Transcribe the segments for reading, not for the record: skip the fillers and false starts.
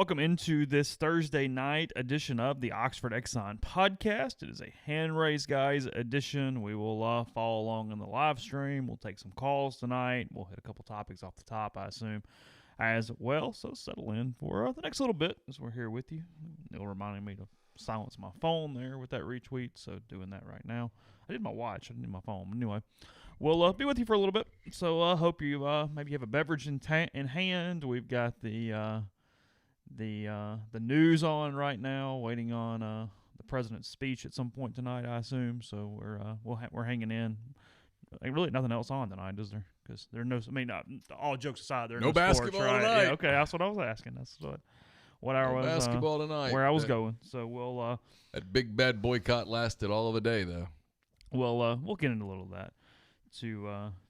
Welcome into this Thursday night edition of the Oxford Exxon Podcast. It is a hand-raised guys edition. We will follow along in the live stream. We'll take some calls tonight. We'll hit a couple topics off the top, I assume, as well. So settle in for the next little bit as we're here with you. Neal reminding me to silence my phone there with that retweet, so doing that right now. I did my watch. I didn't do my phone. Anyway, we'll be with you for a little bit. So I hope you maybe have a beverage in hand. We've got the news on right now, waiting on the president's speech at some point tonight, I assume. So we're hanging in. Really, nothing else on tonight, is there? Because there are no. I mean, all jokes aside, there are no basketball sports, right? tonight. Yeah, okay, that's what I was asking. That's what I was basketball tonight. Where I was going. So we'll that big bad boycott lasted all of a day, though. we'll get into a little of that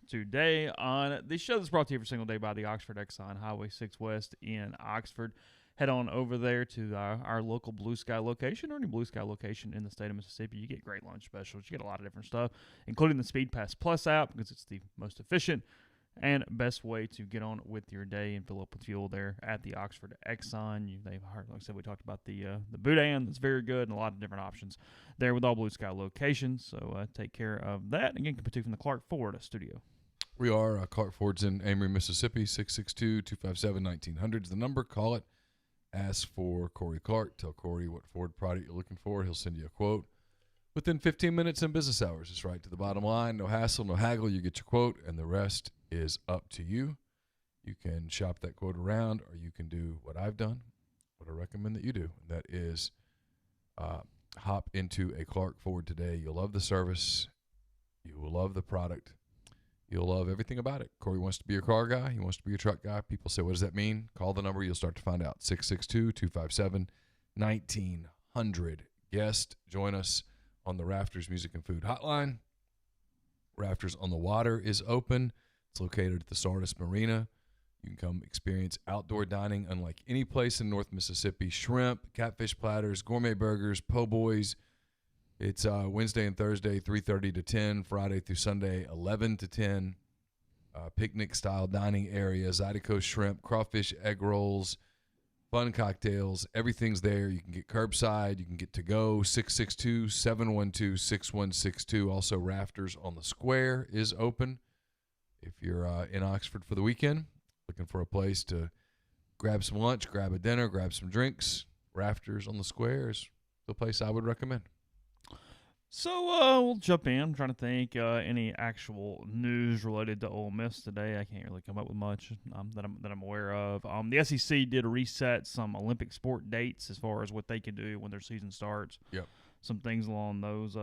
today on the show that's brought to you every single day by the Oxford Exxon, Highway 6 West in Oxford. Head on over there to our local Blue Sky location or any Blue Sky location in the state of Mississippi. You get great lunch specials. You get a lot of different stuff, including the Speed Pass Plus app, because it's the most efficient and best way to get on with your day and fill up with fuel there at the Oxford Exxon. They've heard, like I said, we talked about the Boudin that's very good, and a lot of different options there with all Blue Sky locations. So take care of that. Again, coming to you from the Clark Ford studio. We are Clark Ford's in Amory, Mississippi. 662-257-1900 is the number. Call it. Ask for Corey Clark. Tell Corey what Ford product you're looking for. He'll send you a quote within 15 minutes in business hours. It's right to the bottom line. No hassle, no haggle. You get your quote, and the rest is up to you. You can shop that quote around, or you can do what I've done, what I recommend that you do. And that is hop into a Clark Ford today. You'll love the service. You will love the product. You'll love everything about it. Corey wants to be your car guy. He wants to be your truck guy. People say, what does that mean? Call the number. You'll start to find out. 662-257-1900. Guest, join us on the Rafters Music and Food Hotline. Rafters on the Water is open. It's located at the Sardis Marina. You can come experience outdoor dining unlike any place in North Mississippi. Shrimp, catfish platters, gourmet burgers, po' boys. It's Wednesday and Thursday, 3:30 to 10. Friday through Sunday, 11 to 10. Picnic-style dining area, Zydeco shrimp, crawfish, egg rolls, fun cocktails. Everything's there. You can get curbside. You can get to go. 662-712-6162. Also, Rafters on the Square is open. If you're in Oxford for the weekend, looking for a place to grab some lunch, grab a dinner, grab some drinks, Rafters on the Square is the place I would recommend. So we'll jump in. I'm trying to think any actual news related to Ole Miss today. I can't really come up with much that I'm aware of. The SEC did reset some Olympic sport dates as far as what they can do when their season starts. Yep. Some things along those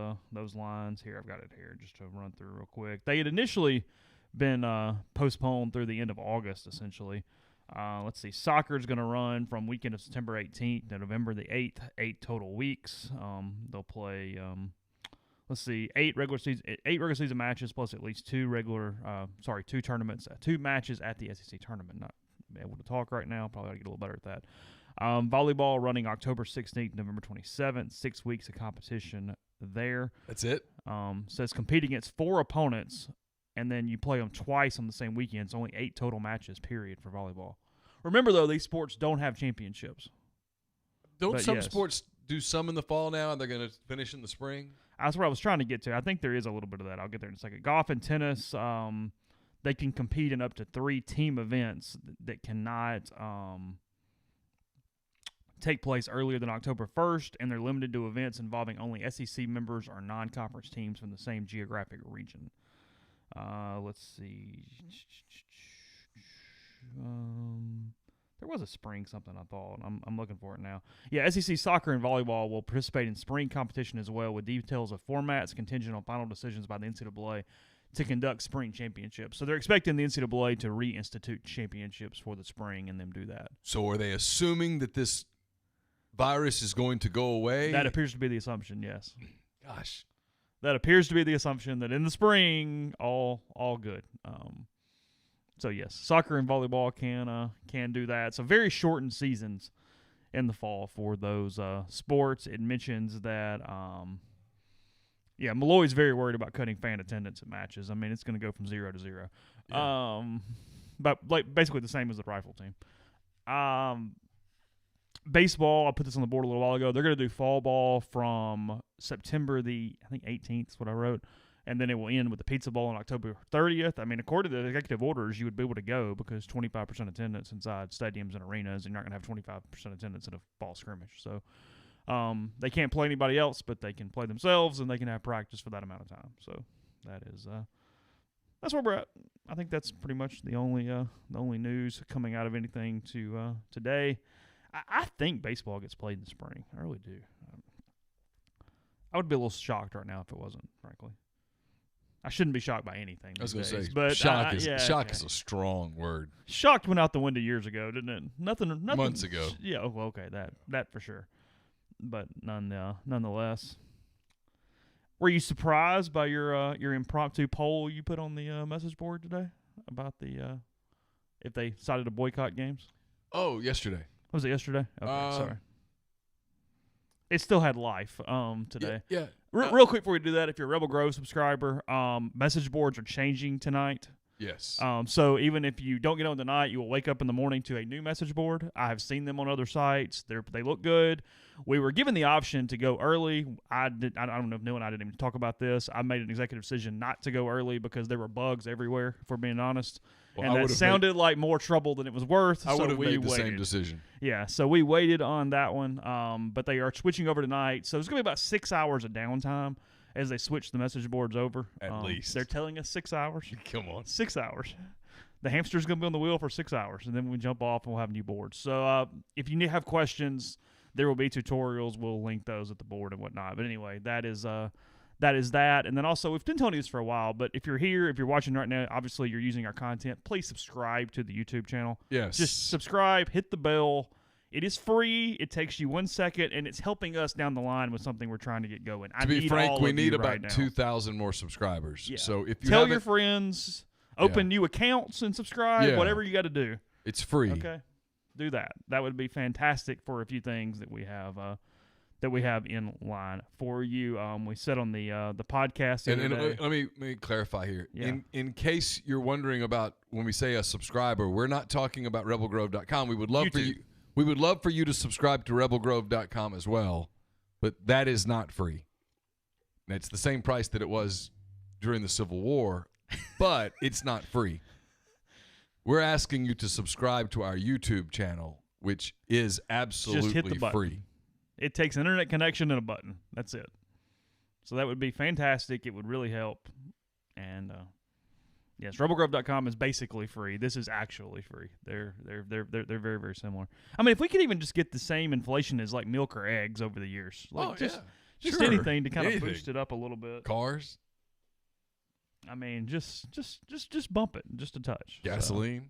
lines. Here, I've got it here just to run through real quick. They had initially been postponed through the end of August, essentially. Let's see. Soccer is going to run from weekend of September 18th to November the 8th, 8 total weeks. They'll play. Let's see, 8 regular season matches plus at least 2 tournaments, 2 matches at the SEC tournament. Not able to talk right now. Probably ought to get a little better at that. Volleyball running October 16th, November 27th. 6 weeks of competition there. That's it? Says compete against 4 opponents, and then you play them twice on the same weekend. It's only 8 total matches, period, for volleyball. Remember, though, these sports don't have championships. Don't some sports do some in the fall now, and they're going to finish in the spring? That's what I was trying to get to. I think there is a little bit of that. I'll get there in a second. Golf and tennis, they can compete in up to 3 team events that cannot take place earlier than October 1st, and they're limited to events involving only SEC members or non-conference teams from the same geographic region. Let's see. There was a spring something I thought. I'm looking for it now. Yeah, SEC soccer and volleyball will participate in spring competition as well, with details of formats contingent on final decisions by the NCAA to conduct spring championships. So they're expecting the NCAA to reinstitute championships for the spring and them do that. So are they assuming that this virus is going to go away? That appears to be the assumption, yes. Gosh. That appears to be the assumption that in the spring, all good. So, yes, soccer and volleyball can do that. So, very shortened seasons in the fall for those sports. It mentions that, Malloy's very worried about cutting fan attendance at matches. I mean, it's going to go from 0 to 0. Yeah. But basically the same as the rifle team. Baseball, I put this on the board a little while ago. They're going to do fall ball from September the, I think, 18th is what I wrote. And then it will end with the Pizza Bowl on October 30th. I mean, according to the executive orders, you would be able to go because 25% attendance inside stadiums and arenas, and you're not going to have 25% attendance in a fall scrimmage. So they can't play anybody else, but they can play themselves, and they can have practice for that amount of time. So that is that's where we're at. I think that's pretty much the only news coming out of anything to today. I think baseball gets played in the spring. I really do. I would be a little shocked right now if it wasn't, frankly. I shouldn't be shocked by anything. I was going to say, but shock is a strong word. Shocked went out the window years ago, didn't it? Nothing. Months ago. Yeah. Well, okay, that for sure. But nonetheless, were you surprised by your impromptu poll you put on the message board today about the if they decided to boycott games? Oh, yesterday. Was it yesterday? Okay, sorry. It still had life today. Yeah. Real quick before we do that, if you're a Rebel Grove subscriber, message boards are changing tonight. Yes. So even if you don't get on tonight, you will wake up in the morning to a new message board. I have seen them on other sites. They look good. We were given the option to go early. I don't know if Neal and I didn't even talk about this. I made an executive decision not to go early because there were bugs everywhere, if we're being honest. Well, and that sounded like more trouble than it was worth. I would have made the waited. same decision. Yeah, so we waited on that one. But they are switching over tonight. So it's going to be about 6 hours of downtime as they switch the message boards over. At least. They're telling us 6 hours. Come on. 6 hours. The hamster's going to be on the wheel for 6 hours, and then we jump off and we'll have new boards. So if you have questions, there will be tutorials. We'll link those at the board and whatnot. But anyway, that is that. And then also, we've been telling you this for a while, but if you're here, if you're watching right now, obviously you're using our content, please subscribe to the YouTube channel. Yes. Just subscribe, hit the bell. It is free. It takes you 1 second, and it's helping us down the line with something we're trying to get going. To be frank, we need about right 2,000 more subscribers. Yeah. So if you tell your friends, open new accounts and subscribe, whatever you got to do. It's free. Okay. Do that. That would be fantastic for a few things that we have in line for you. We said on the podcast the other day. Let me clarify here. Yeah. In case you're wondering about when we say a subscriber, we're not talking about rebelgrove.com. We would love for you. We would love for you to subscribe to rebelgrove.com as well, but that is not free. And it's the same price that it was during the Civil War, but it's not free. We're asking you to subscribe to our YouTube channel, which is absolutely Just hit the button. free. It takes an internet connection and a button. That's it. So that would be fantastic. It would really help. And yes, rebelgrove.com is basically free. This is actually free. They're very, very similar. I mean, if we could even just get the same inflation as like milk or eggs over the years, like just sure. anything to kind of boost it up a little bit. Cars, I mean, just bump it just a touch. gasoline.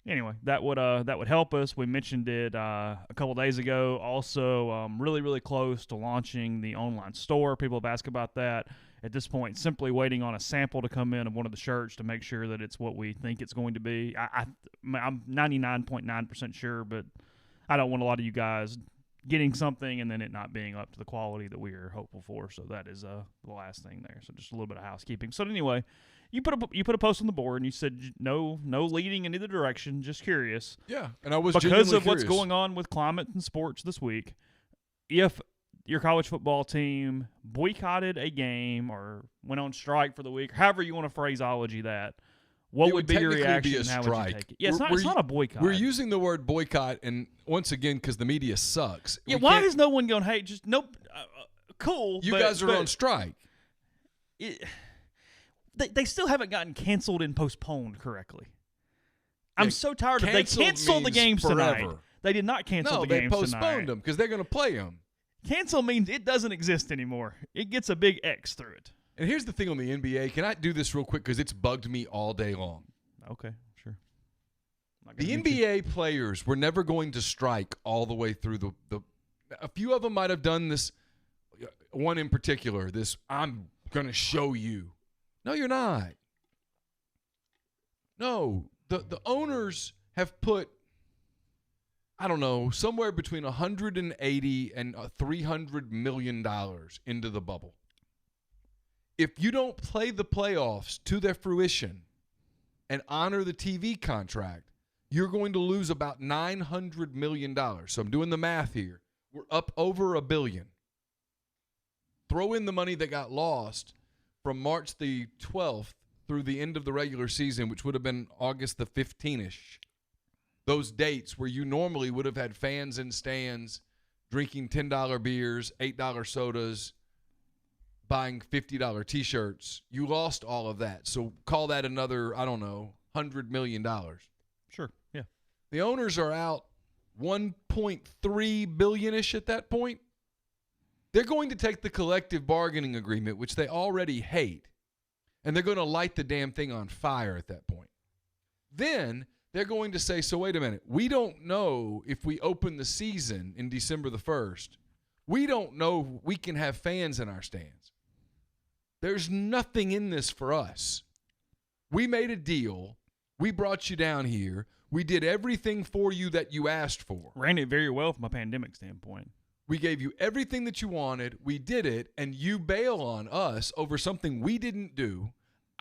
So, anyway, that would help us. We mentioned it a couple days ago. Also, really close to launching the online store. People have asked about that. At this point, simply waiting on a sample to come in of one of the shirts to make sure that it's what we think it's going to be. I'm 99.9% sure, but I don't want a lot of you guys getting something and then it not being up to the quality that we are hopeful for. So that is the last thing there. So just a little bit of housekeeping. So anyway, you put a post on the board and you said no leading in either direction. Just curious. Yeah, and I was because of curious. what's going on with climate and sports this week. If your college football team boycotted a game or went on strike for the week, however you want to phraseology that, what would be your reaction and how would you take it? Yeah, it's not a boycott. We're using the word boycott, and once again, because the media sucks. Yeah, why is no one going, hey, just nope, cool. You guys are on strike. They still haven't gotten canceled and postponed correctly. I'm so tired of they canceled the games forever. tonight. They did not cancel the games tonight. No, they postponed them because they're going to play them. Cancel means it doesn't exist anymore. It gets a big X through it. And here's the thing on the NBA. Can I do this real quick because it's bugged me all day long? Okay, sure. The NBA players were never going to strike all the way through the a few of them might have done this, one in particular, this I'm going to show you. No, you're not. No, the owners have put, I don't know, somewhere between $180 and $300 million into the bubble. If you don't play the playoffs to their fruition and honor the TV contract, you're going to lose about $900 million. So I'm doing the math here. We're up over $1 billion. Throw in the money that got lost from March the 12th through the end of the regular season, which would have been August the 15th-ish. Those dates where you normally would have had fans in stands drinking $10 beers, $8 sodas, buying $50 T-shirts. You lost all of that. So call that another, I don't know, $100 million. Sure, yeah. The owners are out $1.3 billion-ish at that point. They're going to take the collective bargaining agreement, which they already hate, and they're going to light the damn thing on fire at that point. Then they're going to say, so wait a minute, we don't know if we open the season in December the 1st. We don't know we can have fans in our stands. There's nothing in this for us. We made a deal. We brought you down here. We did everything for you that you asked for. Ran it very well from a pandemic standpoint. We gave you everything that you wanted. We did it, and you bail on us over something we didn't do.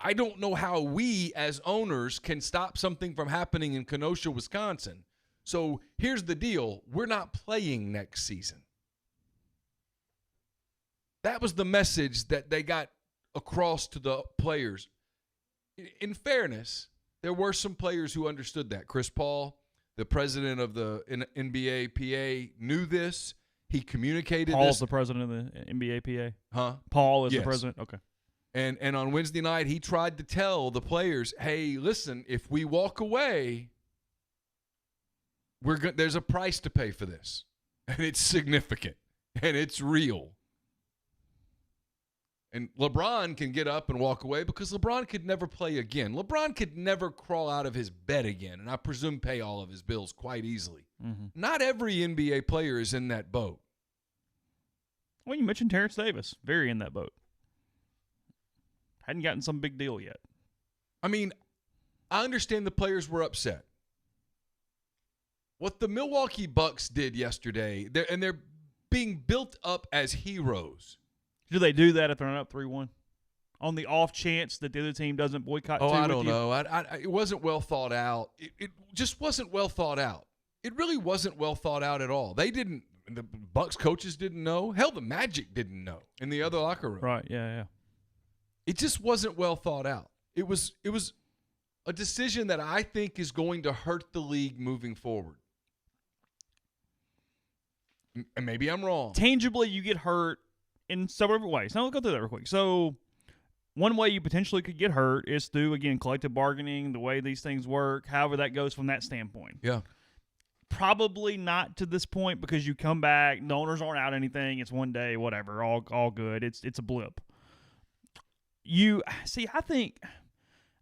I don't know how we, as owners, can stop something from happening in Kenosha, Wisconsin. So here's the deal. We're not playing next season. That was the message that they got across to the players. In fairness, there were some players who understood that. Chris Paul, the president of the NBA PA, knew this. He communicated Paul's this. the president of the NBA PA? Huh? Paul is Yes. the president? Okay. And on Wednesday night, he tried to tell the players, hey, listen, if we walk away, there's a price to pay for this. And it's significant. And it's real. And LeBron can get up and walk away because LeBron could never play again. LeBron could never crawl out of his bed again, and I presume pay all of his bills quite easily. Mm-hmm. Not every NBA player is in that boat. Well, you mentioned Terrence Davis. Very in that boat. Hadn't gotten some big deal yet. I mean, I understand the players were upset. What the Milwaukee Bucks did yesterday, they're being built up as heroes. Do they do that if they're not up 3-1? On the off chance that the other team doesn't boycott Oh, two I with don't you? know. It wasn't well thought out. It just wasn't well thought out. It really wasn't well thought out at all. The Bucks coaches didn't know. Hell, the Magic didn't know in the other locker room. Right, yeah. It just wasn't well thought out. It was a decision that I think is going to hurt the league moving forward. And maybe I'm wrong. Tangibly, you get hurt in several different ways. Now, let's go through that real quick. So, one way you potentially could get hurt is through, again, collective bargaining, the way these things work, however that goes from that standpoint. Yeah. Probably not to this point because you come back, the owners aren't out anything, it's one day, whatever, all good. It's a blip. I think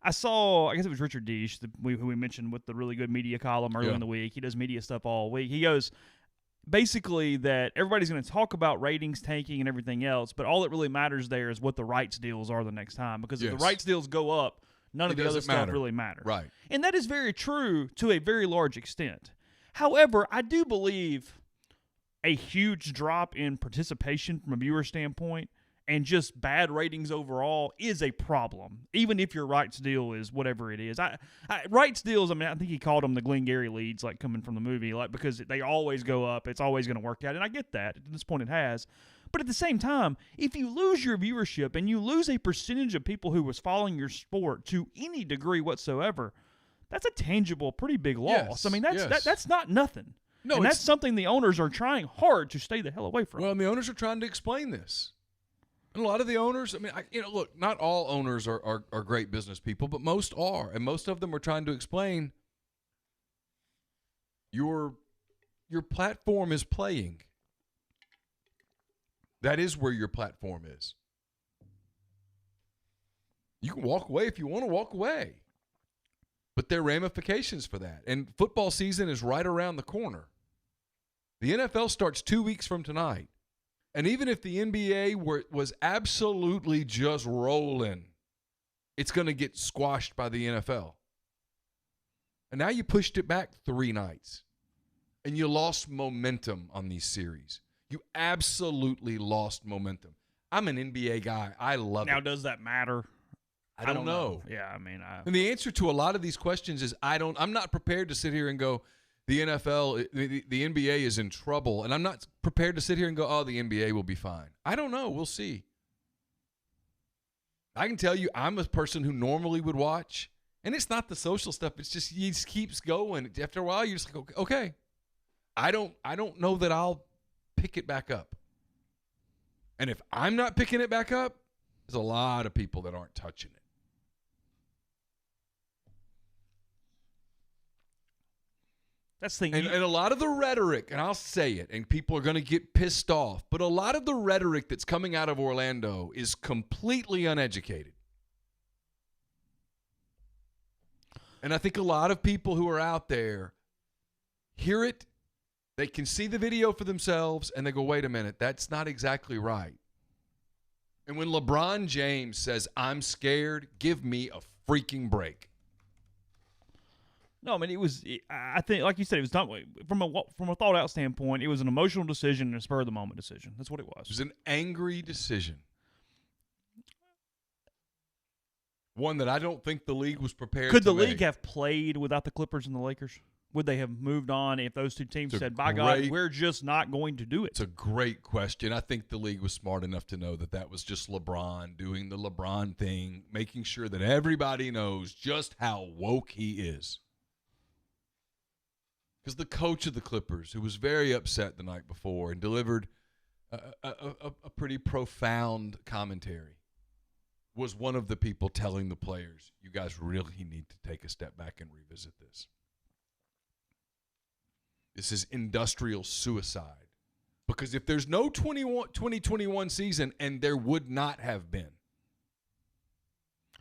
I saw, I guess it was Richard Deesh, who we mentioned with the really good media column earlier in the week. He does media stuff all week. He goes, basically that everybody's going to talk about ratings tanking and everything else, but all that really matters there is what the rights deals are the next time. Because if the rights deals go up, none of the other stuff really matters. Right. And that is very true to a very large extent. However, I do believe a huge drop in participation from a viewer standpoint and just bad ratings overall is a problem, even if your rights deal is whatever it is. Rights deals, I mean, I think he called them the Glengarry leads, like coming from the movie, like because they always go up. It's always going to work out, and I get that. At this point it has. But at the same time, if you lose your viewership and you lose a percentage of people who was following your sport to any degree whatsoever, that's a tangible, pretty big loss. Yes, I mean, that's not nothing. No, and that's something the owners are trying hard to stay the hell away from. Well, and the owners are trying to explain this. And a lot of the owners, I mean, look, not all owners are great business people, but most are. And most of them are trying to explain your platform is playing. That is where your platform is. You can walk away if you want to walk away. But there are ramifications for that. And football season is right around the corner. The NFL starts 2 weeks from tonight. And even if the NBA was absolutely just rolling, it's going to get squashed by the NFL. And now you pushed it back 3 nights. And you lost momentum on these series. You absolutely lost momentum. I'm an NBA guy. I love it. Now, does that matter? I don't know. Yeah, I mean, and the answer to a lot of these questions is I'm not prepared to sit here and go, the NFL, the NBA is in trouble, and I'm not prepared to sit here and go, oh, the NBA will be fine. I don't know. We'll see. I can tell you, I'm a person who normally would watch, and it's not the social stuff. It's just he just keeps going. After a while, you're just like, okay. I don't know that I'll pick it back up. And if I'm not picking it back up, there's a lot of people that aren't touching it. That's the thing. And a lot of the rhetoric, and I'll say it, and people are going to get pissed off, but a lot of the rhetoric that's coming out of Orlando is completely uneducated. And I think a lot of people who are out there hear it, they can see the video for themselves, and they go, wait a minute, that's not exactly right. And when LeBron James says, I'm scared, give me a freaking break. No, I mean, I think, like you said, it was not from a thought out standpoint. It was an emotional decision and a spur of the moment decision. That's what it was. It was an angry decision. One that I don't think the league was prepared to make. Could the league have played without the Clippers and the Lakers? Would they have moved on if those two teams said, by God, we're just not going to do it? It's a great question. I think the league was smart enough to know that was just LeBron doing the LeBron thing, making sure that everybody knows just how woke he is. Because the coach of the Clippers, who was very upset the night before and delivered a pretty profound commentary, was one of the people telling the players, you guys really need to take a step back and revisit this. This is industrial suicide. Because if there's no 2021 season, and there would not have been.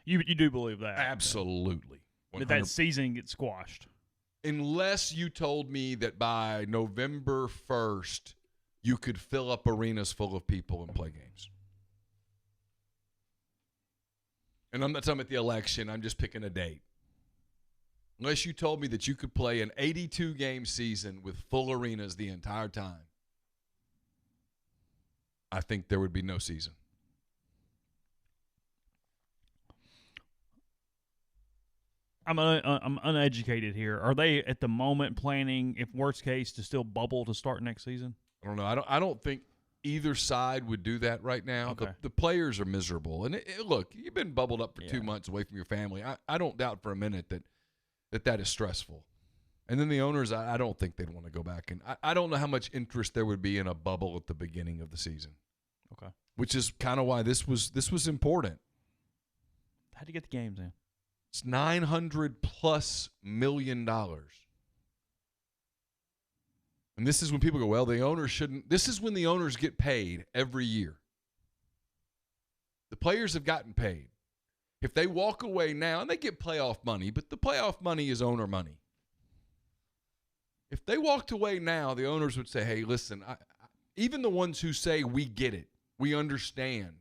You do believe that? Absolutely. That season gets squashed. Unless you told me that by November 1st, you could fill up arenas full of people and play games. And I'm not talking about the election. I'm just picking a date. Unless you told me that you could play an 82-game season with full arenas the entire time, I think there would be no season. I'm uneducated here. Are they at the moment planning, if worst case, to still bubble to start next season? I don't know. I don't think either side would do that right now. Okay. The players are miserable. And look, you've been bubbled up for 2 months away from your family. I don't doubt for a minute that is stressful. And then the owners, I don't think they'd want to go back. And I don't know how much interest there would be in a bubble at the beginning of the season. Okay. Which is kind of why this was important. How'd you get the games in? It's $900+ million. And this is when people go, well, the owners shouldn't. This is when the owners get paid every year. The players have gotten paid. If they walk away now, and they get playoff money, but the playoff money is owner money. If they walked away now, the owners would say, hey, listen, even the ones who say we get it, we understand,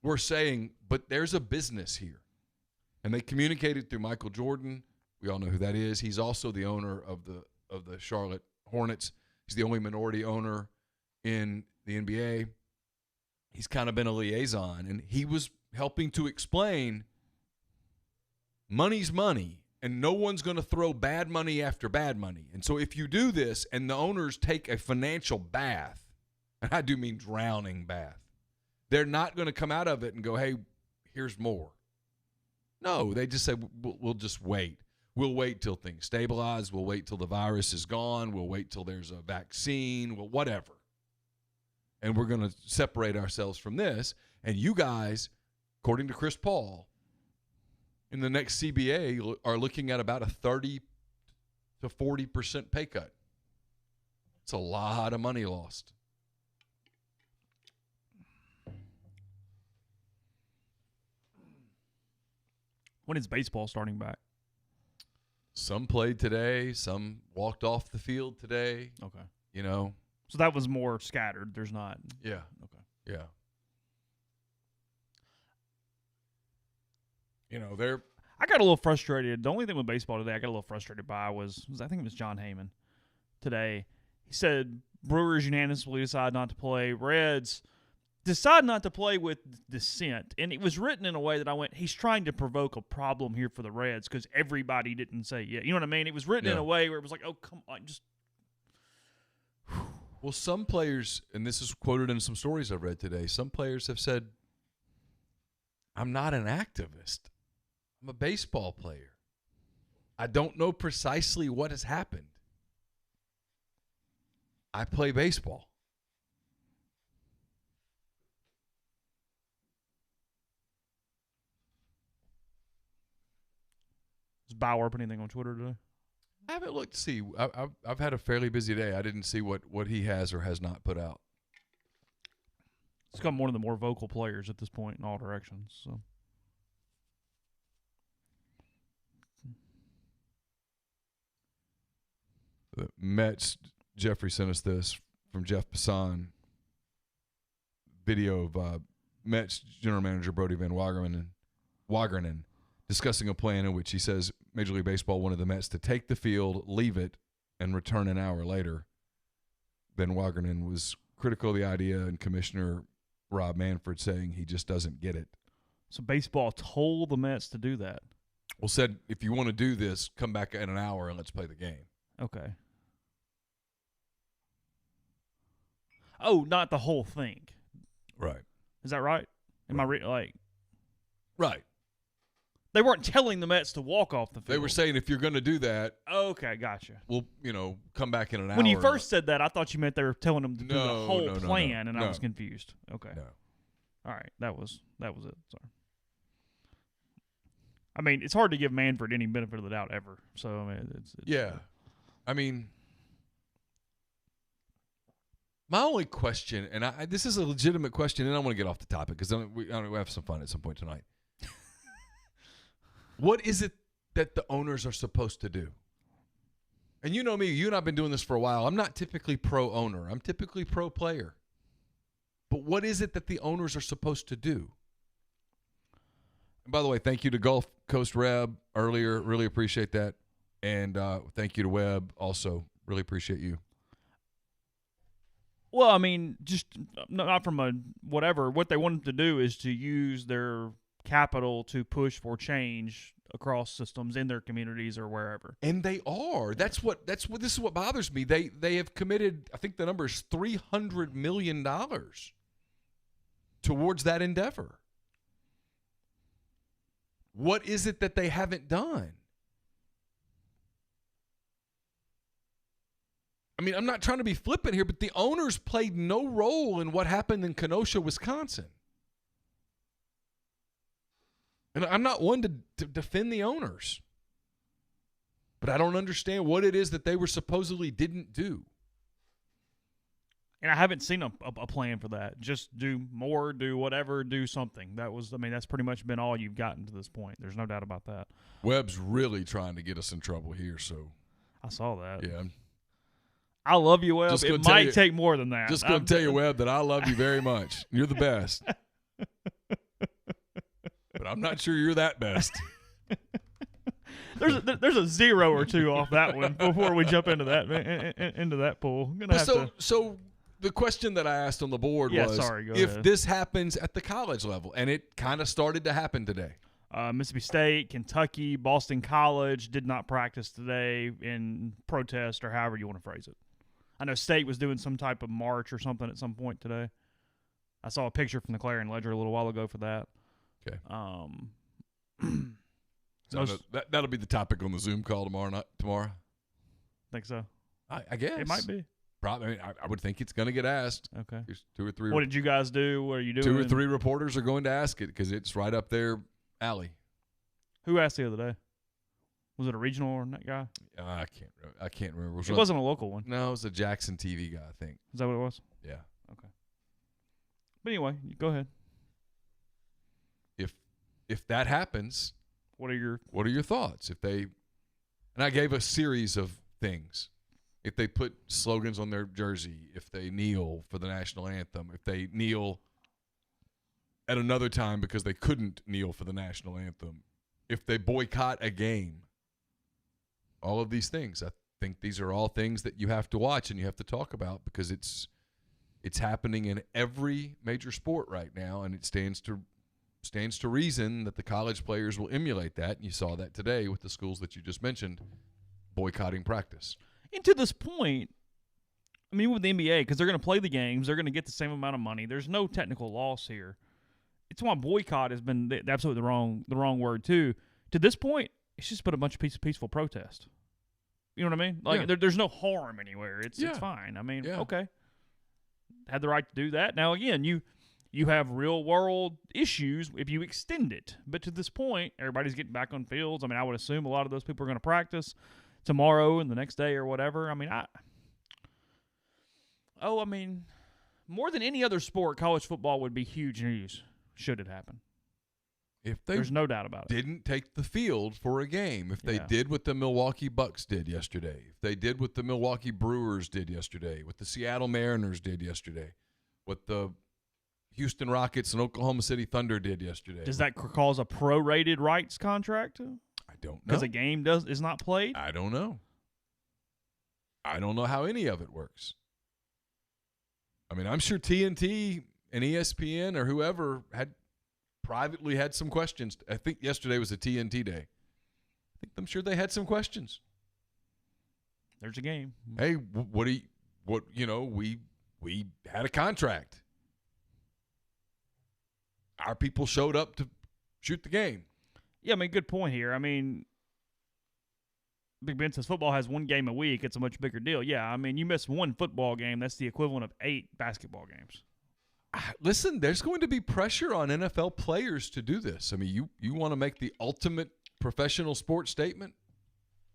we're saying, but there's a business here. And they communicated through Michael Jordan. We all know who that is. He's also the owner of the Charlotte Hornets. He's the only minority owner in the NBA. He's kind of been a liaison, and he was helping to explain money's money, and no one's going to throw bad money after bad money. And so if you do this and the owners take a financial bath, and I do mean drowning bath, they're not going to come out of it and go, hey, here's more. No, they just say, we'll just wait. We'll wait till things stabilize. We'll wait till the virus is gone. We'll wait till there's a vaccine. Well, whatever. And we're going to separate ourselves from this. And you guys, according to Chris Paul, in the next CBA are looking at about a 30 to 40% pay cut. It's a lot of money lost. When is baseball starting back? Some played today. Some walked off the field today. Okay. You know. So that was more scattered. There's not. Yeah. Okay. Yeah. You know, they're. I got a little frustrated. The only thing with baseball today I got a little frustrated by was I think it was John Heyman today. He said Brewers unanimously decided not to play. Reds decide not to play with dissent. And it was written in a way that I went, he's trying to provoke a problem here for the Reds because everybody didn't say yeah. You know what I mean? It was written in a way where it was like, oh, come on, just. Well, some players, and this is quoted in some stories I've read today, some players have said, I'm not an activist. I'm a baseball player. I don't know precisely what has happened. I play baseball. Does Bauer up anything on Twitter today? I haven't looked to see. I've had a fairly busy day. I didn't see what he has or has not put out. He's become one of the more vocal players at this point in all directions. So. The Mets, Jeffrey sent us this from Jeff Passan. Video of Mets general manager Brody Van Wagenen discussing a plan in which he says Major League Baseball wanted the Mets to take the field, leave it, and return an hour later. Van Wagenen was critical of the idea, and Commissioner Rob Manfred saying he just doesn't get it. So baseball told the Mets to do that? Well, said, if you want to do this, come back in an hour and let's play the game. Okay. Oh, not the whole thing. Right. Is that right? Am I Right. They weren't telling the Mets to walk off the field. They were saying, if you're going to do that, okay, gotcha. We'll, come back in an hour. When you first said that, I thought you meant they were telling them to do the whole no, plan, and no. I was confused. Okay. No. All right, that was it. Sorry. I mean, it's hard to give Manfred any benefit of the doubt ever. So I mean, it's yeah. I mean, my only question, and this is a legitimate question, and I want to get off the topic because we have some fun at some point tonight. What is it that the owners are supposed to do? And you know me, you and I have been doing this for a while. I'm not typically pro-owner. I'm typically pro-player. But what is it that the owners are supposed to do? And by the way, thank you to Gulf Coast Reb earlier. Really appreciate that. And thank you to Webb also. Really appreciate you. Well, I mean, just not from a whatever. What they want them to do is to use their capital to push for change across systems in their communities or wherever. And they are. This is what bothers me. They have committed, I think the number is $300 million towards that endeavor. What is it that they haven't done? I mean, I'm not trying to be flippant here, but the owners played no role in what happened in Kenosha, Wisconsin. And I'm not one to defend the owners. But I don't understand what it is that they were supposedly didn't do. And I haven't seen a plan for that. Just do more, do whatever, do something. That's pretty much been all you've gotten to this point. There's no doubt about that. Webb's really trying to get us in trouble here, so. I saw that. Yeah. I love you, Webb. It might take more than that. Just going to tell you, Webb, that I love you very much. You're the best. But I'm not sure you're that best. There's a 0 or 2 off that one before we jump into that pool. So the question that I asked on the board was, if this happens at the college level, and it kind of started to happen today. Mississippi State, Kentucky, Boston College did not practice today in protest or however you want to phrase it. I know State was doing some type of march or something at some point today. I saw a picture from the Clarion Ledger a little while ago for that. Okay. That'll be the topic on the Zoom call tomorrow. Think so? I guess it might be. Probably. I mean, I would think it's going to get asked. Okay. There's 2 or 3. What did you guys do? What are you doing? 2 or 3 reporters are going to ask it because it's right up their alley. Who asked the other day? Was it a regional or that guy? I can't remember. It wasn't a local one. No, it was a Jackson TV guy, I think. Is that what it was? Yeah. Okay. But anyway, go ahead. If that happens, what are your thoughts? And I gave a series of things. If they put slogans on their jersey, if they kneel for the national anthem, if they kneel at another time because they couldn't kneel for the national anthem, if they boycott a game, all of these things. I think these are all things that you have to watch and you have to talk about because it's It's happening in every major sport right now, and it stands to reason that the college players will emulate that. And you saw that today with the schools that you just mentioned boycotting practice. And to this point, I mean, with the NBA, because they're going to play the games, they're going to get the same amount of money. There's no technical loss here. It's why boycott has been absolutely the wrong word too. To this point, it's just been a bunch of peaceful protest. You know what I mean? Like there's no harm anywhere. It's fine. I mean, okay, had the right to do that. Now again, you have real world issues if you extend it. But to this point, everybody's getting back on fields. I mean, I would assume a lot of those people are going to practice tomorrow and the next day or whatever. I mean, more than any other sport, college football would be huge news should it happen. There's no doubt about it. Didn't take the field for a game. If they did what the Milwaukee Bucks did yesterday, if they did what the Milwaukee Brewers did yesterday, what the Seattle Mariners did yesterday, what the Houston Rockets and Oklahoma City Thunder did yesterday. Does that cause a prorated rights contract? I don't know. Because a game is not played? I don't know. I don't know how any of it works. I mean, I'm sure TNT and ESPN or whoever privately had some questions. I think yesterday was a TNT day. I'm sure they had some questions. There's a game. Hey, we had a contract. Our people showed up to shoot the game. Yeah, I mean, good point here. I mean, Big Ben says football has one game a week. It's a much bigger deal. Yeah, I mean, you miss one football game, that's the equivalent of 8 basketball games. Listen, there's going to be pressure on NFL players to do this. I mean, you want to make the ultimate professional sports statement?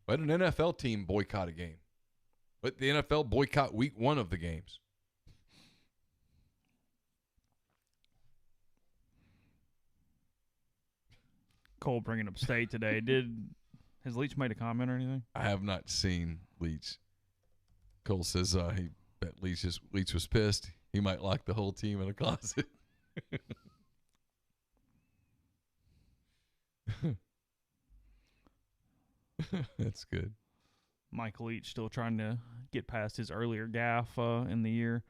Let an NFL team boycott a game. Let the NFL boycott week 1 of the games. Cole bringing up State today. Has Leach made a comment or anything? I have not seen Leach. Cole says he bet Leach was pissed. He might lock the whole team in a closet. That's good. Mike Leach still trying to get past his earlier gaffe in the year.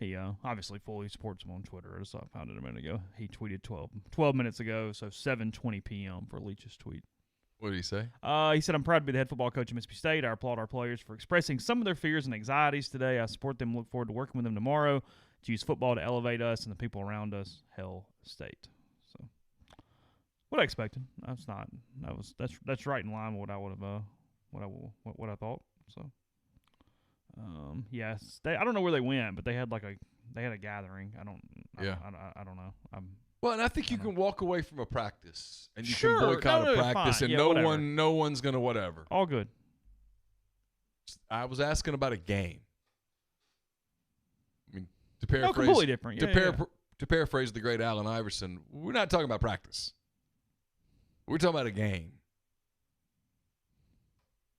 He obviously fully supports him on Twitter. I saw I found it a minute ago. He tweeted 12 minutes ago, so 7:20 p.m. for Leach's tweet. What did he say? He said, "I'm proud to be the head football coach at Mississippi State. I applaud our players for expressing some of their fears and anxieties today. I support them and look forward to working with them tomorrow to use football to elevate us and the people around us. Hell State." So, what I expected. That's right in line with what I would have what I thought. So, yes, I don't know where they went, but they had a gathering. I don't know. Well, and I think you can walk away from a practice and you Sure, can boycott a practice, fine. and Yeah, no one's gonna whatever. All good. I was asking about a game. I mean, to paraphrase, completely different. To paraphrase the great Allen Iverson, we're not talking about practice. We're talking about a game.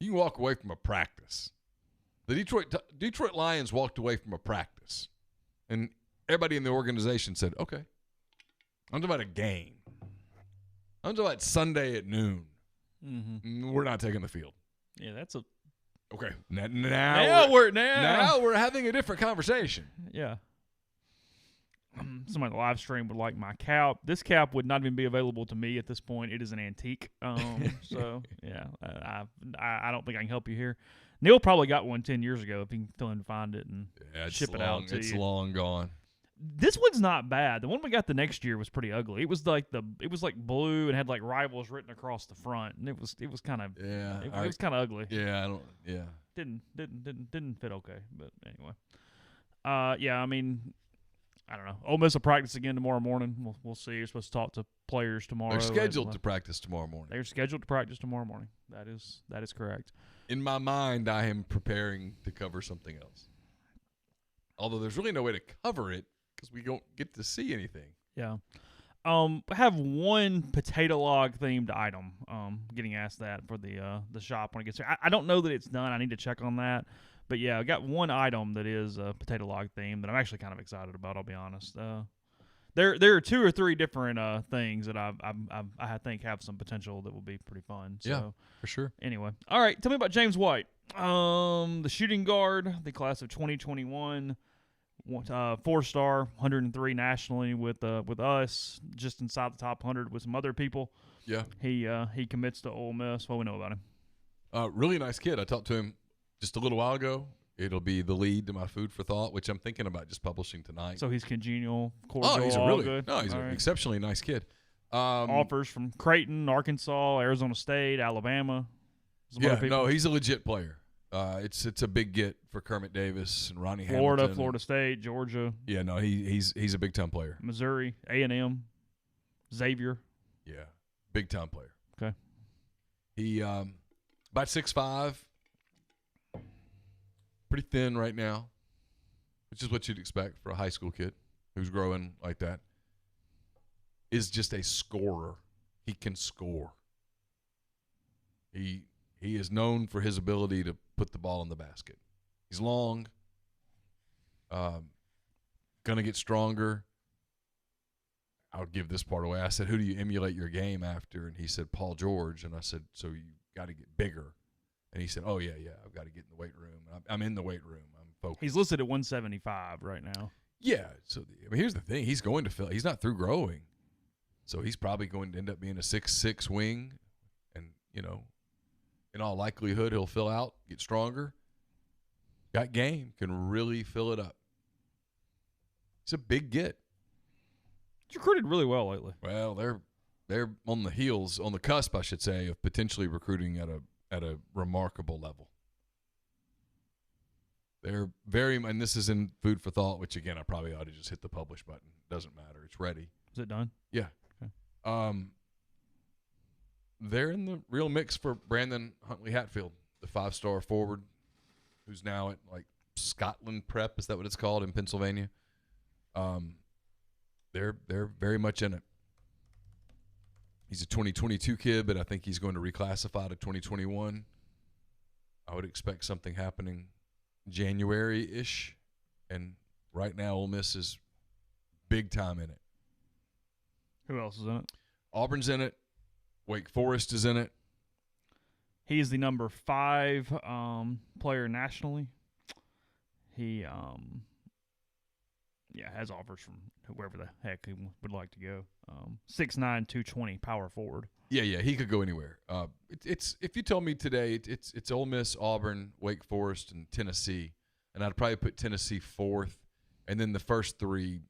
You can walk away from a practice. The Detroit Lions walked away from a practice, and everybody in the organization said, "Okay, I'm talking about a game. I'm talking about Sunday at noon. Mm-hmm. We're not taking the field." Yeah, that's a okay. Now we're having a different conversation. Yeah. Somebody live stream would like my cap. This cap would not even be available to me at this point. It is an antique. So yeah, I don't think I can help you here. Neal probably got one 10 years ago if he can fill in to find it and ship it out to you. It's long gone. This one's not bad. The one we got the next year was pretty ugly. It was like blue and had like rivals written across the front, and it was kind of it was kind of ugly. Yeah, Didn't fit okay, but anyway. Yeah, I mean, I don't know. Ole Miss will practice again tomorrow morning. We'll see. You're supposed to talk to players tomorrow. They're scheduled to practice tomorrow morning. They're scheduled to practice tomorrow morning. That is correct. In my mind, I am preparing to cover something else. Although there's really no way to cover it because we don't get to see anything. Yeah. I have one potato log themed item. Getting asked that for the shop when it gets here. I don't know that it's done. I need to check on that. But yeah, I got one item that is potato log themed that I'm actually kind of excited about. I'll be honest. There are 2 or 3 different things that I think have some potential that will be pretty fun. So, yeah, for sure. Anyway, all right. Tell me about James White, the shooting guard, the class of 2021. 4-star, 103 nationally with us, just inside the top 100 with some other people. Yeah. He commits to Ole Miss. What we know about him? Really nice kid. I talked to him just a little while ago. It'll be the lead to my food for thought, which I'm thinking about just publishing tonight. So he's congenial, cordial, he's all good. No, he's an exceptionally nice kid. Offers from Creighton, Arkansas, Arizona State, Alabama. No, he's a legit player. It's a big get for Kermit Davis and Ronnie Florida, Hamilton. Florida State, Georgia. Yeah, no, he's a big time player. Missouri, A&M, Xavier. Yeah, big time player. Okay. He about 6'5", pretty thin right now, which is what you'd expect for a high school kid who's growing like that. Is just a scorer. He can score. He is known for his ability to put the ball in the basket. He's long, going to get stronger. I'll give this part away. I said, who do you emulate your game after? And he said, Paul George. And I said, so you got to get bigger. And he said, oh, yeah, I've got to get in the weight room. I'm in the weight room. I'm focused. He's listed at 175 right now. Yeah. So here's the thing. He's going to fill. He's not through growing. So he's probably going to end up being a 6'6" wing. And, in all likelihood, he'll fill out, get stronger. Got game, can really fill it up. He's a big get. He's recruited really well lately. Well, they're on the cusp, I should say, of potentially recruiting at a remarkable level. They're and this is in food for thought, which again I probably ought to just hit the publish button. Doesn't matter. It's ready. Is it done? Yeah. Okay. They're in the real mix for Brandon Huntley-Hatfield, the 5-star forward, who's now at like Scotland Prep. Is that what it's called in Pennsylvania? They're very much in it. He's a 2022 kid, but I think he's going to reclassify to 2021. I would expect something happening January-ish, and right now Ole Miss is big time in it. Who else is in it? Auburn's in it. Wake Forest is in it. He is the number 5 player nationally. He has offers from whoever the heck he would like to go. 6'9", 220 power forward. Yeah, he could go anywhere. It's if you told me today it's Ole Miss, Auburn, Wake Forest, and Tennessee, and I'd probably put Tennessee 4th, and then the first 3,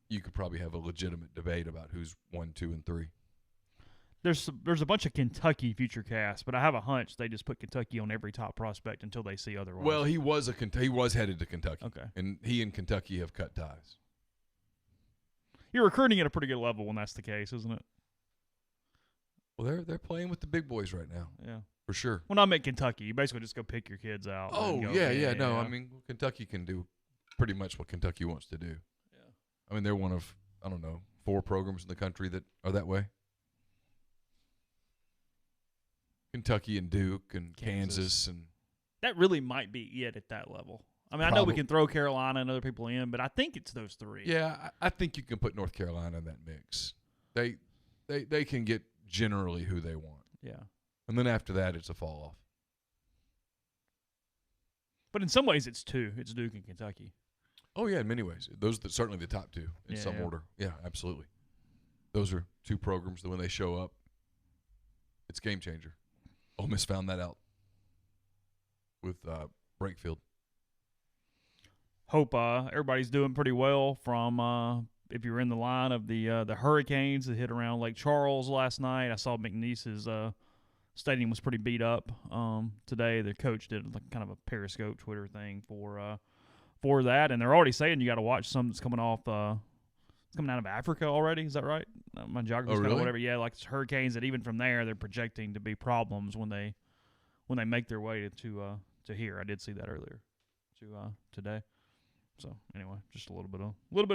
you could probably have a legitimate debate about who's 1, 2, and 3. There's a bunch of Kentucky future casts, but I have a hunch they just put Kentucky on every top prospect until they see otherwise. Well, he was headed to Kentucky. Okay. And he and Kentucky have cut ties. You're recruiting at a pretty good level when that's the case, isn't it? Well, they're playing with the big boys right now. Yeah. For sure. When I'm at Kentucky, you basically just go pick your kids out. Oh, yeah. No, I mean, Kentucky can do pretty much what Kentucky wants to do. Yeah. I mean, they're one of, 4 programs in the country that are that way. Kentucky and Duke and Kansas and that really might be it at that level. I mean, I know we can throw Carolina and other people in, but I think it's those 3. Yeah, I think you can put North Carolina in that mix. They can get generally who they want. Yeah. And then after that, it's a fall off. But in some ways, it's 2. It's Duke and Kentucky. Oh, yeah, in many ways. Those are certainly the top 2 in some order. Yeah, absolutely. Those are 2 programs that when they show up, it's game changer. Ole Miss found that out with Brakefield. Hope everybody's doing pretty well from if you're in the line of the hurricanes that hit around Lake Charles last night. I saw McNeese's stadium was pretty beat up today. The coach did like kind of a Periscope Twitter thing for that, and they're already saying you got to watch some that's coming off it's coming out of Africa already. Is that right? My geography's kind of whatever. Yeah, like it's hurricanes that even from there they're projecting to be problems when they make their way to here. I did see that earlier today. So anyway, just a little bit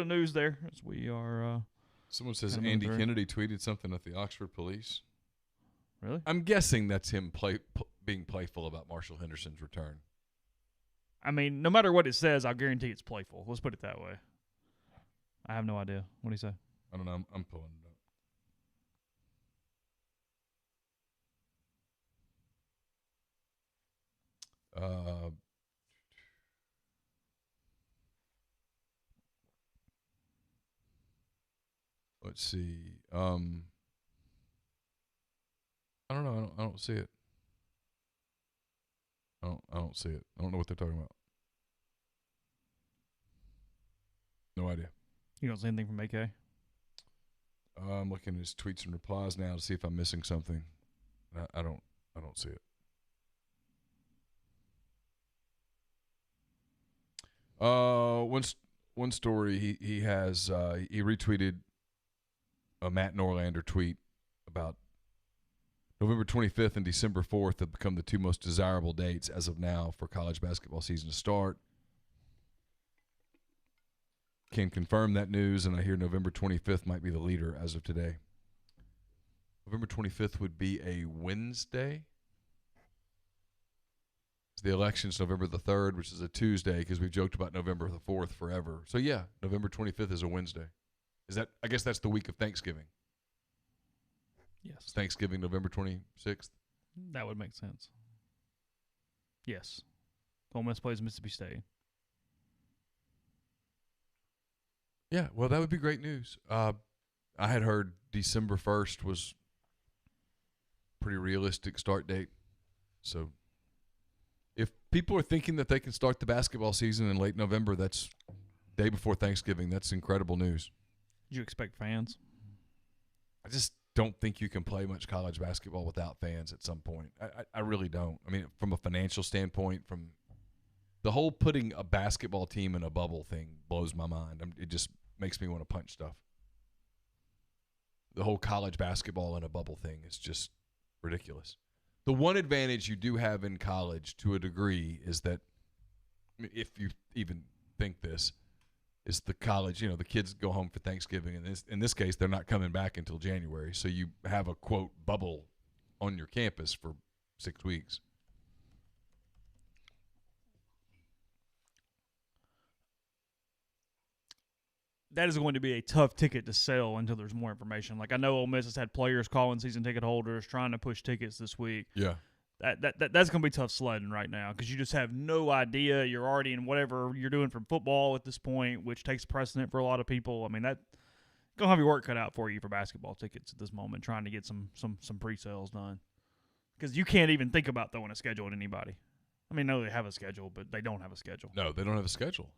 of news there as we are. Someone says Andy Kennedy tweeted something at the Oxford police. Really? I'm guessing that's him being playful about Marshall Henderson's return. I mean, no matter what it says, I guarantee it's playful. Let's put it that way. I have no idea. What do you say? I don't know. I'm pulling it up. Let's see. I don't know. I don't see it. I don't see it. I don't know what they're talking about. No idea. You don't see anything from AK? I'm looking at his tweets and replies now to see if I'm missing something. I don't see it. One story he has he retweeted a Matt Norlander tweet about November 25th and December 4th have become the two most desirable dates as of now for college basketball season to start. Can confirm that news, and I hear November 25th might be the leader as of today. November 25th would be a Wednesday. The election's November the 3rd, which is a Tuesday, because we've joked about November the 4th forever. So, yeah, November 25th is a Wednesday. I guess that's the week of Thanksgiving. Yes. Thanksgiving, November 26th? That would make sense. Yes. Ole Miss plays Mississippi State. Yeah, well, that would be great news. I had heard December 1st was pretty realistic start date. So if people are thinking that they can start the basketball season in late November, that's day before Thanksgiving. That's incredible news. Did you expect fans? I just don't think you can play much college basketball without fans at some point. I really don't. I mean, from a financial standpoint, from the whole putting a basketball team in a bubble thing blows my mind. It just makes me want to punch stuff. The whole college basketball in a bubble thing is just ridiculous. The one advantage you do have in college to a degree is that, if you even think this, is the college, the kids go home for Thanksgiving, and in this case, they're not coming back until January. So you have a, quote, bubble on your campus for 6 weeks. That is going to be a tough ticket to sell until there's more information. Like, I know Ole Miss has had players calling season ticket holders trying to push tickets this week. Yeah. That's going to be tough sledding right now because you just have no idea. You're already in whatever you're doing from football at this point, which takes precedent for a lot of people. I mean, that going to have your work cut out for you for basketball tickets at this moment, trying to get some pre-sales done. Because you can't even think about throwing a schedule at anybody. I mean, no, they have a schedule, but they don't have a schedule. No, they don't have a schedule.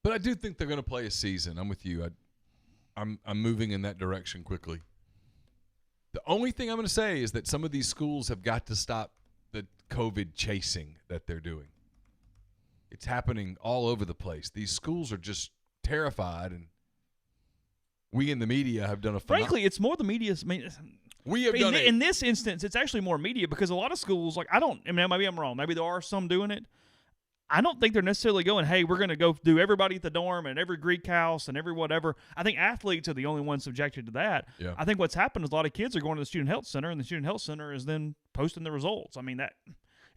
But I do think they're going to play a season. I'm with you. I'm moving in that direction quickly. The only thing I'm going to say is that some of these schools have got to stop the COVID chasing that they're doing. It's happening all over the place. These schools are just terrified, and we in the media have done a Frankly, it's more the media's. I mean, we have done in this instance, it's actually more media because a lot of schools, maybe I'm wrong. Maybe there are some doing it. I don't think they're necessarily going, hey, we're going to go do everybody at the dorm and every Greek house and every whatever. I think athletes are the only ones subjected to that. Yeah. I think what's happened is a lot of kids are going to the student health center, and the student health center is then posting the results. I mean, that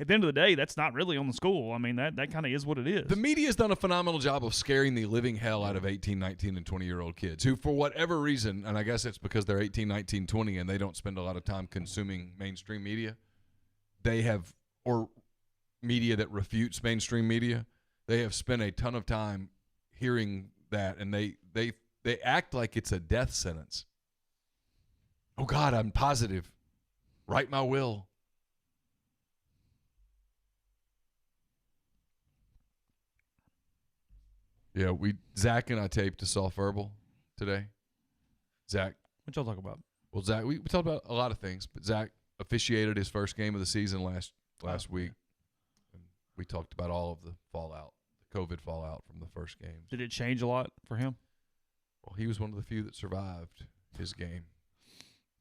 at the end of the day, that's not really on the school. I mean, that kind of is what it is. The media has done a phenomenal job of scaring the living hell out of 18, 19, and 20-year-old kids who, for whatever reason, and I guess it's because they're 18, 19, 20, and they don't spend a lot of time consuming mainstream media, or media that refutes mainstream media, they have spent a ton of time hearing that, and they act like it's a death sentence. Oh, God, I'm positive. Write my will. Yeah, Zach and I taped a soft verbal today. Zach. What y'all talk about? Well, Zach, we talked about a lot of things, but Zach officiated his first game of the season last week. And we talked about all of the fallout, the COVID fallout from the first games. Did it change a lot for him? Well, he was one of the few that survived his game.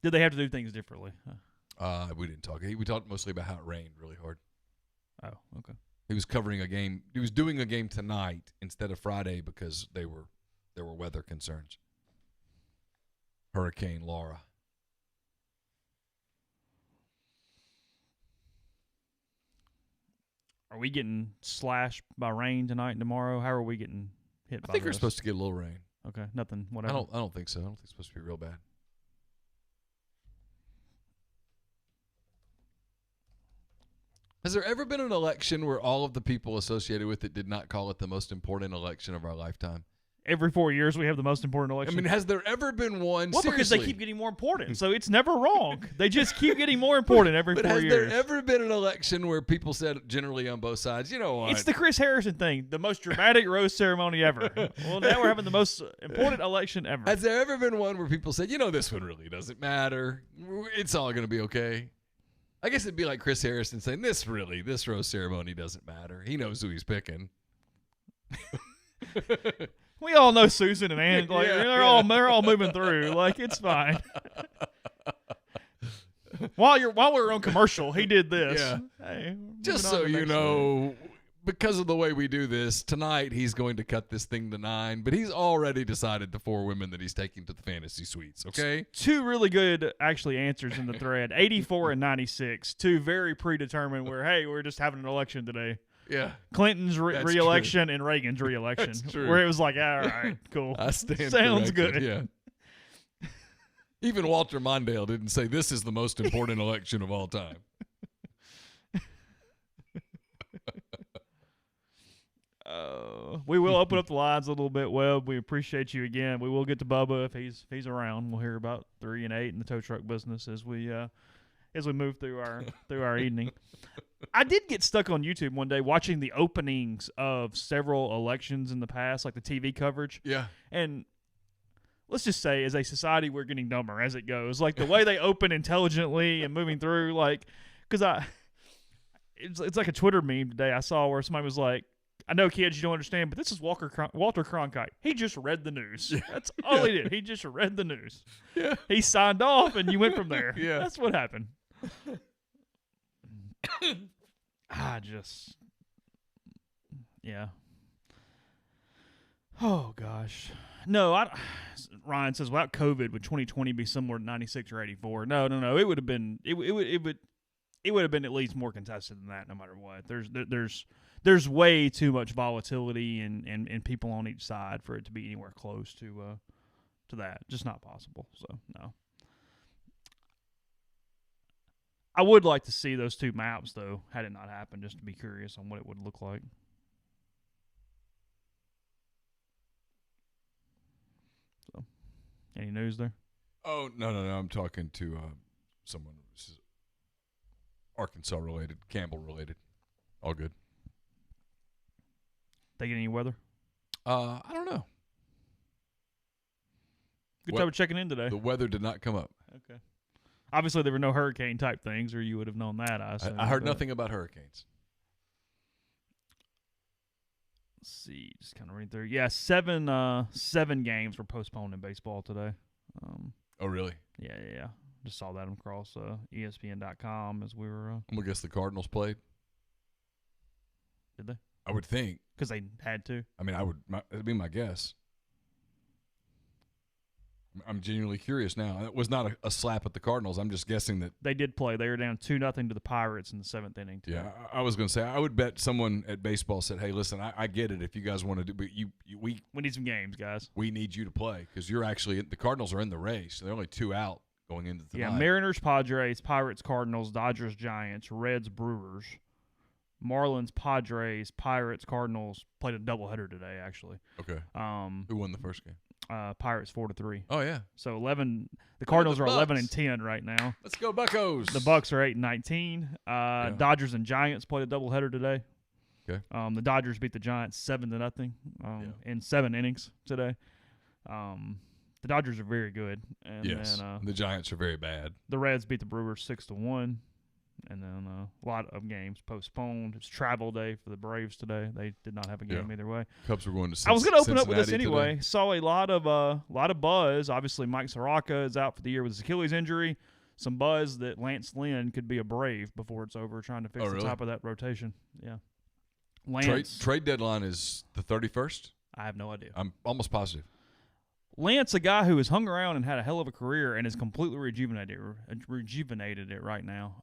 Did they have to do things differently? We didn't talk. We talked mostly about how it rained really hard. Oh, okay. He was covering a game. He was doing a game tonight instead of Friday because there were weather concerns. Hurricane Laura. Are we getting slashed by rain tonight and tomorrow? How are we getting hit by I think this? we're supposed to get a little rain. Okay, nothing, whatever. I don't think so. I don't think it's supposed to be real bad. Has there ever been an election where all of the people associated with it did not call it the most important election of our lifetime? every 4 years we have the most important I election. mean, has there ever been one? Well, because seriously? they keep getting more important, so it's never wrong. They just keep getting more important every But 4 has years. there ever been an election where people said, generally on both sides, you know what? It's the Chris Harrison thing, the most dramatic rose ceremony ever. Well, now we're having the most important election ever. Has there ever been one where people said, this one really doesn't matter. It's all going to be okay? I guess it'd be like Chris Harrison saying, this rose ceremony doesn't matter. He knows who he's picking. We all know Susan and Ann. Like, they're all moving through. Like, it's fine. While we're on commercial, he did this. Yeah. Hey, Just so you know, because of the way we do this, tonight he's going to cut this thing to 9, but he's already decided the 4 women that he's taking to the fantasy suites, okay? 2 really good, actually, answers in the thread. 84 and 96. 2 very predetermined where, hey, we're just having an election today. Yeah. Clinton's That's re-election and Reagan's re-election. That's true. Where it was like, all right, cool. I stand Sounds corrected, good. Yeah. Even Walter Mondale didn't say this is the most important election of all time. We will open up the lines a little bit, Webb. We appreciate you again. We will get to Bubba if he's around. We'll hear about 3 and 8 in the tow truck business as we move through our evening. I did get stuck on YouTube one day watching the openings of several elections in the past, like the TV coverage. Yeah. And let's just say, as a society, we're getting dumber as it goes. Like the way they open intelligently and moving through, like, because it's like a Twitter meme today I saw where somebody was like, I know, kids, you don't understand, but this is Walter Cronkite. He just read the news. That's all he did. He just read the news. Yeah. He signed off, and you went from there. Yeah. That's what happened. Yeah. Oh, gosh. No, Ryan says, without COVID, would 2020 be somewhere 96 or 84? No. It would have been, it would have been at least more contested than that, no matter what. There's way too much volatility and people on each side for it to be anywhere close to that. Just not possible. So no. I would like to see those 2 maps though, had it not happened, just to be curious on what it would look like. So, any news there? Oh, no. I'm talking to someone who's Arkansas related, Campbell related. All good. They get any weather? I don't know. Good job of checking in today. The weather did not come up. Okay. Obviously, there were no hurricane type things, or you would have known that. I heard nothing about hurricanes. Let's see, just kind of reading through. Yeah, 7 games were postponed in baseball today. Oh, really? Yeah. Just saw that across ESPN.com as we were. I'm gonna guess the Cardinals played. Did they? I would think. Because they had to. I mean, that'd be my guess. I'm genuinely curious now. It was not a slap at the Cardinals. I'm just guessing that they did play. They were down 2-0 to the Pirates in the 7th inning. Today. Yeah, I was going to say I would bet someone at baseball said, "Hey, listen, I get it if you guys want to do, but we need some games, guys. We need you to play because you're actually the Cardinals are in the race. They're only 2 out going into the night. Mariners, Padres, Pirates, Cardinals, Dodgers, Giants, Reds, Brewers, Marlins, Padres, Pirates, Cardinals played a doubleheader today. Actually, okay. Who won the first game? Pirates 4-3. Oh yeah. So 11. The Cardinals are 11 and 10 right now. Let's go Buccos. The Bucks are 8 and 19. Dodgers and Giants played a doubleheader today. Okay. The Dodgers beat the Giants 7-0 in 7 innings today. The Dodgers are very good. And yes. then, the Giants are very bad. The Reds beat the Brewers 6-1. And then a lot of games postponed. It's travel day for the Braves today. They did not have a game either way. Cubs were going to I was going to open up with this Cincinnati anyway. today. Saw a lot of buzz. Obviously, Mike Soroka is out for the year with his Achilles injury. Some buzz that Lance Lynn could be a Brave before it's over, trying to fix the top of that rotation. Yeah. Lance. Trade deadline is the 31st? I have no idea. I'm almost positive. Lance, a guy who has hung around and had a hell of a career and is completely rejuvenated it right now.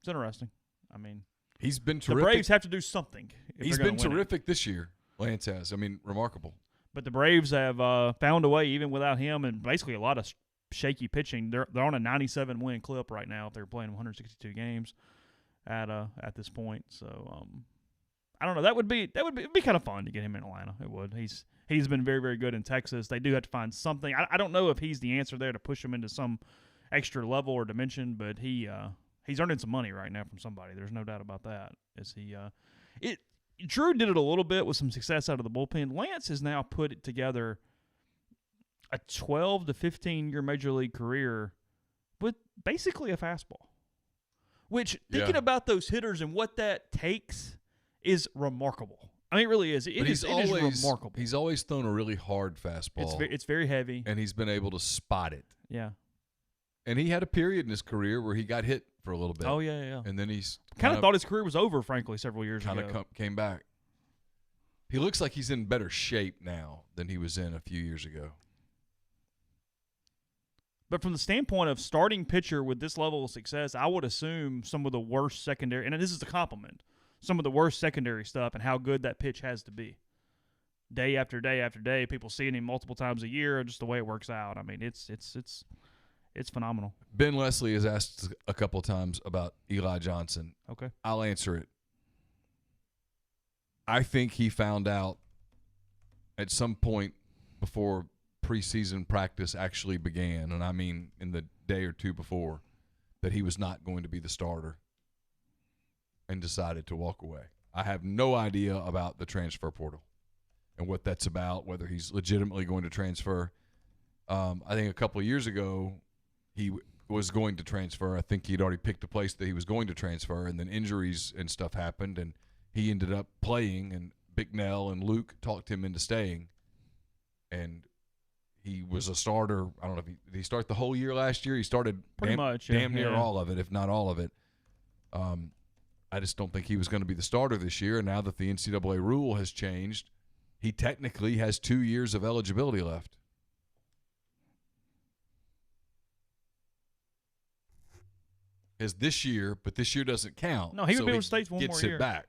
It's interesting. I mean, he's been terrific. The Braves have to do something. He's been terrific this year. Lance has. I mean, remarkable. But the Braves have found a way, even without him, and basically a lot of shaky pitching. They're on a 97-win clip right now if they're playing 162 games at this point. So I don't know. That would be it'd be kind of fun to get him in Atlanta. It would. He's been very, very good in Texas. They do have to find something. I don't know if he's the answer there to push him into some extra level or dimension, but he's earning some money right now from somebody. There's no doubt about that. Drew did it a little bit with some success out of the bullpen. Lance has now put it together a 12 to 15-year major league career with basically a fastball. Which, thinking about those hitters and what that takes is remarkable. I mean, it really is. It is remarkable. He's always thrown a really hard fastball. It's very heavy. And he's been able to spot it. Yeah. And he had a period in his career where he got hit for a little bit. Oh, yeah. And then he's kind of thought his career was over, frankly, several years ago. Kind of came back. He looks like he's in better shape now than he was in a few years ago. But from the standpoint of starting pitcher with this level of success, I would assume some of the worst secondary, and this is a compliment, some of the worst secondary stuff and how good that pitch has to be. Day after day after day, people seeing him multiple times a year, just the way it works out. I mean, it's phenomenal. Ben Leslie has asked a couple times about Eli Johnson. Okay. I'll answer it. I think he found out at some point before preseason practice actually began, and I mean in the day or two before, that he was not going to be the starter and decided to walk away. I have no idea about the transfer portal and what that's about, whether he's legitimately going to transfer. I think a couple of years ago he was going to transfer. I think he'd already picked a place that he was going to transfer, and then injuries and stuff happened, and he ended up playing, and Big Nell and Luke talked him into staying, and he was a starter. I don't know if did he start the whole year last year? He started damn near all of it, if not all of it. I just don't think he was going to be the starter this year, and now that the NCAA rule has changed, he technically has 2 years of eligibility left. Is this year, but this year doesn't count. No, he would be able to stay one more year. Gets it back.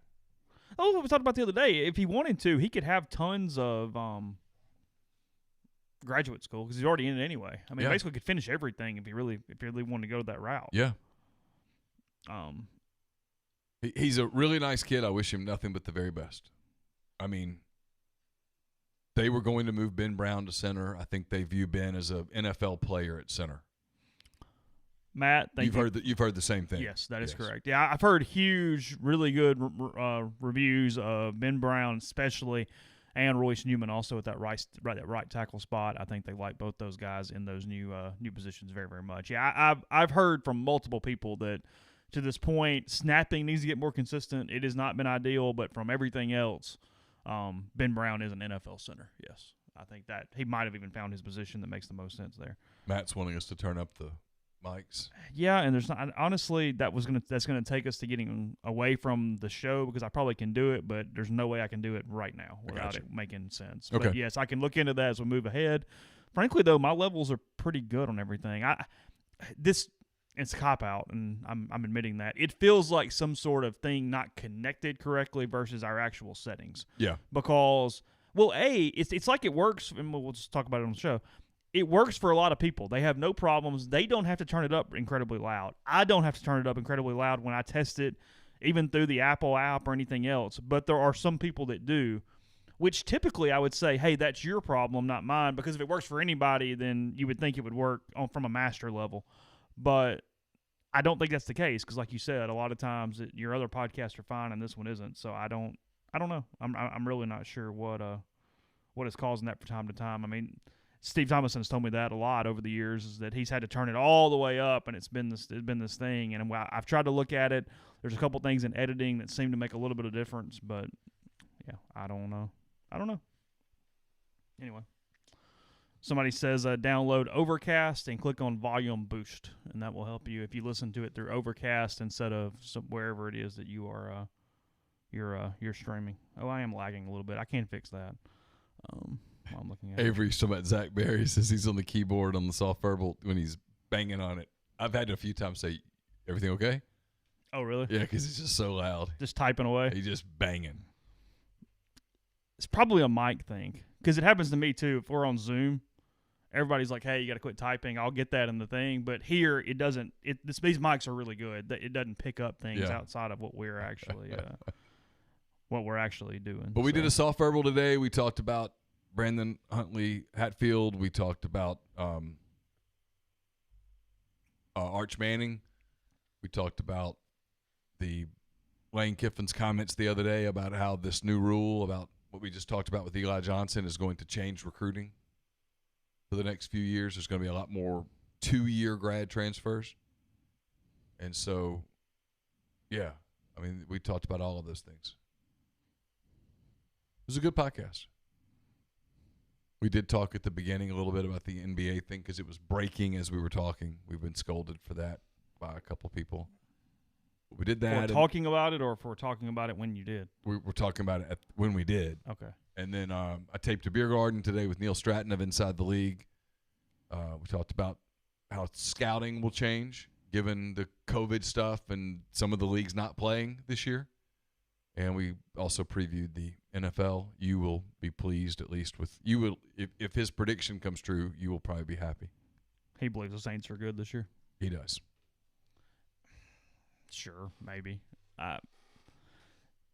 Oh, we talked about the other day. If he wanted to, he could have tons of graduate school because he's already in it anyway. I mean, basically could finish everything if he really wanted to go that route. Yeah. He's a really nice kid. I wish him nothing but the very best. I mean, they were going to move Ben Brown to center. I think they view Ben as an NFL player at center. Matt, you've heard the same thing. Yes, that is correct. Yeah, I've heard huge, really good reviews of Ben Brown, especially, and Royce Newman also at that right tackle spot. I think they like both those guys in those new positions very, very much. Yeah, I've heard from multiple people that to this point, snapping needs to get more consistent. It has not been ideal, but from everything else, Ben Brown is an NFL center. Yes, I think that he might have even found his position that makes the most sense there. Matt's wanting us to turn up the mics. Yeah, and there's not honestly that's gonna take us to getting away from the show because I probably can do it, but there's no way I can do it right now without it making sense. Okay. But yes, I can look into that as we move ahead. Frankly, though, my levels are pretty good on everything. It's a cop out, and I'm admitting that it feels like some sort of thing not connected correctly versus our actual settings. Yeah, because it's like it works, and we'll just talk about it on the show. It works for a lot of people. They have no problems. They don't have to turn it up incredibly loud. I don't have to turn it up incredibly loud when I test it, even through the Apple app or anything else. But there are some people that do, which typically I would say, hey, that's your problem, not mine, because if it works for anybody, then you would think it would work from a master level. But I don't think that's the case because, like you said, a lot of times your other podcasts are fine and this one isn't. So I don't know. I'm really not sure what is causing that from time to time. I mean, Steve Thomason's told me that a lot over the years, is that he's had to turn it all the way up, and it's been this thing. And I've tried to look at it. There's a couple things in editing that seem to make a little bit of difference, but yeah, I don't know. Anyway, somebody says download Overcast and click on Volume Boost, and that will help you if you listen to it through Overcast instead of wherever it is that you are you're streaming. Oh, I am lagging a little bit. I can fix that. I'm looking at Avery's talking about Zach Berry. Says he's on the keyboard on the soft verbal when he's banging on it. I've had to a few times say, "Everything okay?" Oh, really? Yeah, because he's just so loud. Just typing away. He's just banging. It's probably a mic thing because it happens to me too. If we're on Zoom, everybody's like, "Hey, you got to quit typing." I'll get that in the thing, but here it doesn't. These mics are really good. It doesn't pick up things outside of what we're actually what we're actually doing. But we did a soft verbal today. We talked about Brandon Huntley Hatfield. We talked about Arch Manning. We talked about the Lane Kiffin's comments the other day about how this new rule about what we just talked about with Eli Johnson is going to change recruiting for the next few years. There's going to be a lot more 2-year grad transfers. And so, yeah, I mean, we talked about all of those things. It was a good podcast. We did talk at the beginning a little bit about the NBA thing because it was breaking as we were talking. We've been scolded for that by a couple people. We did that. For talking about it, or for talking about it when you did? We were talking about it when we did. Okay. And then I taped a beer garden today with Neal Stratton of Inside the League. We talked about how scouting will change given the COVID stuff and some of the leagues not playing this year. And we also previewed the NFL. You will be pleased, at least with you will. If his prediction comes true, you will probably be happy. He believes the Saints are good this year. He does. Sure, maybe.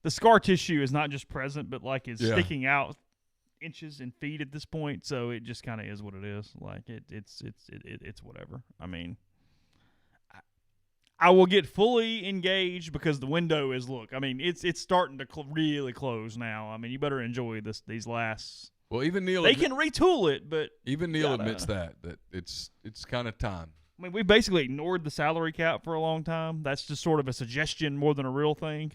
The scar tissue is not just present, but like is sticking out inches and feet at this point. So it just kind of is what it is. Like it's whatever. I mean, I will get fully engaged because the window is I mean, it's starting to really close now. I mean, you better enjoy these last. Well, even Neal. They can retool it, but even Neal admits that it's kind of time. I mean, we basically ignored the salary cap for a long time. That's just sort of a suggestion more than a real thing.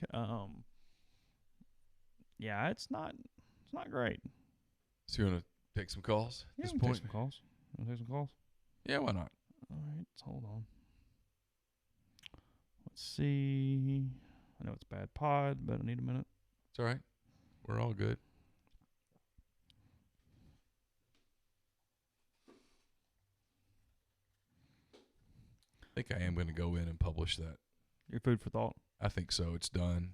Yeah, it's not great. So you want to take some calls at this point? Take some calls. You want to take some calls? Yeah, why not? All right, hold on. Let's see. I know it's bad pod, but I need a minute. It's all right. We're all good. I think I am going to go in and publish that. Your food for thought. I think so. It's done.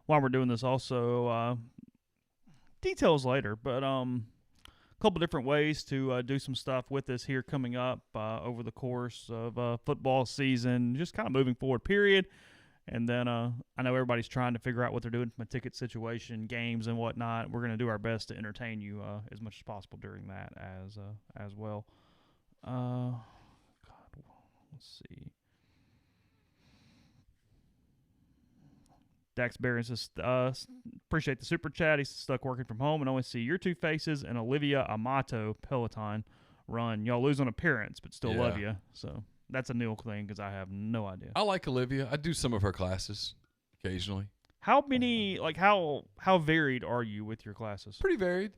While we're doing this, also details later, but a couple different ways to do some stuff with this here coming up over the course of football season, just kind of moving forward, period. And then I know everybody's trying to figure out what they're doing from a ticket situation, games and whatnot. We're going to do our best to entertain you as much as possible during that as well. Let's see. Dax Barron says, appreciate the super chat. He's stuck working from home and only see your two faces and Olivia Amato Peloton run. Y'all lose on appearance, but still love you. So that's a Neal thing because I have no idea. I like Olivia. I do some of her classes occasionally. How many, how varied are you with your classes? Pretty varied.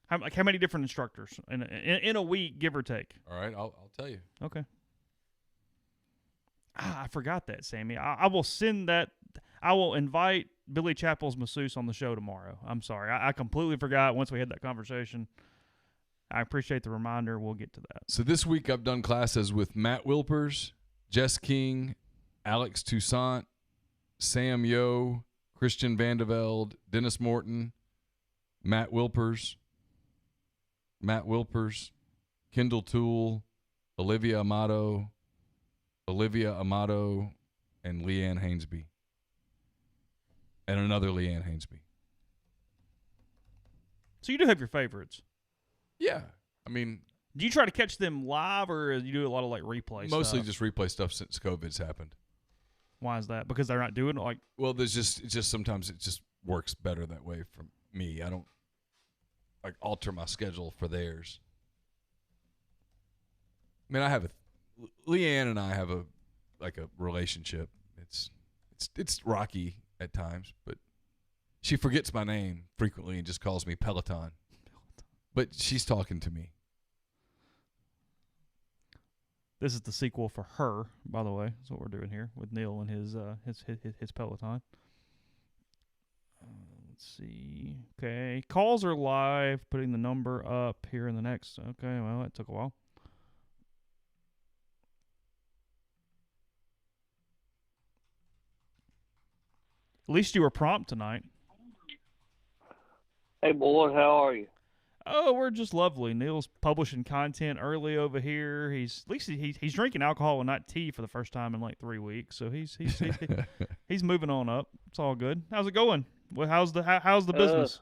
How many different instructors in a week, give or take? All right, I'll tell you. Okay. I forgot that, Sammy. I will send that. I will invite Billy Chappell's masseuse on the show tomorrow. I'm sorry. I completely forgot once we had that conversation. I appreciate the reminder. We'll get to that. So this week I've done classes with Matt Wilpers, Jess King, Alex Toussaint, Sam Yo, Christian Vandevelde, Dennis Morton, Matt Wilpers, Kendall Toole, Olivia Amato, and Leanne Hainsby. And another Leanne Hainsby. So you do have your favorites. Yeah. I mean, do you try to catch them live, or do you do a lot of replay mostly stuff? Just replay stuff since COVID's happened. Why is that? Because they're not doing it Well, it's just sometimes it just works better that way for me. I don't alter my schedule for theirs. I mean, Leanne and I have a relationship. It's rocky at times, but she forgets my name frequently and just calls me Peloton. But she's talking to me. This is the sequel for Her, by the way. That's what we're doing here with Neal and his Peloton. Let's see. Okay, calls are live. Putting the number up here in the next. Okay, well, that took a while. At least you were prompt tonight. Hey, boy, how are you? Oh, we're just lovely. Neal's publishing content early over here. He's at least he's drinking alcohol and not tea for the first time in like 3 weeks. So he's moving on up. It's all good. How's it going? Well, how's the business?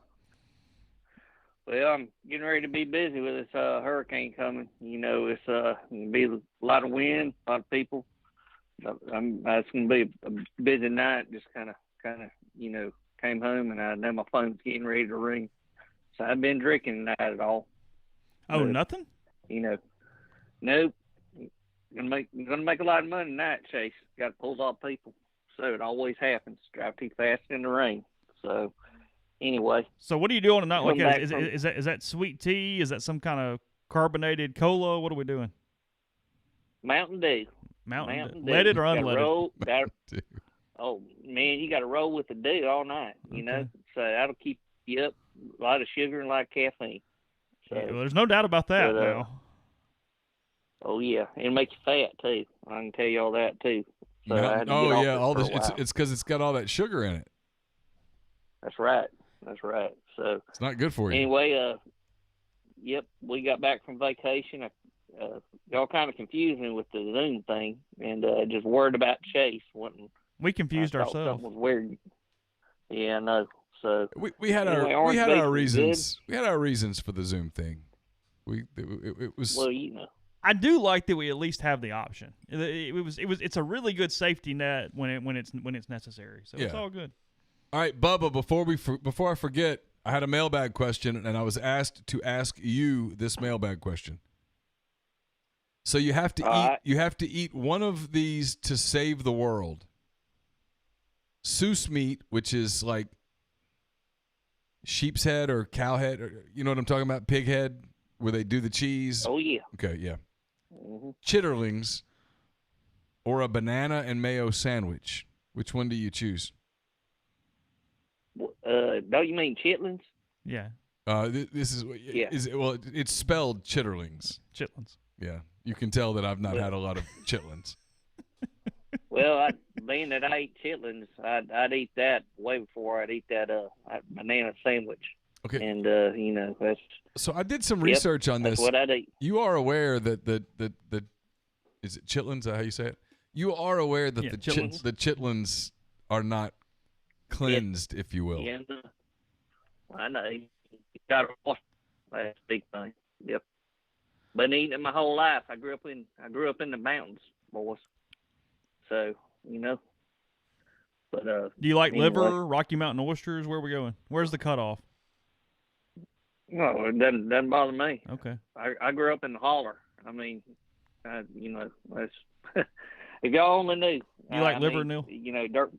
Well, I'm getting ready to be busy with this hurricane coming. It's gonna be a lot of wind, a lot of people. It's gonna be a busy night. Just kind of, came home and I know my phone's getting ready to ring. So I've been drinking tonight at all. Oh, nothing? Nope. Gonna make a lot of money tonight, Chase. Got to pull off people. So it always happens. Drive too fast in the rain. So anyway. So what are you doing tonight? Like that? Is that sweet tea? Is that some kind of carbonated cola? What are we doing? Mountain Dew. Mountain Dew. Leaded or unleaded? Oh man, you got to roll with the dew all night. So that'll keep you up. A lot of sugar and a lot of caffeine. So, yeah, well, there's no doubt about that now. Oh yeah, it'll make you fat too. I can tell you all that too. So all this. It's because it's got all that sugar in it. That's right. So it's not good for you. Anyway, yep, we got back from vacation. Y'all kind of confused me with the Zoom thing, and just worried about Chase. We confused ourselves. Something was weird. Yeah, I know. So we had our reasons. We had our reasons for the Zoom thing. It was. Well, I do like that we at least have the option. It's a really good safety net when it's necessary. So It's all good. All right, Bubba. Before I forget, I had a mailbag question, and I was asked to ask you this mailbag question. So you have to eat. You have to eat one of these to save the world. Soos meat, which is like sheep's head or cow head, or you know what I'm talking about? Pig head, where they do the cheese. Oh yeah. Okay, yeah. Mm-hmm. Chitterlings or a banana and mayo sandwich. Which one do you choose? Don't you mean chitlins? Yeah. This is it's spelled chitterlings. Chitlins. Yeah, you can tell that I've not had a lot of chitlins. Well, being that I eat chitlins, I'd eat that way before I'd eat that banana sandwich. Okay. And that's. So I did some research on this. That's what I'd eat. You are aware that the is it chitlins? Is that how you say it? You are aware that the chitlins are not cleansed, if you will. Yeah, I know. You got to wash. That's a big thing. Yep. Been eating it my whole life. I grew up in the mountains, boys. So But do you like liver, Rocky Mountain oysters? Where are we going? Where's the cutoff? No, it doesn't bother me. Okay. I grew up in the holler. I mean, that's if y'all only knew. You like liver, Neal? Dirt.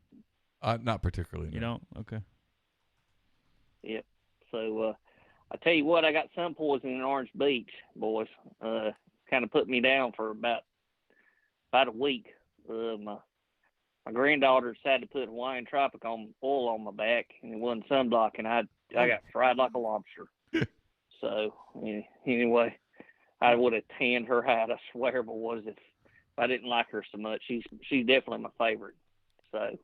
Not particularly. You don't? Okay. Yep. So I tell you what, I got sun poisoning in Orange Beach, boys. Kind of put me down for about a week. My granddaughter decided to put Hawaiian Tropic oil on my back, and it wasn't sunblock, and I got fried like a lobster. So anyway, I would have tanned her out, I swear, boys, if I didn't like her so much. She's definitely my favorite. So,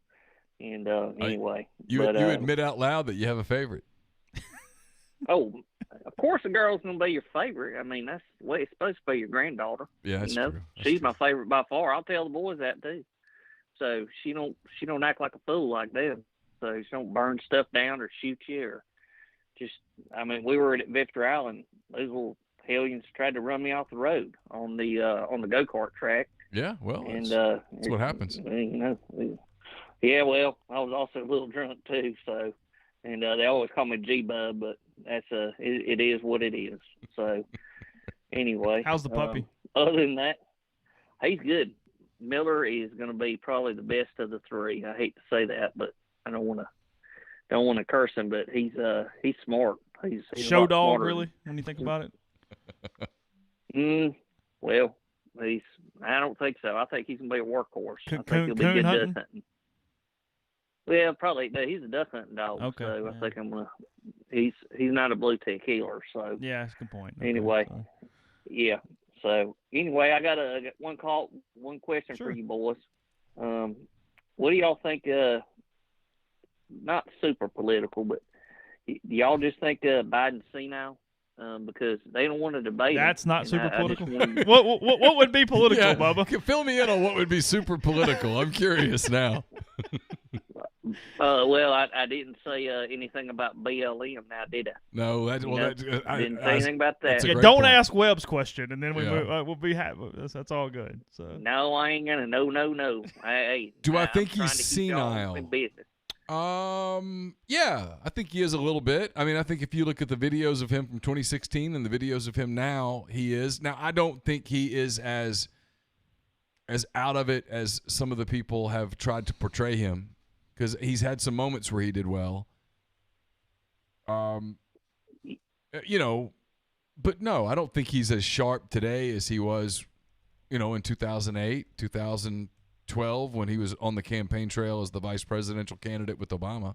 and anyway, you admit out loud that you have a favorite. Oh, of course, a girl's gonna be your favorite. I mean, that's the way it's supposed to be. Your granddaughter. Yeah, that's true. She's my favorite by far. I'll tell the boys that too. So she don't act like a fool like that. So she don't burn stuff down or shoot you or just. I mean, we were at Victor Island. Those little hellions tried to run me off the road on the go-kart track. Yeah, well, and that's what happens. Yeah, well, I was also a little drunk too. So, and they always call me G-Bub, but that's it is what it is. So, anyway, how's the puppy? Other than that, he's good. Miller is going to be probably the best of the three. I hate to say that, but I don't want to curse him. But he's smart. He's show dog, really. When you think about it. Well, I don't think so. I think he's going to be a workhorse. I think he'll be good hunting? duck hunting. Well, probably. No, he's a duck hunting dog. Okay. So yeah. I think I'm gonna. He's not a blue tick healer. So yeah, that's a good point. Anyway, yeah. So anyway, I got one question Sure. for you boys. What do y'all think? Not super political, but do y'all just think Biden's senile? because they don't want to debate. That's him, not and super I just political. wanted- What would be political, Yeah, Bubba? fill me in on what would be super political. I'm curious now. well, I didn't say anything about BLM now, did I? No, You know, didn't say anything about that. that's a Yeah, great don't point. ask Webb's question, and then Yeah. we'll be happy. That's all good. So No, I ain't gonna. No. Hey, Do I I'm think trying he's to keep y'all senile? in business. Yeah, I think he is a little bit. I mean, I think if you look at the videos of him from 2016 and the videos of him now, he is. Now, I don't think he is as out of it as some of the people have tried to portray him, because he's had some moments where he did well. You know, but no, I don't think he's as sharp today as he was, you know, in 2008, 2012 when he was on the campaign trail as the vice presidential candidate with Obama.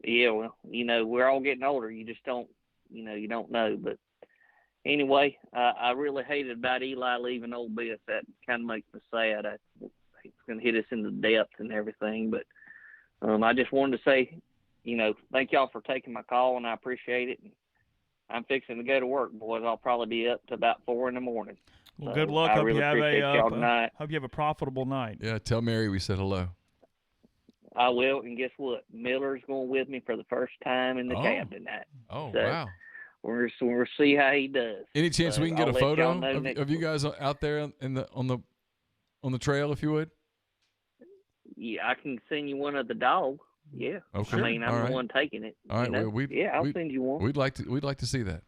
Yeah, well, you know, we're all getting older. You just don't, you don't know. But anyway, I really hated about Eli leaving Ole Miss. That kind of makes me sad. It's going to hit us in the depth and everything. But I just wanted to say, thank y'all for taking my call, and I appreciate it. And I'm fixing to go to work, boys. I'll probably be up to about 4 in the morning. well, So good luck. I Hope really you have appreciate y'all tonight. hope you have a profitable night. Yeah, tell Mary we said hello. I will, and guess what? Miller's going with me for the first time in the Oh. cab tonight. Oh, So, wow. We're going to see how he does. Any chance we can get I'll a let y'all photo know of next you week. guys out there on the trail, if you would? Yeah, I can send you one of the dog. Yeah. Okay. I mean, I'm All the right. one taking it. All right. you know? Well, I'll send you one. We'd like to see that.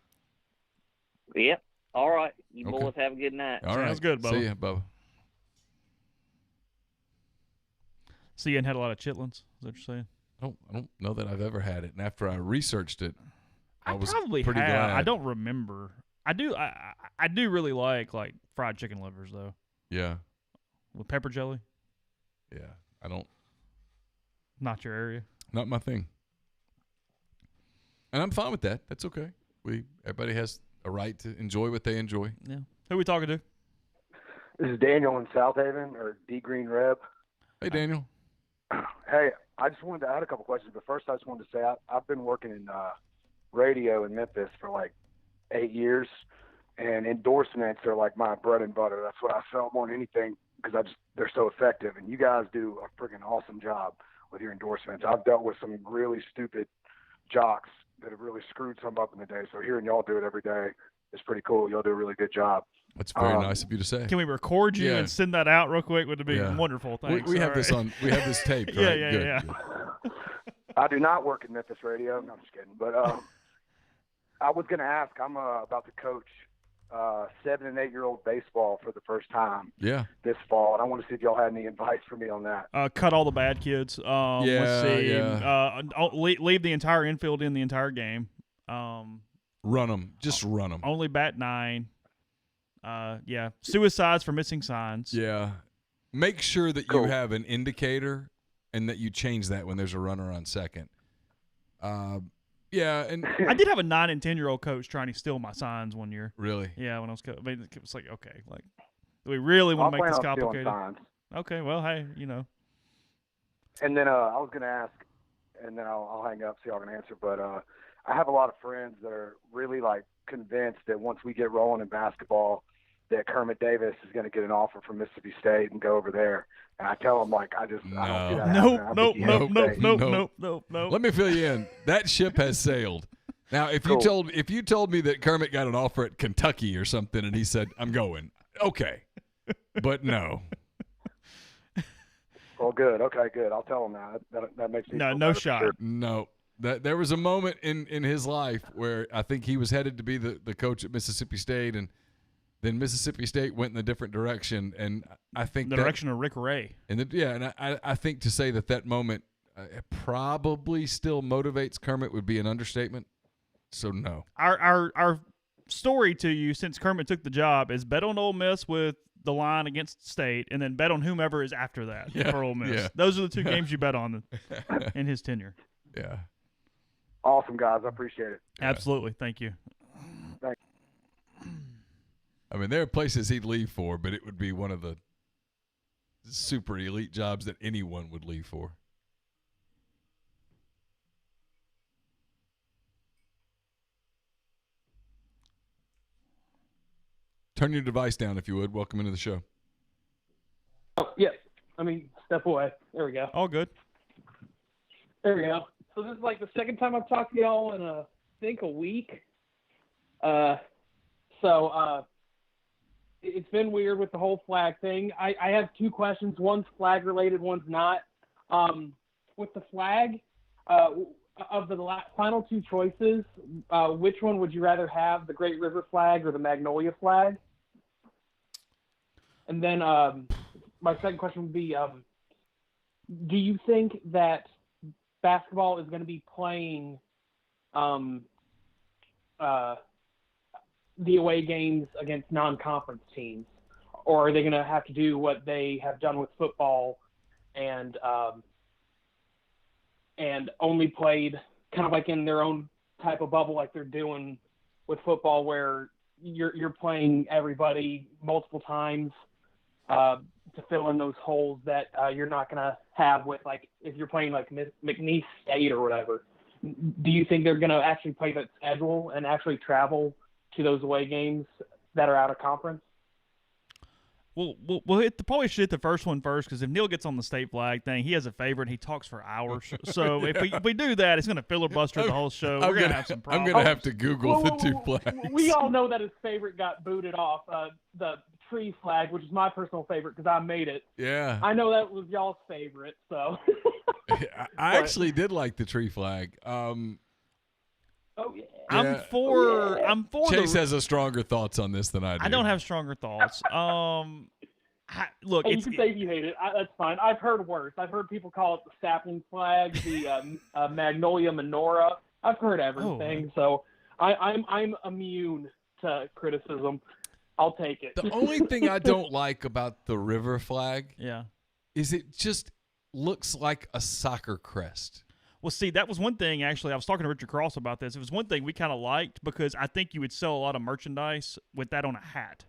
Yeah. All right. You Okay. boys have a good night. All Sounds right. good, Bubba. See ya, Bubba. So you hadn't had a lot of chitlins. Is that what you're saying? I don't know that I've ever had it, and after I researched it, I was probably pretty have. glad. I don't remember. I do really like fried chicken livers though, Yeah, with pepper jelly. yeah. I don't. Not your area. Not my thing. And I'm fine with that. That's okay. Everybody has a right to enjoy what they enjoy. Yeah. Who we talking to? This is Daniel in South Haven, or D Green Reb. Hey, Daniel. Hey, I had a couple questions, but first I just wanted to say I've been working in radio in Memphis for like 8 years, and endorsements are like my bread and butter. That's what I sell more than anything, because they're so effective, and you guys do a freaking awesome job with your endorsements. I've dealt with some really stupid jocks that have really screwed some up in the day, so hearing y'all do it every day is pretty cool. Y'all do a really good job. That's very nice of you to say. Can we record you Yeah. and send that out real quick? Would it be Yeah. wonderful? Thanks. We have All this right. on. We have this taped. Yeah, Right? yeah, Good, yeah. good. I do not work in Memphis radio. No, I'm just kidding. But I was going to ask, I'm about to coach 7 and 8 year old baseball for the first time Yeah. this fall, and I want to see if y'all had any advice for me on that. Cut all the bad kids. Let's Yeah, see. yeah. Leave the entire infield in the entire game. Run them. Just run them. Only bat 9. Yeah. Suicides for missing signs. Yeah. Make sure that Cool. you have an indicator and that you change that when there's a runner on second. Yeah, and I did have a 9 and 10-year-old coach trying to steal my signs one year. really. Yeah, when I was I mean, it was like, okay, like, do we really want I'll to make plan this on stealing complicated? signs. Okay, well, hey, And then I was going to ask, and then I'll hang up so y'all can answer, but I have a lot of friends that are really like convinced that once we get rolling in basketball, that Kermit Davis is going to get an offer from Mississippi State and go over there. And I tell them, like, I don't see that happening. Nope, I nope, think he nope, has to nope, stay. nope, Nope. nope, nope, nope. Let me fill you in. That ship has sailed. Now, if Cool. you told me that Kermit got an offer at Kentucky or something and he said, "I'm going," okay, but no. Well, good. Okay, good. I'll tell him that makes me feel No better for shot. sure. No, there was a moment in his life where I think he was headed to be the coach at Mississippi State, and then Mississippi State went in a different direction, and I think The direction of Rick Ray. and I think to say that moment probably still motivates Kermit would be an understatement. So no, Our story to you since Kermit took the job is bet on Ole Miss with the line against State, and then bet on whomever is after that Yeah, for Ole Miss. yeah. Those are the 2 games you bet on in his tenure. yeah. Awesome, guys. I appreciate it. Absolutely. Thank you. I mean, there are places he'd leave for, but it would be one of the super elite jobs that anyone would leave for. Turn your device down if you would. Welcome into the show. Oh, yeah. Let me step away. There we go. All good. There we go. So this is like the second time I've talked to y'all in, I think, a week. It's been weird with the whole flag thing. I have two questions. One's flag related, one's not. With the flag, of the final two choices, which one would you rather have, the Great River flag or the Magnolia flag? And then my second question would be, do you think that basketball is going to be playing the away games against non-conference teams, or are they going to have to do what they have done with football and only played kind of like in their own type of bubble, like they're doing with football, where you're playing everybody multiple times to fill in those holes that you're not going to have with, like, if you're playing like McNeese State or whatever. Do you think they're going to actually play that schedule and actually travel to those away games that are out of conference? We'll probably should hit the first one first, because if Neal gets on the state flag thing, he has a favorite and he talks for hours. So if we do that, it's going to filibuster the whole show. We're going to have some problems. I'm going to have to Google the two flags. We all know that his favorite got booted off, the tree flag, which is my personal favorite because I made it. Yeah. I know that was y'all's favorite, so. I actually did like the tree flag. Oh, yeah. I'm for Chase has a stronger thoughts on this than I do. I don't have stronger thoughts. Look, you can say if you hate it. That's fine. I've heard worse. I've heard people call it the sapling flag, the magnolia menorah. I've heard everything, so I'm immune to criticism. I'll take it. The only thing I don't like about the river flag, is it just looks like a soccer crest. Well, see, that was one thing, actually. I was talking to Richard Cross about this. It was one thing we kind of liked, because I think you would sell a lot of merchandise with that on a hat.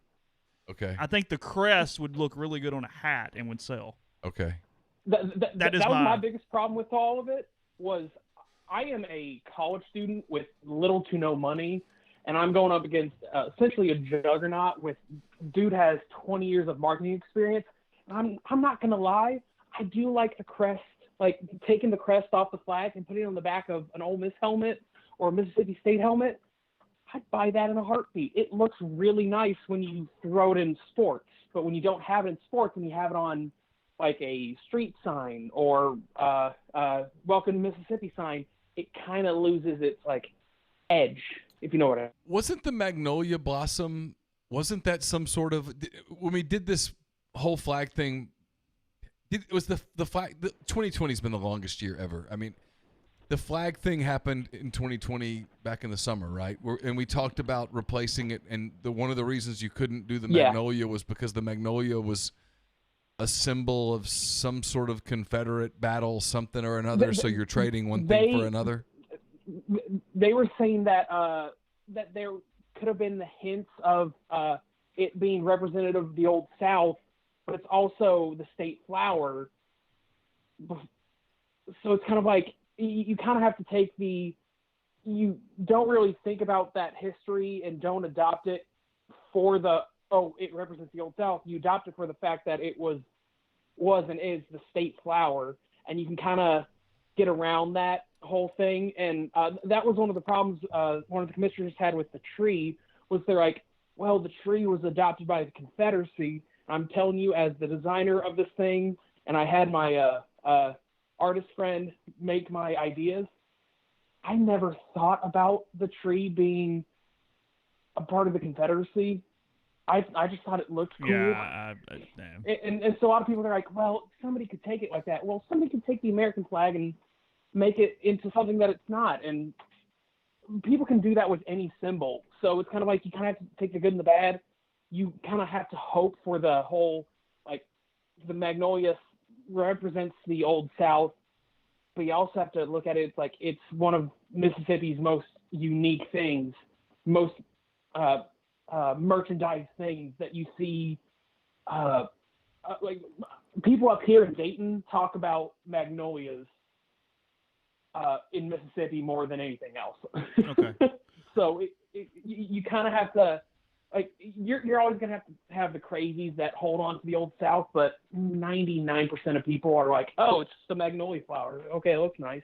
Okay. I think the crest would look really good on a hat and would sell. Okay. That was my biggest problem with all of it. Was I am a college student with little to no money, and I'm going up against essentially a juggernaut with dude has 20 years of marketing experience. I'm not going to lie. I do like the crest. Like taking the crest off the flag and putting it on the back of an Ole Miss helmet or a Mississippi State helmet, I'd buy that in a heartbeat. It looks really nice when you throw it in sports, but when you don't have it in sports and you have it on like a street sign or Welcome to Mississippi sign, it kind of loses its like edge, if you know what I mean. Wasn't the magnolia blossom, wasn't that some sort of, when we did this whole flag thing, it was the flag. 2020 has been the longest year ever. I mean, the flag thing happened in 2020 back in the summer, right? And we talked about replacing it, and one of the reasons you couldn't do the magnolia was because the magnolia was a symbol of some sort of Confederate battle, something or another. So you're trading one thing for another. They were saying that that there could have been the hints of it being representative of the Old South, but it's also the state flower. So it's kind of like you kind of have to take you don't really think about that history and don't adopt it for it represents the Old South. You adopt it for the fact that it was and is the state flower, and you can kind of get around that whole thing. And that was one of the problems one of the commissioners had with the tree, was they're like, well, the tree was adopted by the Confederacy. I'm telling you, as the designer of this thing, and I had my artist friend make my ideas, I never thought about the tree being a part of the Confederacy. I just thought it looked cool. Yeah, and so a lot of people are like, well, somebody could take it like that. Well, somebody could take the American flag and make it into something that it's not. And people can do that with any symbol. So it's kind of like you kind of have to take the good and the bad. You kind of have to hope for the whole, like, the magnolia represents the Old South, but you also have to look at it. It's like it's one of Mississippi's most unique things, most merchandise things that you see. Like people up here in Dayton talk about magnolias in Mississippi more than anything else. Okay. So you kind of have to like you're always gonna have the crazies that hold on to the Old South, but 99% of people are like, oh, it's just the magnolia flower. Okay, it looks nice.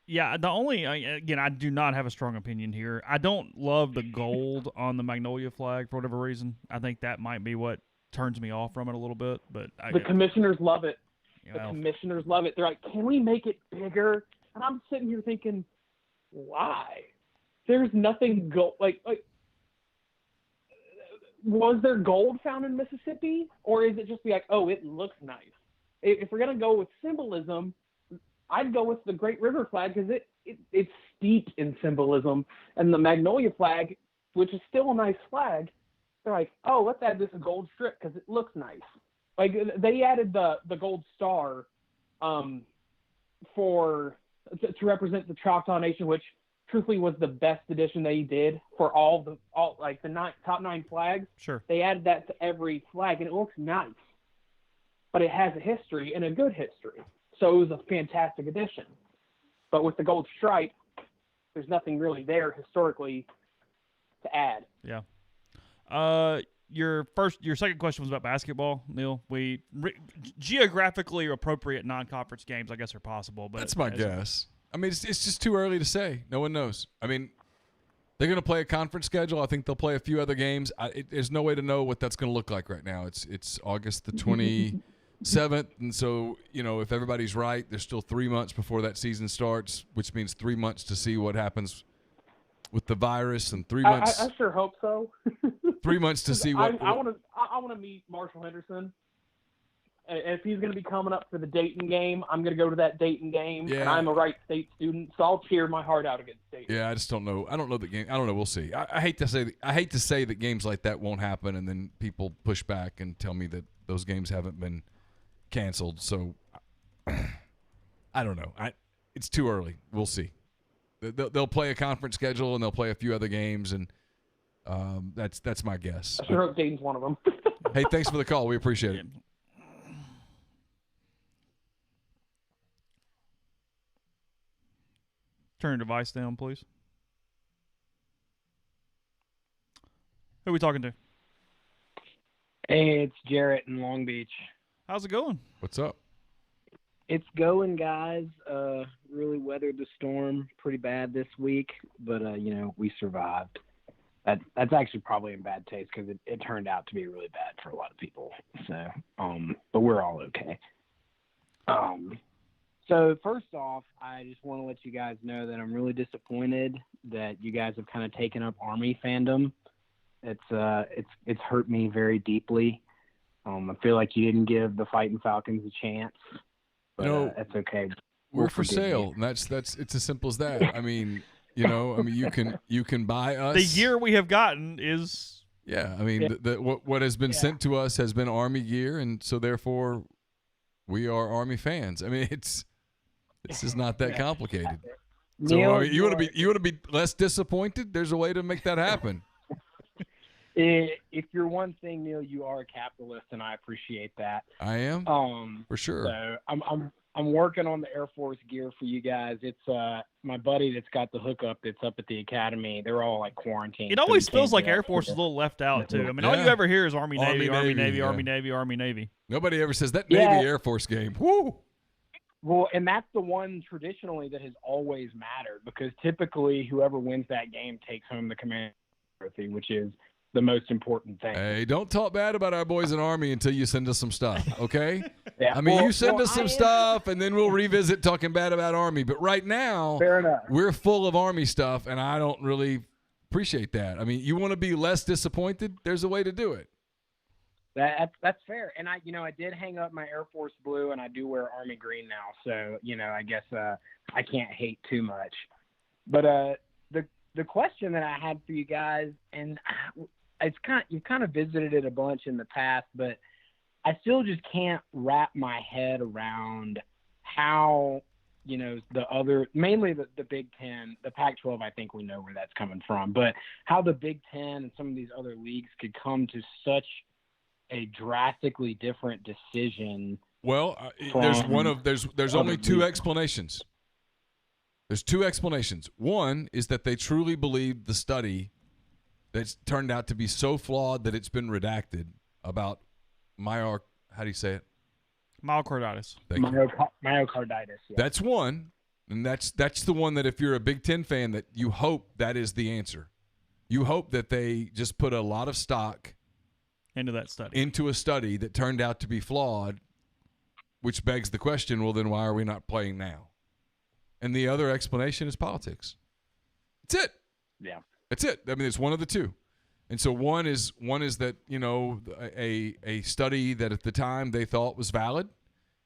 Yeah, the only again, I do not have a strong opinion here. I don't love the gold on the magnolia flag for whatever reason. I think that might be what turns me off from it a little bit. But the commissioners love it. You The know, commissioners love it. They're like, can we make it bigger? And I'm sitting here thinking, why? There's nothing gold. Like, was there gold found in Mississippi, or is it just be like, oh, it looks nice? If we're gonna go with symbolism, I'd go with the Great River flag because it's steeped in symbolism, and the Magnolia flag, which is still a nice flag, they're like, oh, let's add this gold strip because it looks nice. Like they added the gold star to represent the Choctaw Nation, which truthfully was the best addition they did for all the top 9 flags. sure. They added that to every flag, and it looks nice, but it has a history and a good history. So it was a fantastic addition. But with the gold stripe, there's nothing really there historically to add. Yeah. Your second question was about basketball, Neal. Geographically appropriate non-conference games, I guess, are possible. But That's my guess. I mean, it's just too early to say. No one knows. I mean, they're going to play a conference schedule. I think they'll play a few other games. There's no way to know what that's going to look like right now. It's August the 27th, and so, if everybody's right, there's still 3 months before that season starts, which means 3 months to see what happens with the virus, and 3 months. I sure hope so. 3 months to see what. I want to meet Marshall Henderson. And if he's going to be coming up for the Dayton game, I'm going to go to that Dayton game. Yeah. And I'm a Wright State student, so I'll cheer my heart out against Dayton. Yeah, I just don't know. I don't know the game. I don't know. We'll see. I hate to say that games like that won't happen, and then people push back and tell me that those games haven't been canceled. So I don't know. It's too early. We'll see. They'll play a conference schedule, and they'll play a few other games, and that's my guess. I sure hope Dayton's one of them. Hey, thanks for the call. We appreciate it. Turn your device down, please. Who are we talking to? Hey, it's Jarrett in Long Beach. How's it going? What's up? It's going, guys. Really weathered the storm pretty bad this week, but we survived. That's actually probably in bad taste because it turned out to be really bad for a lot of people. So, but we're all okay. So first off, I just want to let you guys know that I'm really disappointed that you guys have kind of taken up Army fandom. It's hurt me very deeply. I feel like you didn't give the Fighting Falcons a chance, but that's okay. We're for sale. And that's it's as simple as that. I mean, you can buy us. The gear we have gotten is what has been sent to us has been Army gear, and so therefore we are Army fans. I mean, this is not that complicated. So Neal, you want to be less disappointed? There's a way to make that happen. If you're one thing, Neal, you are a capitalist, and I appreciate that. I am, for sure. So I'm working on the Air Force gear for you guys. It's my buddy that's got the hookup that's up at the academy. They're all like quarantined. It always feels like Air Force is a little left out too. I mean, all you ever hear is Army, Navy, Army, Navy, yeah. Army, Navy, Army, Navy. Nobody ever says that Navy Air Force game. Woo! Well, and that's the one traditionally that has always mattered because typically whoever wins that game takes home the command trophy, which is the most important thing. Hey, don't talk bad about our boys in Army until you send us some stuff, okay? Yeah. I mean, you send us some stuff, and then we'll revisit talking bad about Army. But right now, fair enough. We're full of Army stuff, and I don't really appreciate that. I mean, you want to be less disappointed? There's a way to do it. That's fair. And I did hang up my Air Force blue, and I do wear Army green now. So, I guess I can't hate too much. But the question that I had for you guys, and you've kind of visited it a bunch in the past, but I still just can't wrap my head around how, mainly the Big Ten, the Pac-12, I think we know where that's coming from, but how the Big Ten and some of these other leagues could come to such a drastically different decision. Well, there's only two explanations. There's two explanations. One is that they truly believed the study that's turned out to be so flawed that it's been redacted about how do you say it? Myocarditis. Myocarditis. Yeah. That's one, and that's the one that if you're a Big Ten fan, that you hope that is the answer. You hope that they just put a lot of stock Into a study that turned out to be flawed, which begs the question, well, then why are we not playing now? And the other explanation is politics. That's it. Yeah. That's it. I mean, it's one of the two. And so one is that, a study that at the time they thought was valid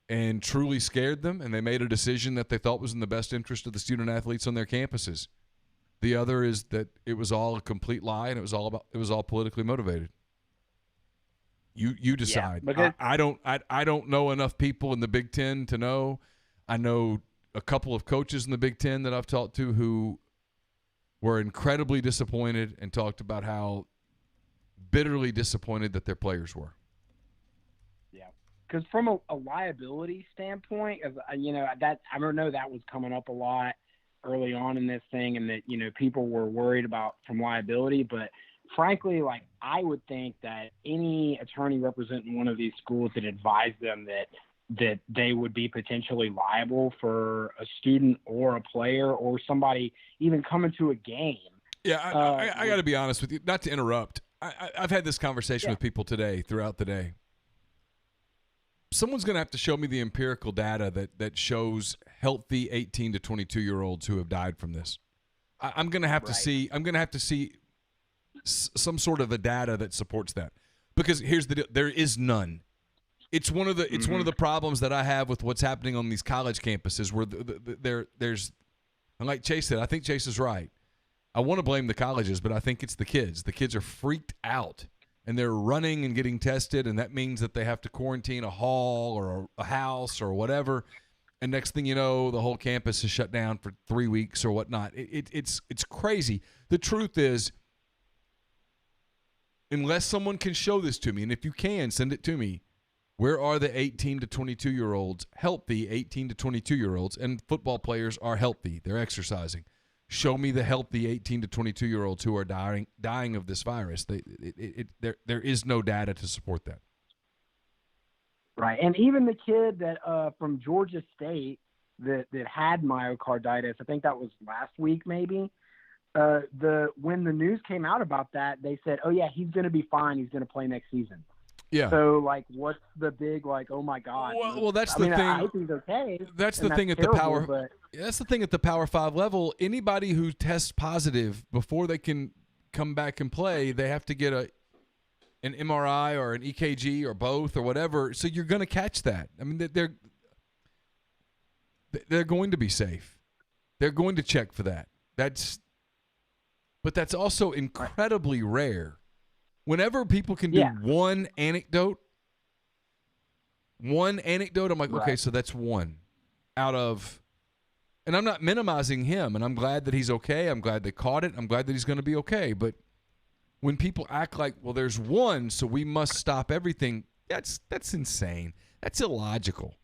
and truly scared them, and they made a decision that they thought was in the best interest of the student athletes on their campuses. The other is that it was all a complete lie, and it was all politically motivated. You decide. Yeah, I don't know enough people in the Big Ten to know. I know a couple of coaches in the Big Ten that I've talked to who were incredibly disappointed and talked about how bitterly disappointed that their players were. Yeah, because from a liability standpoint, that I know that was coming up a lot early on in this thing, and that people were worried about from liability. But frankly, I would think that any attorney representing one of these schools that advised them that they would be potentially liable for a student or a player or somebody even coming to a game. Yeah, I got to be honest with you, not to interrupt. I've had this conversation with people today, throughout the day. Someone's going to have to show me the empirical data that shows healthy 18 to 22-year-olds who have died from this. I'm going to have to see. I'm going to have to see some sort of a data that supports that, because here's the deal: there is none. It's one of the problems that I have with what's happening on these college campuses, where there's, and like Chase said, I think Chase is right. I want to blame the colleges, but I think it's the kids. The kids are freaked out, and they're running and getting tested, and that means that they have to quarantine a hall or a house or whatever. And next thing you know, the whole campus is shut down for 3 weeks or whatnot. It's crazy. The truth is, unless someone can show this to me, and if you can, send it to me, where are the 18 to 22-year-olds, healthy 18 to 22-year-olds, and football players are healthy, they're exercising. Show me the healthy 18 to 22-year-olds who are dying of this virus. There is no data to support that. Right, and even the kid that from Georgia State that had myocarditis, I think that was last week maybe. When the news came out about that, they said, "Oh yeah, he's going to be fine. He's going to play next season." Yeah. So what's the big oh my God? Well, that's the thing. I hope he's okay. That's the thing at the power. That's the thing at the Power 5 level. Anybody who tests positive before they can come back and play, they have to get an MRI or an EKG or both or whatever. So you're going to catch that. I mean, they're going to be safe. They're going to check for that. But that's also incredibly rare. Whenever people can do one anecdote, I'm like, okay, so that's one out of, and I'm not minimizing him, and I'm glad that he's okay. I'm glad they caught it. I'm glad that he's going to be okay. But when people act like, well, there's one, so we must stop everything, that's insane. That's illogical.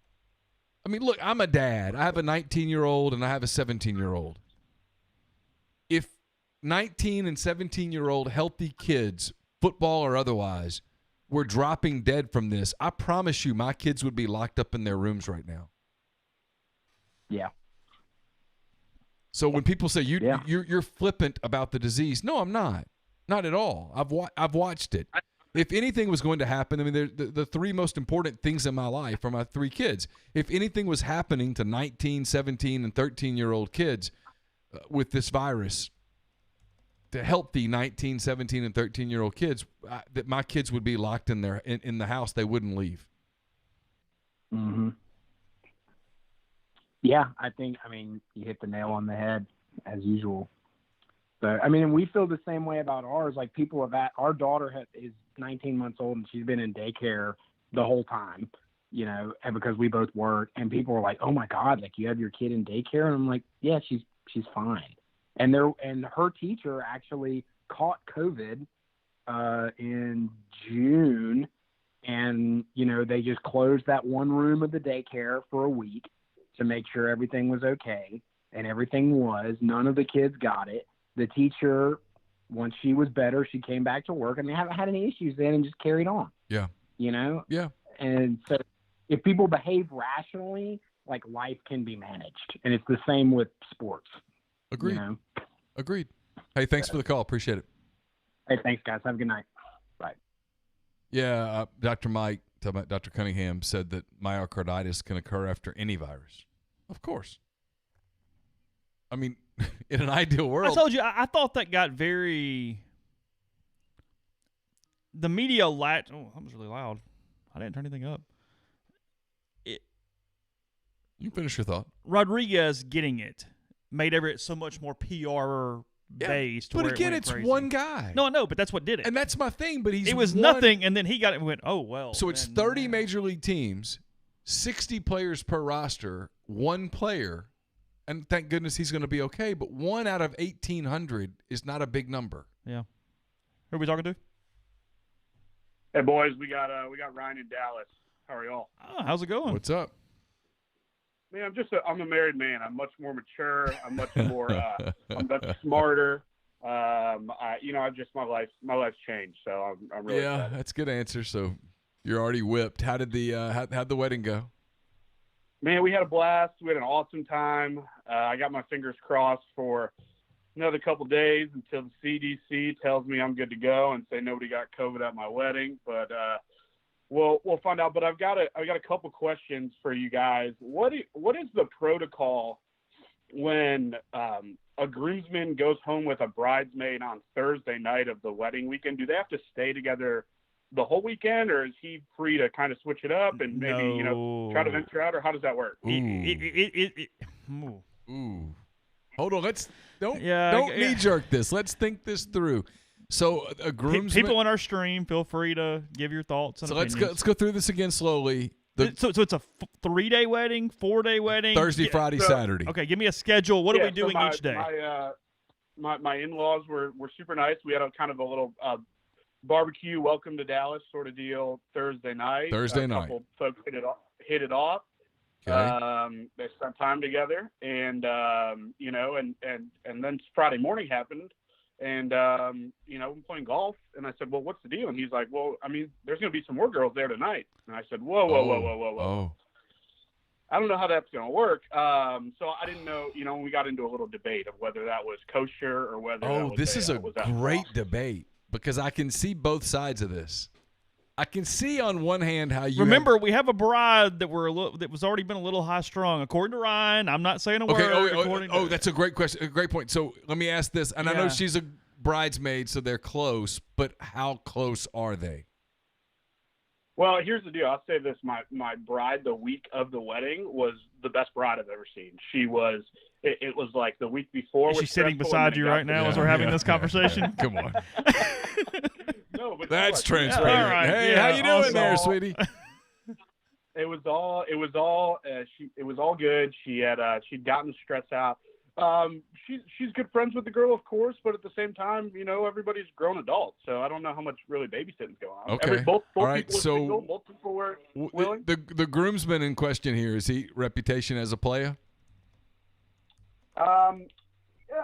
I mean, look, I'm a dad. I have a 19-year-old and I have a 17-year-old. If 19 and 17-year-old healthy kids, football or otherwise, were dropping dead from this, I promise you my kids would be locked up in their rooms right now. Yeah. So when people say you're flippant about the disease, no, I'm not. Not at all. I've watched it. If anything was going to happen, I mean, the three most important things in my life are my three kids. If anything was happening to 19, 17, and 13-year-old kids with this virus, to healthy 19, 17, and 13-year-old kids, that my kids would be locked in the house. They wouldn't leave. Mm-hmm. Yeah, I mean, you hit the nail on the head as usual. But I mean, we feel the same way about ours. Like our daughter is 19 months old and she's been in daycare the whole time, and because we both work, and people are like, "Oh my God, like you have your kid in daycare?" And I'm like, "Yeah, she's fine." And her teacher actually caught COVID in June, and they just closed that one room of the daycare for a week to make sure everything was okay, and everything was. None of the kids got it. The teacher once she was better, she came back to work, and they haven't had any issues then, and just carried on. Yeah. You know. Yeah. And so, if people behave rationally, like, life can be managed, and it's the same with sports. Agreed. You know? Agreed. Hey, thanks for the call. Appreciate it. Hey, thanks, guys. Have a good night. Bye. Yeah, Dr. Mike, talking about Dr. Cunningham, said that myocarditis can occur after any virus. Of course. I mean, in an ideal world. I told you, I thought that got very. The media latched. Oh, that was really loud. I didn't turn anything up. You finish your thought. Rodriguez getting it made it so much more PR based. But where again, it it's crazy. one guy. No, I know, but that's what did it. And that's my thing. But it was nothing, and then he got it and went, oh, well. So it's 30 major league teams, 60 players per roster, one player, and thank goodness he's going to be okay. But 1 out of 1,800 is not a big number. Yeah. Who are we talking to? Hey boys, we got Ryan in Dallas. How are y'all? Oh, how's it going? What's up? Man, I'm a married man. I'm much more mature. I'm much more I'm much smarter. My life's changed. So I'm really excited. That's a good answer. So you're already whipped. How did how'd the wedding go? Man, we had a blast. We had an awesome time. I got my fingers crossed for another couple days until the CDC tells me I'm good to go and say nobody got COVID at my wedding. But we'll find out. But I've got a couple questions for you guys. What is the protocol when a groomsman goes home with a bridesmaid on Thursday night of the wedding weekend? Do they have to stay together the whole weekend, or is he free to kind of switch it up and maybe try to venture out, or how does that work? Ooh. Hold on. Don't knee jerk this. Let's think this through. So a groomsman. People on our stream, feel free to give your thoughts. And so let's go through this again slowly. So it's a 3-day wedding, 4-day wedding, Thursday, Friday, Saturday. Okay, give me a schedule. What are we doing each day? My in-laws were super nice. We had a kind of a little barbecue, welcome to Dallas sort of deal Thursday night. A couple folks hit it off. Okay. They spent time together, and and then Friday morning happened, and I'm playing golf, and I said, well, what's the deal? And he's like, well, I mean, there's going to be some more girls there tonight. And I said, whoa. Oh. I don't know how that's going to work. So I didn't know, we got into a little debate of whether that was kosher or whether that was this is a great debate, because I can see both sides of this. I can see on one hand how you remember we have a bride that was already been a little high strung, according to Ryan. I'm not saying a word. That's a great question, a great point. So let me ask this, and I know she's a bridesmaid, so they're close, but how close are they? Well, here's the deal. I'll say this: my bride the week of the wedding was the best bride I've ever seen. She was. It was like the week before. Is she sitting beside you right now as we're having this conversation? Come on. No, but that's transparent. All right. Hey, how you doing there, sweetie? It was all good. She'd gotten the stress out. She's good friends with the girl, of course, but at the same time, everybody's grown adults, so I don't know how much really babysitting's going on. Okay. Both all right. people So single, both people were willing. The groomsman in question here, is he reputation as a player?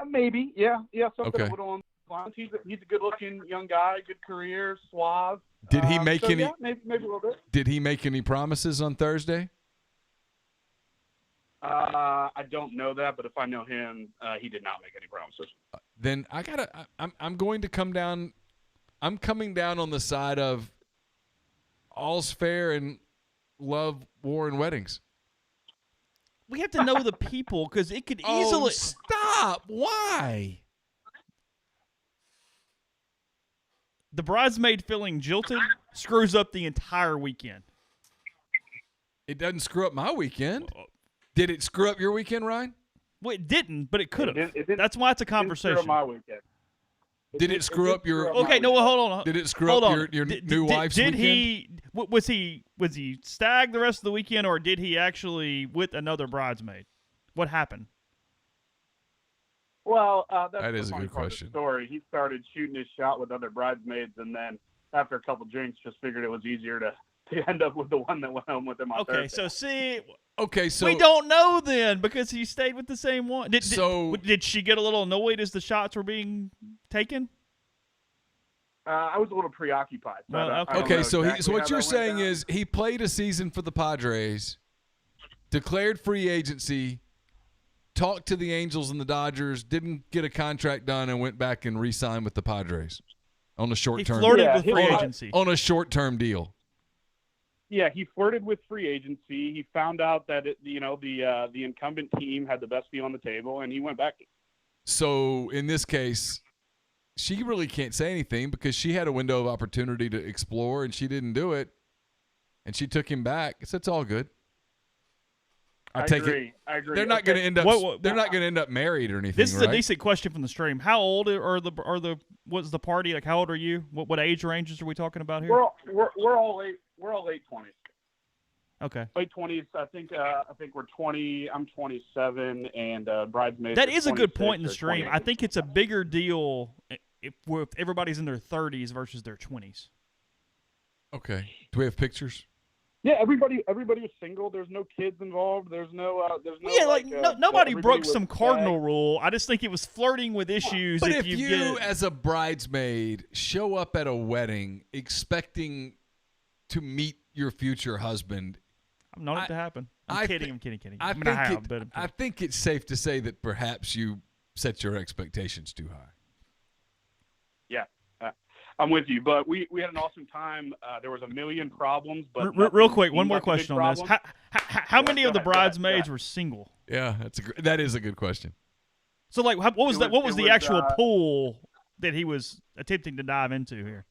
Maybe. Yeah. Something Okay. a little on the lines. He's a good-looking young guy, good career, suave. Did he make any? Yeah, maybe a little bit. Did he make any promises on Thursday? I don't know that, but if I know him, he did not make any promises. Then I'm going to come down. I'm coming down on the side of all's fair in love, war, and weddings. We have to know the people, because it could easily stop. Why? The bridesmaid feeling jilted screws up the entire weekend. It doesn't screw up my weekend. Did it screw up your weekend, Ryan? Well, it didn't, but it could have. It didn't- That's why it's a conversation. Didn't screw up my weekend. Did it screw up your? Okay, no, well, hold on. Did it screw Hold up on. your new wife's did weekend? was he stag the rest of the weekend, or did he actually with another bridesmaid? What happened? Well, that's That the is a funny good part of the question. story. He started shooting his shot with other bridesmaids, and then after a couple drinks, just figured it was easier to end up with the one that went home with him on Okay, Thursday. so see, So we don't know then, because he stayed with the same one. Did she get a little annoyed as the shots were being taken? I was a little preoccupied. So Well, I don't Okay, know so exactly so how what you're that went saying down. is he played a season for the Padres, declared free agency, talked to the Angels and the Dodgers, didn't get a contract done, and went back and re-signed with the Padres on a He short-term flirted Yeah, with free agency. on a short-term deal. Yeah, he flirted with free agency. He found out that the incumbent team had the best deal on the table, and he went back. So in this case, she really can't say anything because she had a window of opportunity to explore and she didn't do it, and she took him back. So it's all good. I take agree. it. I agree. They're not going to end up. What- they're not going to end up married or anything. This is right? a decent question from the stream. How old are the what's the party? Like, how old are you? What age ranges are we talking about here? We're all late 20s. Okay. Late 20s. I think we're 20. I'm 27, and bridesmaids. That are is a good 26 point in the or stream. 28. I think it's a bigger deal if everybody's in their 30s versus their 20s. Okay. Do we have pictures? Yeah, everybody was single. There's no kids involved. There's no. Nobody everybody broke was some cardinal rule. I just think it was flirting with issues. But if if you, get, as a bridesmaid, show up at a wedding expecting to meet your future husband, I'm not it to happen. I'm kidding. I mean, I think have, I think it's safe to say that perhaps you set your expectations too high. Yeah, I'm with you. But we had an awesome time. There was a million problems, but real quick, nothing one more seemed like a big question on this. problem. How many of the go ahead. bridesmaids were single? Yeah, that is a good question. So, like, what was that? What was it the was, actual pool that he was attempting to dive into here?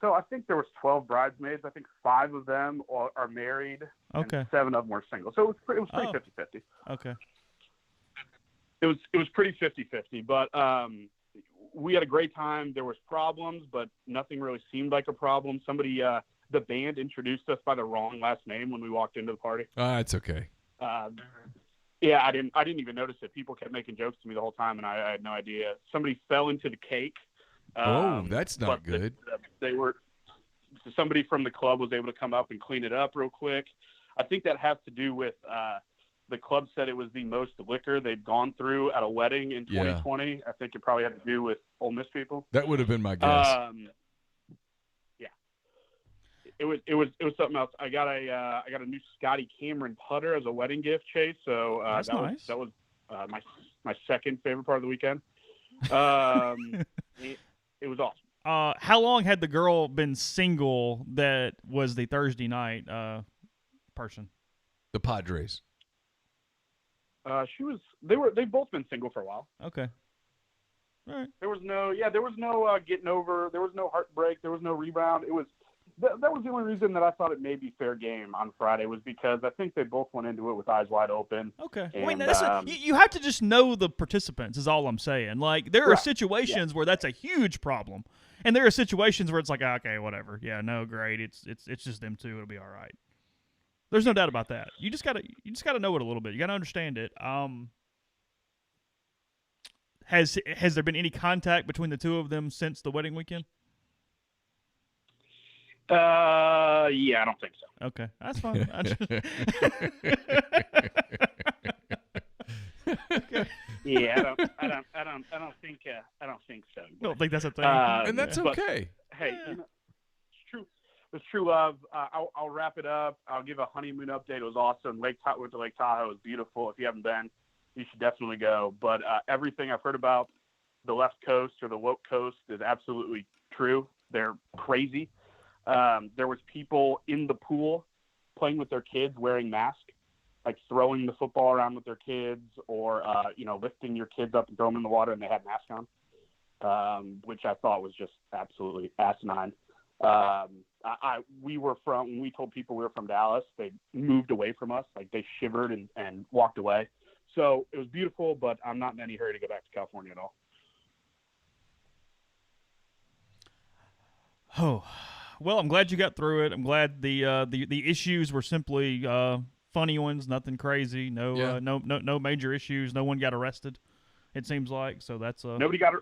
So I think there was 12 bridesmaids. I think 5 of them are married. Okay. And 7 of them were single. So it was pretty Oh. 50-50. Okay. It was pretty 50-50. But we had a great time. There was problems, but nothing really seemed like a problem. Somebody, the band introduced us by the wrong last name when we walked into the party. It's okay. Yeah, I didn't even notice it. People kept making jokes to me the whole time, and I had no idea. Somebody fell into the cake. That's not good. Somebody from the club was able to come up and clean it up real quick. I think that has to do with the club said it was the most liquor they'd gone through at a wedding in 2020. Yeah. I think it probably had to do with Ole Miss people. That would have been my guess. Yeah, it was something else. I got a new Scotty Cameron putter as a wedding gift, Chase. So That's nice. That was my second favorite part of the weekend. It was awesome. How long had the girl been single that was the Thursday night person? The Padres. They've both been single for a while. Okay. All right. There was no getting over. There was no heartbreak. There was no rebound. It was that was the only reason that I thought it may be fair game on Friday was because I think they both went into it with eyes wide open. Okay. And, you have to just know the participants is all I'm saying. Like, there are situations where that's a huge problem. And there are situations where it's like, okay, whatever. Yeah, no, great. It's just them two. It'll be all right. There's no doubt about that. You just gotta know it a little bit. You gotta understand it. Has there been any contact between the two of them since the wedding weekend? Yeah, I don't think so. Okay, that's fine. Yeah, I don't think so. I don't think that's a thing. And that's but, okay. Hey, it's true. It's true love. I'll wrap it up. I'll give a honeymoon update. It was awesome. Went to Lake Tahoe. It was beautiful. If you haven't been, you should definitely go. But everything I've heard about the left coast or the woke coast is absolutely true. They're crazy. There was people in the pool playing with their kids wearing masks, like throwing the football around with their kids or, lifting your kids up and throwing them in the water and they had masks on, which I thought was just absolutely asinine. When we told people we were from Dallas, they moved away from us. Like they shivered and walked away. So it was beautiful, but I'm not in any hurry to go back to California at all. Oh, well, I'm glad you got through it. I'm glad the issues were simply funny ones, nothing crazy. No major issues. No one got arrested. It seems like so. That's Nobody got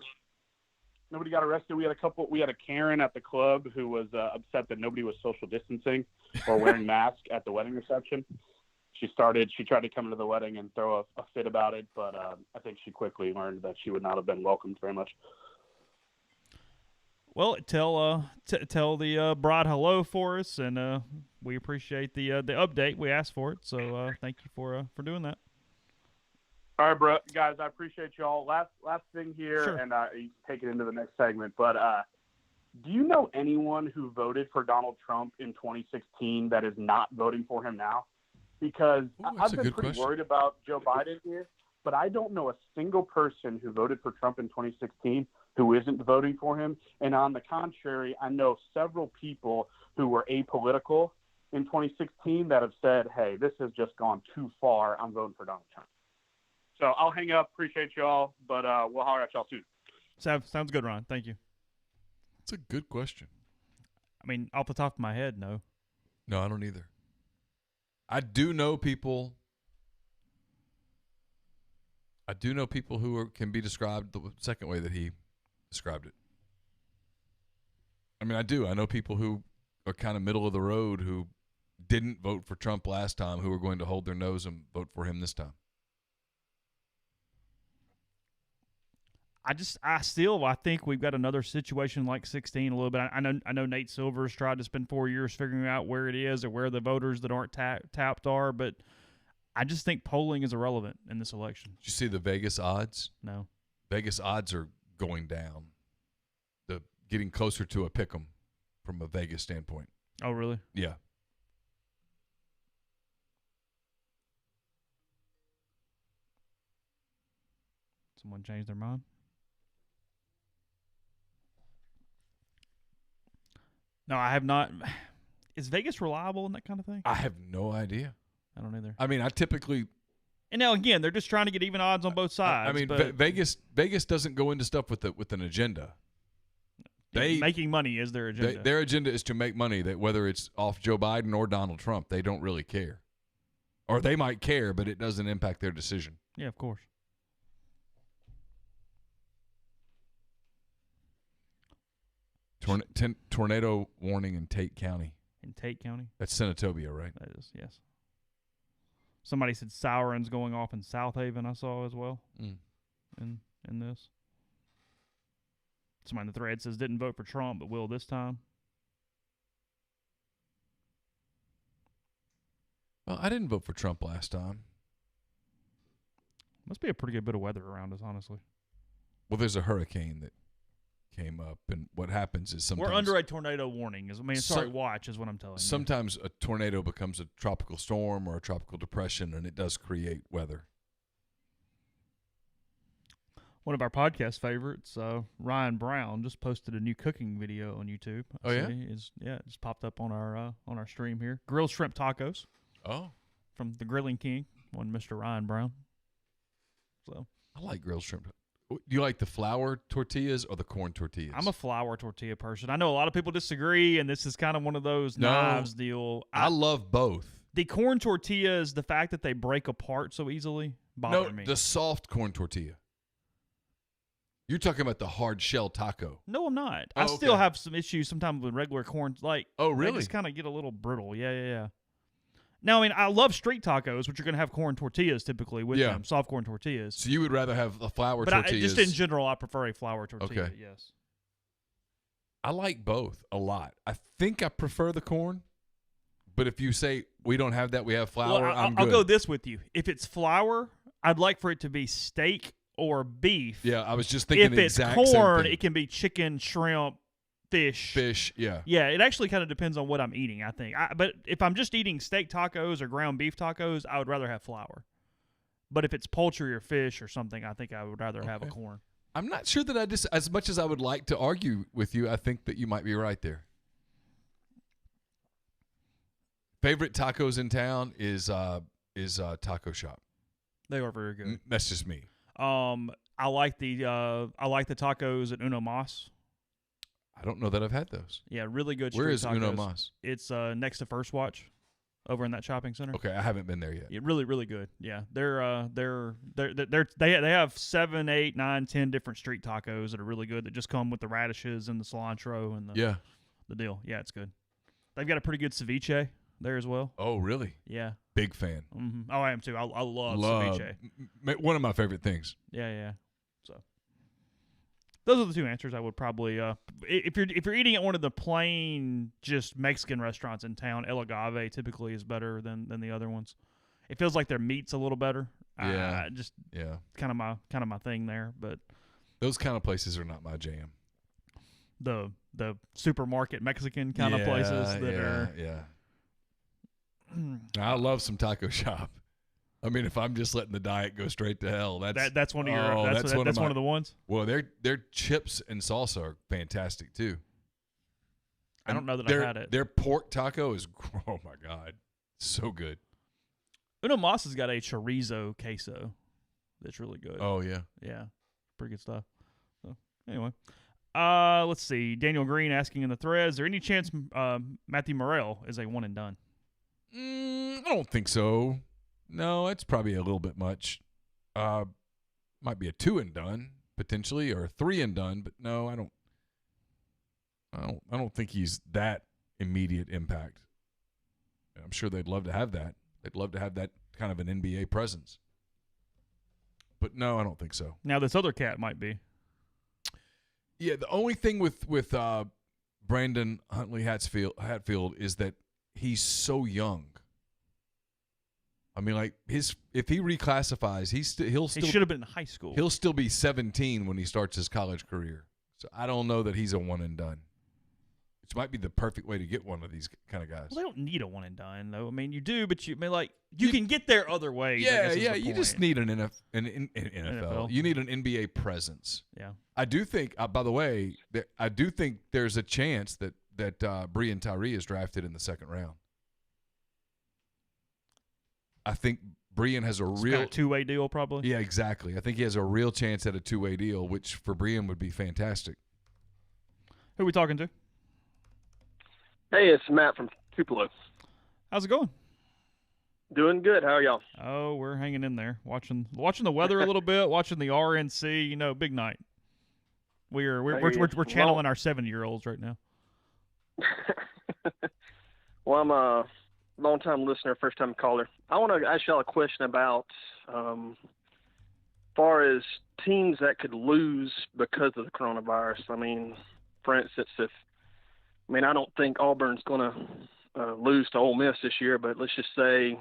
arrested. We had a Karen at the club who was upset that nobody was social distancing or wearing masks at the wedding reception. She tried to come into the wedding and throw a fit about it, but I think she quickly learned that she would not have been welcomed very much. Well, tell the bride hello for us, and we appreciate the update. We asked for it, so thank you for doing that. All right, bro, guys, I appreciate y'all. Last thing here, Sure. and you take it into the next segment. But do you know anyone who voted for Donald Trump in 2016 that is not voting for him now? Because I've been pretty worried about Joe Biden here, but I don't know a single person who voted for Trump in 2016 who isn't voting for him. And on the contrary, I know several people who were apolitical in 2016 that have said, hey, this has just gone too far. I'm voting for Donald Trump. So I'll hang up. Appreciate y'all, but we'll holler at y'all soon. Sounds good, Ron. Thank you. It's a good question. I mean, off the top of my head, no. No, I don't either. I do know people who can be described the second way that he described it. I mean, I do. I know people who are kind of middle of the road who didn't vote for Trump last time who are going to hold their nose and vote for him this time. I think we've got another situation like 16 a little bit. I know Nate Silver's tried to spend 4 years figuring out where it is or where the voters that aren't tapped are, but I just think polling is irrelevant in this election. Did you see the Vegas odds? No. Vegas odds are going down. Getting closer to a pick'em from a Vegas standpoint. Oh, really? Yeah. Someone changed their mind? No, I have not. Is Vegas reliable in that kind of thing? I have no idea. I don't either. I mean, I typically. And now again, they're just trying to get even odds on both sides. I mean, Vegas doesn't go into stuff with an agenda. Making money is their agenda. Their agenda is to make money. That whether it's off Joe Biden or Donald Trump, they don't really care, or they might care, but it doesn't impact their decision. Yeah, of course. Tornado warning in Tate County. In Tate County? That's Senatobia, right? That is, yes. Somebody said sirens going off in South Haven, I saw as well in this. Somebody in the thread says didn't vote for Trump, but will this time. Well, I didn't vote for Trump last time. Must be a pretty good bit of weather around us, honestly. Well, there's a hurricane that came up, and what happens is sometimes we're under a tornado warning. Watch is what I'm telling you. Sometimes a tornado becomes a tropical storm or a tropical depression, and it does create weather. One of our podcast favorites, Ryan Brown, just posted a new cooking video on YouTube. Oh, yeah? It just popped up on our stream here. Grilled shrimp tacos. Oh. From the Grilling King, one Mr. Ryan Brown. So I like grilled shrimp. Do you like the flour tortillas or the corn tortillas? I'm a flour tortilla person. I know a lot of people disagree, and this is kind of one of those knives deal. I love both. The corn tortillas, the fact that they break apart so easily, bother me. The soft corn tortilla. You're talking about the hard shell taco. No, I'm not. Oh, I still have some issues sometimes with regular corn. Oh, really? They just kind of get a little brittle. Yeah. Now, I mean, I love street tacos, which are going to have corn tortillas typically with them, soft corn tortillas. So you would rather have a flour but tortillas? Just in general, I prefer a flour tortilla, okay. Yes. I like both a lot. I think I prefer the corn, but if you say we don't have that, we have flour, well, I'm good. I'll go this with you. If it's flour, I'd like for it to be steak or beef. Yeah, I was just thinking the exact If it's corn, same thing. it can be chicken, shrimp, fish. Yeah. Yeah, it actually kind of depends on what I'm eating, I think. But if I'm just eating steak tacos or ground beef tacos, I would rather have flour. But if it's poultry or fish or something, I think I would rather have a corn. I'm not sure that as much as I would like to argue with you, I think that you might be right there. Favorite tacos in town is Taco Shop. They are very good. That's just me. I like the tacos at Uno Mas. I don't know that I've had those. Yeah, really good. Where is tacos. Uno Mas? It's next to First Watch, over in that shopping center. Okay, I haven't been there yet. Yeah, really, really good. Yeah, they have 7, 8, 9, 10 different street tacos that are really good that just come with the radishes and the cilantro and the deal. Yeah, it's good. They've got a pretty good ceviche there as well. Oh, really? Yeah. Big fan. Mm-hmm. Oh, I am too. I love ceviche. One of my favorite things. Yeah. So those are the two answers I would probably. If you're eating at one of the plain just Mexican restaurants in town, El Agave typically is better than the other ones. It feels like their meat's a little better. Yeah, just yeah, kind of my thing there. But those kind of places are not my jam. The supermarket Mexican kind of places that are. Yeah. I love some taco shop. I mean, if I'm just letting the diet go straight to hell, that's one of your that's one of the ones. Well, their chips and salsa are fantastic too. I don't know that I've had it. Their pork taco is, oh my God, so good. Uno Mas has got a chorizo queso that's really good. Oh yeah, pretty good stuff. So anyway, let's see. Daniel Green asking in the thread: is there any chance Matthew Morrell is a one and done? I don't think so. No, it's probably a little bit much. Might be a 2 and done potentially, or a 3 and done. But no, I don't think he's that immediate impact. I'm sure they'd love to have that. They'd love to have that kind of an NBA presence. But no, I don't think so. Now this other cat might be. Yeah, the only thing with Brandon Huntley Hatfield is that he's so young. I mean, like if he reclassifies, he should have been in high school. He'll still be 17 when he starts his college career. So I don't know that he's a one and done. Which might be the perfect way to get one of these kind of guys. Well, they don't need a one and done though. I mean, you do, but you can get there other ways. Yeah. You just need an NFL. You need an NBA presence. Yeah. I do think. By the way, I do think there's a chance that Breein Tyree is drafted in the second round. I think Breein has a real two-way deal, probably. Yeah, exactly. I think he has a real chance at a two-way deal, which for Breein would be fantastic. Who are we talking to? Hey, it's Matt from Tupelo. How's it going? Doing good. How are y'all? Oh, we're hanging in there, watching the weather a little bit, watching the RNC. Big night. We're channeling our 7-year-olds right now. Well, I'm a long-time listener, first-time caller. I want to ask y'all a question about far as teams that could lose because of the coronavirus. I mean, for instance, I don't think Auburn's going to lose to Ole Miss this year, but let's just say,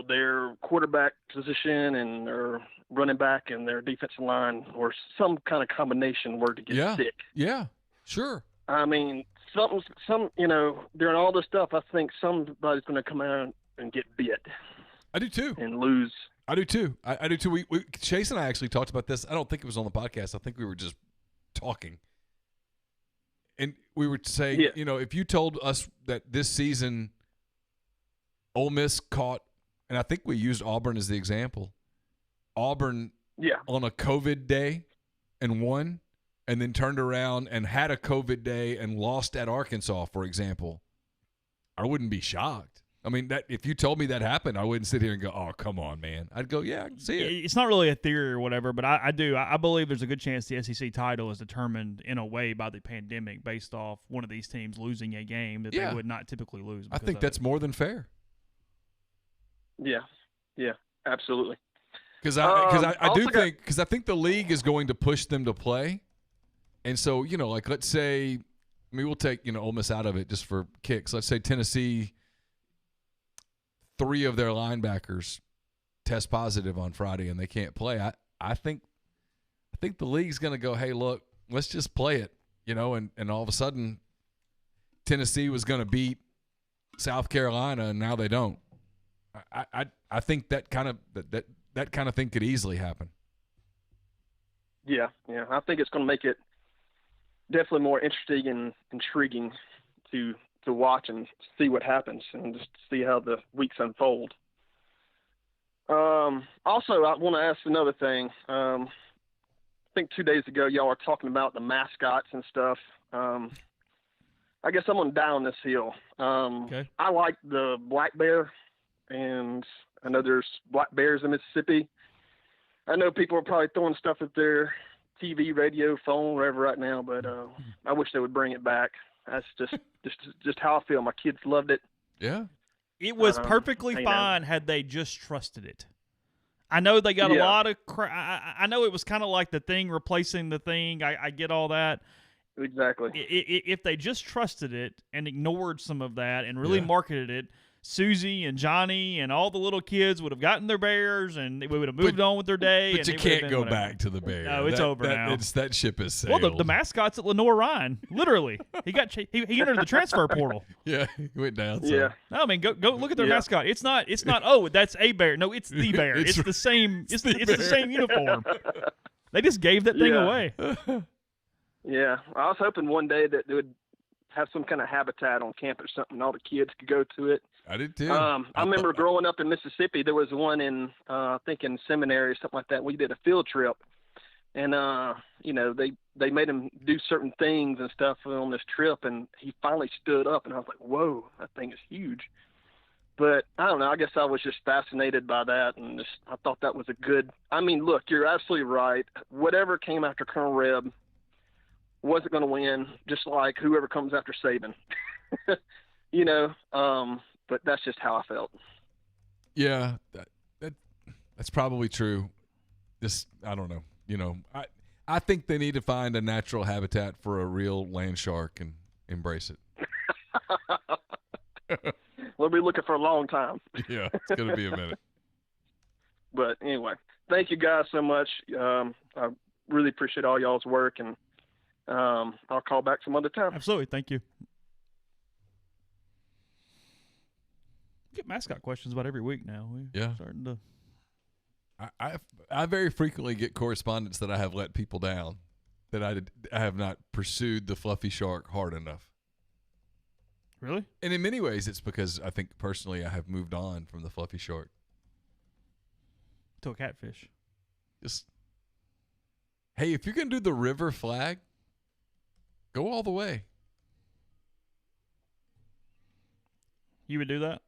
their quarterback position and their running back and their defensive line or some kind of combination were to get sick. Yeah, sure. I mean, during all this stuff, I think somebody's going to come out and get bit. I do too. And lose. I do too. I do too. We Chase and I actually talked about this. I don't think it was on the podcast. I think we were just talking. And we were saying, if you told us that this season Ole Miss caught, and I think we used Auburn as the example, Auburn on a COVID day and won, and then turned around and had a COVID day and lost at Arkansas, for example, I wouldn't be shocked. I mean, that if you told me that happened, I wouldn't sit here and go, "Oh, come on, man." I'd go, "Yeah, I can see it." It's not really a theory or whatever, but I believe there's a good chance the SEC title is determined in a way by the pandemic based off one of these teams losing a game that they would not typically lose. I think that's more than fair. Yeah, absolutely. Because I think the league is going to push them to play, and so let's say, we'll take Ole Miss out of it just for kicks. Let's say Tennessee, 3 of their linebackers test positive on Friday and they can't play. I think the league's going to go, hey, look, let's just play it, and all of a sudden Tennessee was going to beat South Carolina and now they don't. I think that kind of thing could easily happen. Yeah. I think it's going to make it definitely more interesting and intriguing to watch and see what happens and just see how the weeks unfold. Also, I want to ask another thing. I think 2 days ago, y'all were talking about the mascots and stuff. I guess I'm going to die on this hill. Okay. I like the black bear, and I know there's black bears in Mississippi. I know people are probably throwing stuff at their TV, radio, phone, wherever right now, but I wish they would bring it back. That's just how I feel. My kids loved it. Yeah. It was perfectly fine had they just trusted it. I know they got a Yeah. lot of I know it was kind of like the thing replacing the thing. I get all that. Exactly. If they just trusted it and ignored some of that and really Yeah. marketed it, Susie and Johnny and all the little kids would have gotten their bears and we would have moved on with their day. But and you it would have can't been go whatever. back to the bear. No, it's over now. That ship is sailed. Well, the mascot's at Lenore Ryan. Literally, he he entered the transfer portal. Yeah, he went down. So. Yeah. No, I mean, go look at their Yeah. mascot. It's not. Oh, that's a bear. No, it's the bear. It's It's the same. It's the bear. same uniform. They just gave that thing Yeah. away. Yeah. I was hoping one day that they would have some kind of habitat on campus, something all the kids could go to it. I did too. I remember growing up in Mississippi, there was one in, I think in seminary or something like that. We did a field trip, and they made him do certain things and stuff on this trip, and he finally stood up, and I was like, whoa, that thing is huge. But I don't know. I guess I was just fascinated by that, and I thought that was a good. I mean, look, you're absolutely right. Whatever came after Colonel Reb wasn't going to win, just like whoever comes after Saban. But that's just how I felt. Yeah, that's probably true. I don't know. I think they need to find a natural habitat for a real land shark and embrace it. We'll be looking for a long time. Yeah, it's going to be a minute. But anyway, thank you guys so much. I really appreciate all y'all's work, and I'll call back some other time. Absolutely, thank you. Get mascot questions about every week now. Yeah. Starting to. I very frequently get correspondence that I have let people down, that I have not pursued the fluffy shark hard enough. Really? And in many ways, it's because I think personally I have moved on from the fluffy shark. To a catfish. Just, hey, if you're going to do the river flag, go all the way. You would do that?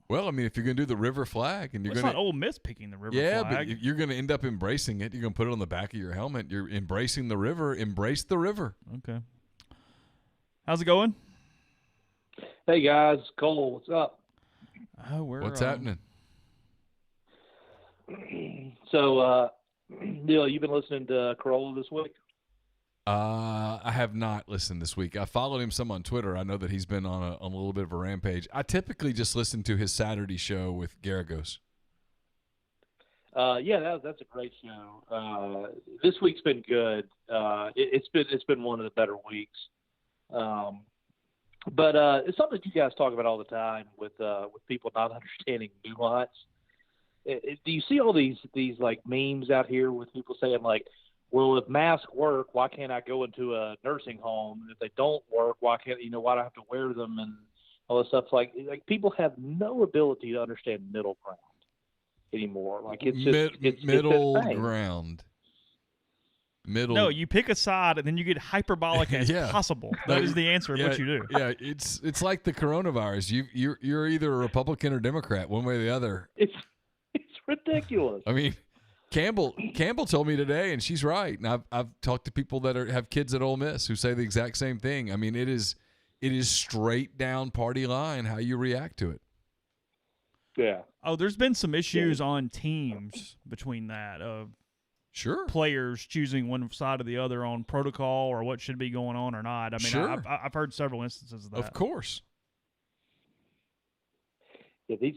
Well, I mean, if you're going to do the river flag and you're It's going not Ole Miss picking the river yeah, flag. but you're going to end up embracing it. You're going to put it on the back of your helmet. You're embracing the river. Embrace the river. Okay. How's it going? Hey guys, Cole, what's up? Oh, we're What's happening? So, Neal, you've been listening to Corolla this week? I have not listened this week. I followed him some on Twitter. I know that he's been on a little bit of a rampage. I typically just listen to his Saturday show with Garagos. Yeah, that's a great show. This week's been good. It's been one of the better weeks. But it's something you guys talk about all the time with people not understanding nuance. Do you see all these like memes out here with people saying like, well, if masks work, why can't I go into a nursing home? And if they don't work, why do I have to wear them and all this stuff? Like people have no ability to understand middle ground anymore. Like it's just middle it's a thing. ground. Middle. No, you pick a side and then you get hyperbolic as Yeah. possible. That is the answer of what you do. Yeah, it's like the coronavirus. You're either a Republican or Democrat, one way or the other. It's ridiculous. I mean, Campbell told me today, and she's right. And I've talked to people that have kids at Ole Miss who say the exact same thing. I mean, it is straight down party line how you react to it. Yeah. Oh, there's been some issues on teams between that of Sure. players choosing one side or the other on protocol or what should be going on or not. I mean, Sure. I've heard several instances of that. Of course. Yeah, these.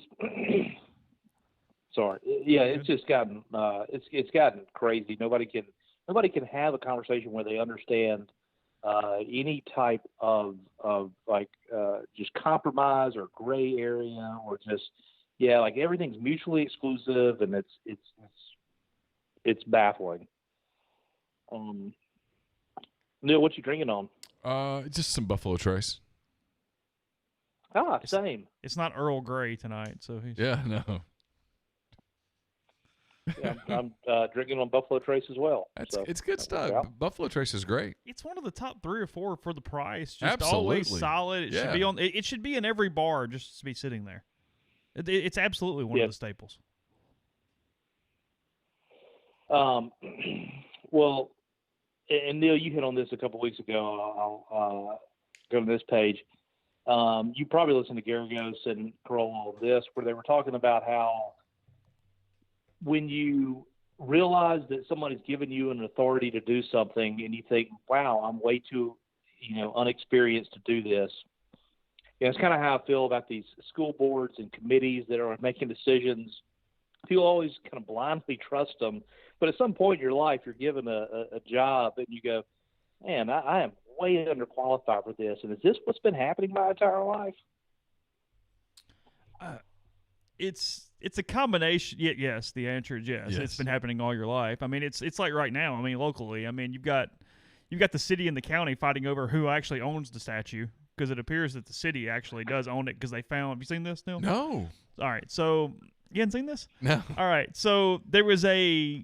Sorry. Yeah, it's just gotten it's gotten crazy. Nobody can have a conversation where they understand any type of like just compromise or gray area or just like everything's mutually exclusive and it's baffling. Neal, what you drinking on? Just some Buffalo Trace. Same. It's not Earl Grey tonight, so he's Yeah, no. Yeah, I'm drinking on Buffalo Trace as well. It's good stuff. Yeah. Buffalo Trace is great. It's one of the top 3 or 4 for the price. Just Absolutely. always solid. It should Yeah. be on. It should be in every bar just to be sitting there. It's absolutely one of the staples. Well, and Neal, you hit on this a couple weeks ago. I'll go to this page. You probably listened to Garagos and Corolla on this, where they were talking about how when you realize that somebody's given you an authority to do something and you think, wow, I'm way too, unexperienced to do this. It's kind of how I feel about these school boards and committees that are making decisions. People always kind of blindly trust them. But at some point in your life, you're given a job and you go, man, I am way underqualified for this. And is this what's been happening my entire life? It's a combination. Yes, the answer is yes. It's been happening all your life. I mean, it's like right now. I mean, locally. I mean, you've got the city and the county fighting over who actually owns the statue, because it appears that the city actually does own it, because they found. Have you seen this, Neal? No. All right. So you hadn't seen this? No. All right. So there was a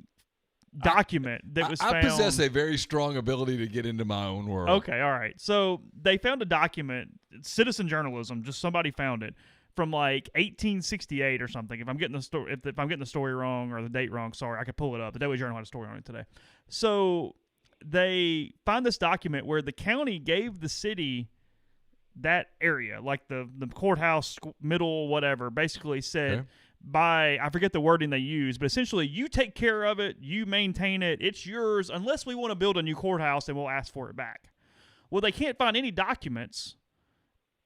document that was found. I possess a very strong ability to get into my own world. Okay. All right. So they found a document. Citizen journalism. Just somebody found it. From like 1868 or something. If I'm getting the story, if I'm getting the story wrong or the date wrong, sorry, I could pull it up. The Daily Journal had a story on it today. So they find this document where the county gave the city that area, like the courthouse, middle, whatever. Basically said by, I forget the wording they used, but essentially you take care of it, you maintain it, it's yours unless we want to build a new courthouse and we'll ask for it back. Well, they can't find any documents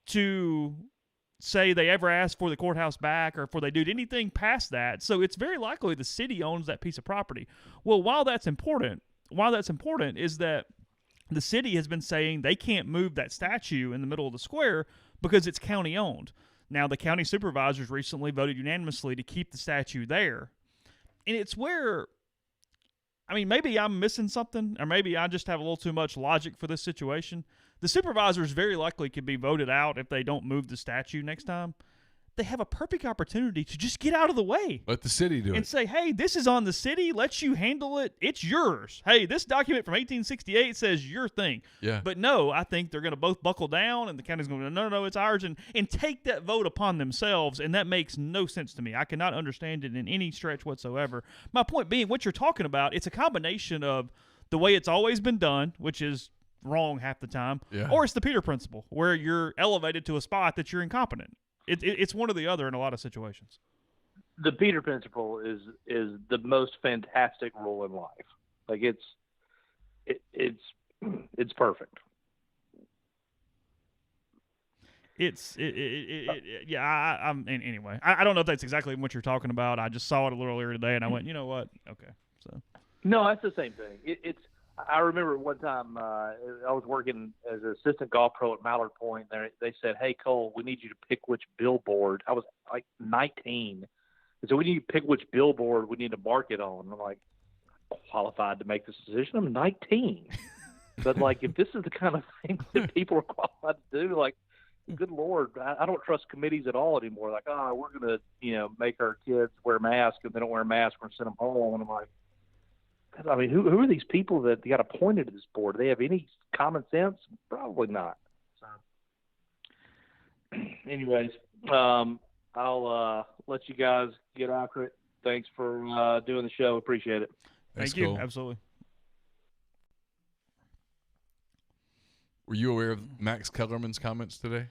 to say they ever asked for the courthouse back or for they do anything past that. So it's very likely the city owns that piece of property. Well, why that's important is that the city has been saying they can't move that statue in the middle of the square because it's county owned. Now, the county supervisors recently voted unanimously to keep the statue there. And it's where, I mean, maybe I'm missing something, or maybe I just have a little too much logic for this situation. The supervisors very likely could be voted out if they don't move the statue next time. They have a perfect opportunity to just get out of the way. Let the city do it. And say, hey, this is on the city. Let you handle it. It's yours. Hey, this document from 1868 says your thing. Yeah. But no, I think they're going to both buckle down, and the county's going to go, no, it's ours, and take that vote upon themselves, and that makes no sense to me. I cannot understand it in any stretch whatsoever. My point being, what you're talking about, it's a combination of the way it's always been done, which is wrong half the time, or it's the Peter principle, where you're elevated to a spot that you're incompetent. It's one or the other in a lot of situations. The Peter principle is the most fantastic rule in life. Like it's perfect. Anyway, I don't know if that's exactly what you're talking about. I just saw it a little earlier today, and I went, you know what? Okay, so no, that's the same thing. I remember one time I was working as an assistant golf pro at Mallard Point. They said, hey, Cole, we need you to pick which billboard. I was like 19. And so we need to pick which billboard we need to mark it on. And I'm like, qualified to make this decision? I'm 19. But, like, if this is the kind of thing that people are qualified to do, like, good Lord, I don't trust committees at all anymore. Like, we're going to, make our kids wear masks. If they don't wear a mask, we're going to send them home. And I'm like, I mean, who are these people that got appointed to this board? Do they have any common sense? Probably not. So, anyways, I'll let you guys get after it. Thanks for doing the show. Appreciate it. Thank you. Cool. Absolutely. Were you aware of Max Kellerman's comments today?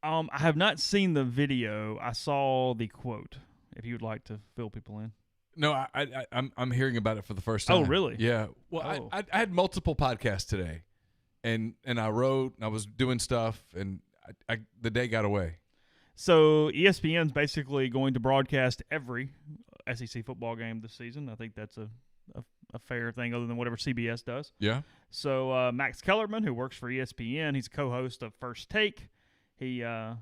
I have not seen the video. I saw the quote. If you would like to fill people in. No, I'm hearing about it for the first time. Oh, really? Yeah. Well, I had multiple podcasts today, and I wrote, and I was doing stuff, and the day got away. So ESPN's basically going to broadcast every SEC football game this season. I think that's a fair thing, other than whatever CBS does. Yeah. So Max Kellerman, who works for ESPN, he's a co-host of First Take. So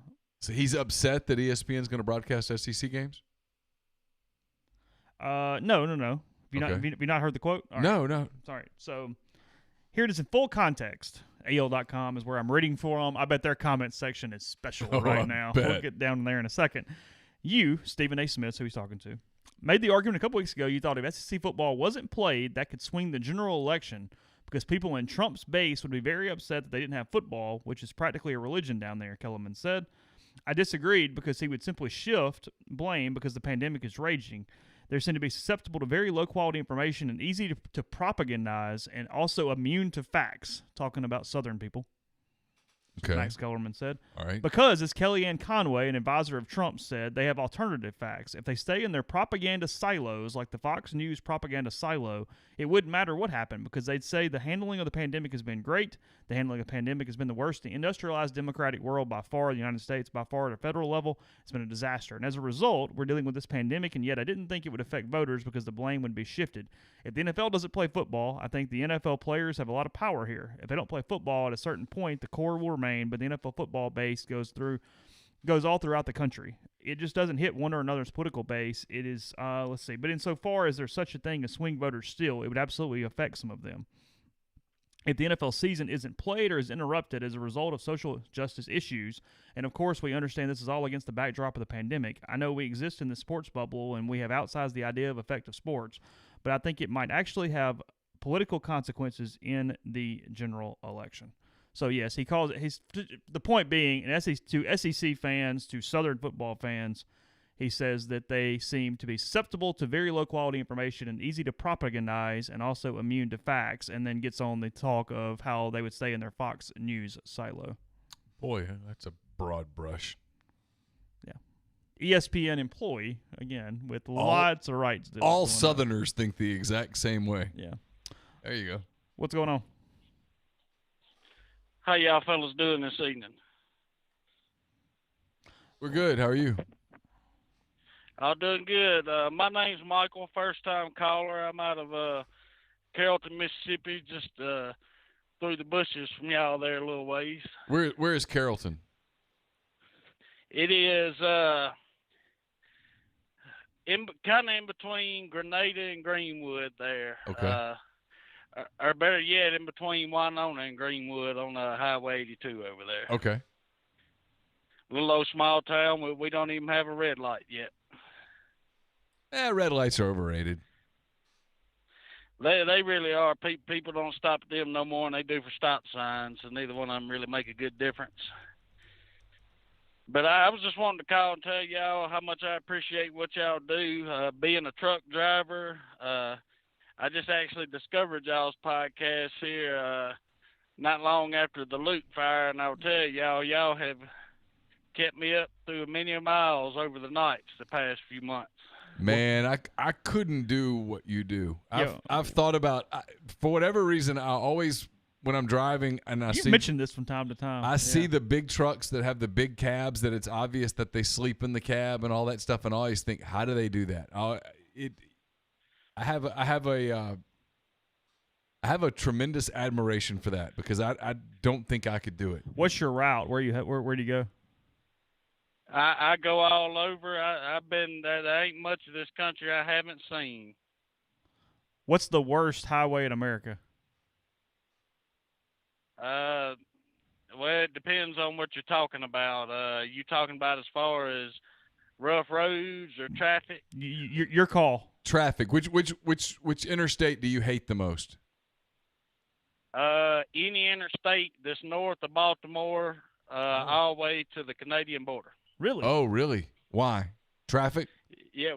he's upset that ESPN's going to broadcast SEC games? No. Have you not heard the quote? Right. No. Sorry. So here it is in full context. AL.com is where I'm reading for them. I bet their comment section is special right now. We'll get down there in a second. You, Stephen A. Smith, who he's talking to, made the argument a couple weeks ago you thought if SEC football wasn't played, that could swing the general election because people in Trump's base would be very upset that they didn't have football, which is practically a religion down there, Kellerman said. I disagreed because he would simply shift blame because the pandemic is raging. They seem to be susceptible to very low-quality information and easy to propagandize and also immune to facts, talking about Southern people. Okay. Max Kellerman said. All right. Because, as Kellyanne Conway, an advisor of Trump, said, they have alternative facts. If they stay in their propaganda silos, like the Fox News propaganda silo, it wouldn't matter what happened, because they'd say the handling of the pandemic has been great. The handling of the pandemic has been the worst in the industrialized democratic world by far. The United States, by far, at a federal level, it's been a disaster. And as a result, we're dealing with this pandemic, and yet I didn't think it would affect voters because the blame would be shifted. If the NFL doesn't play football, I think the NFL players have a lot of power here. If they don't play football, at a certain point, the core will remain, but the NFL football base goes all throughout the country. It just doesn't hit one or another's political base. It is, let's see, but insofar as there's such a thing as swing voters still, it would absolutely affect some of them. If the NFL season isn't played or is interrupted as a result of social justice issues, and of course we understand this is all against the backdrop of the pandemic, I know we exist in the sports bubble and we have outsized the idea of effective sports, but I think it might actually have political consequences in the general election. So yes, he calls it. The point being, to SEC fans, to Southern football fans, he says that they seem to be susceptible to very low quality information and easy to propagandize, and also immune to facts. And then gets on the talk of how they would stay in their Fox News silo. Boy, that's a broad brush. Yeah, ESPN employee again with lots of rights. All Southerners think the exact same way. Yeah, there you go. What's going on? How y'all fellas doing this evening? We're good. How are you? I'm doing good. My name's Michael, first-time caller. I'm out of Carrollton, Mississippi, just through the bushes from y'all there a little ways. Where is Carrollton? It is kind of in between Grenada and Greenwood there. Okay. Or better yet, in between Winona and Greenwood on Highway 82 over there. Okay. Little old small town. We don't even have a red light yet. Red lights are overrated. They really are. People don't stop at them no more than they do for stop signs, and neither one of them really make a good difference. But I was just wanting to call and tell y'all how much I appreciate what y'all do. Being a truck driver, I just actually discovered y'all's podcast here not long after the Luke fire, and I'll tell y'all have kept me up through many miles over the nights the past few months. Man, I couldn't do what you do. I've thought about, for whatever reason, I always, when I'm driving and you mentioned this from time to time. I see the big trucks that have the big cabs that it's obvious that they sleep in the cab and all that stuff, and I always think, how do they do that? I have a tremendous admiration for that, because I don't think I could do it. What's your route? Where do you go? I go all over. I've been there ain't much of this country I haven't seen. What's the worst highway in America? Well, it depends on what you're talking about. You talking about as far as rough roads or traffic? Your call. Traffic. Which interstate do you hate the most? Any interstate that's north of Baltimore, all the way to the Canadian border. Really? Oh, really? Why? Traffic? Yeah,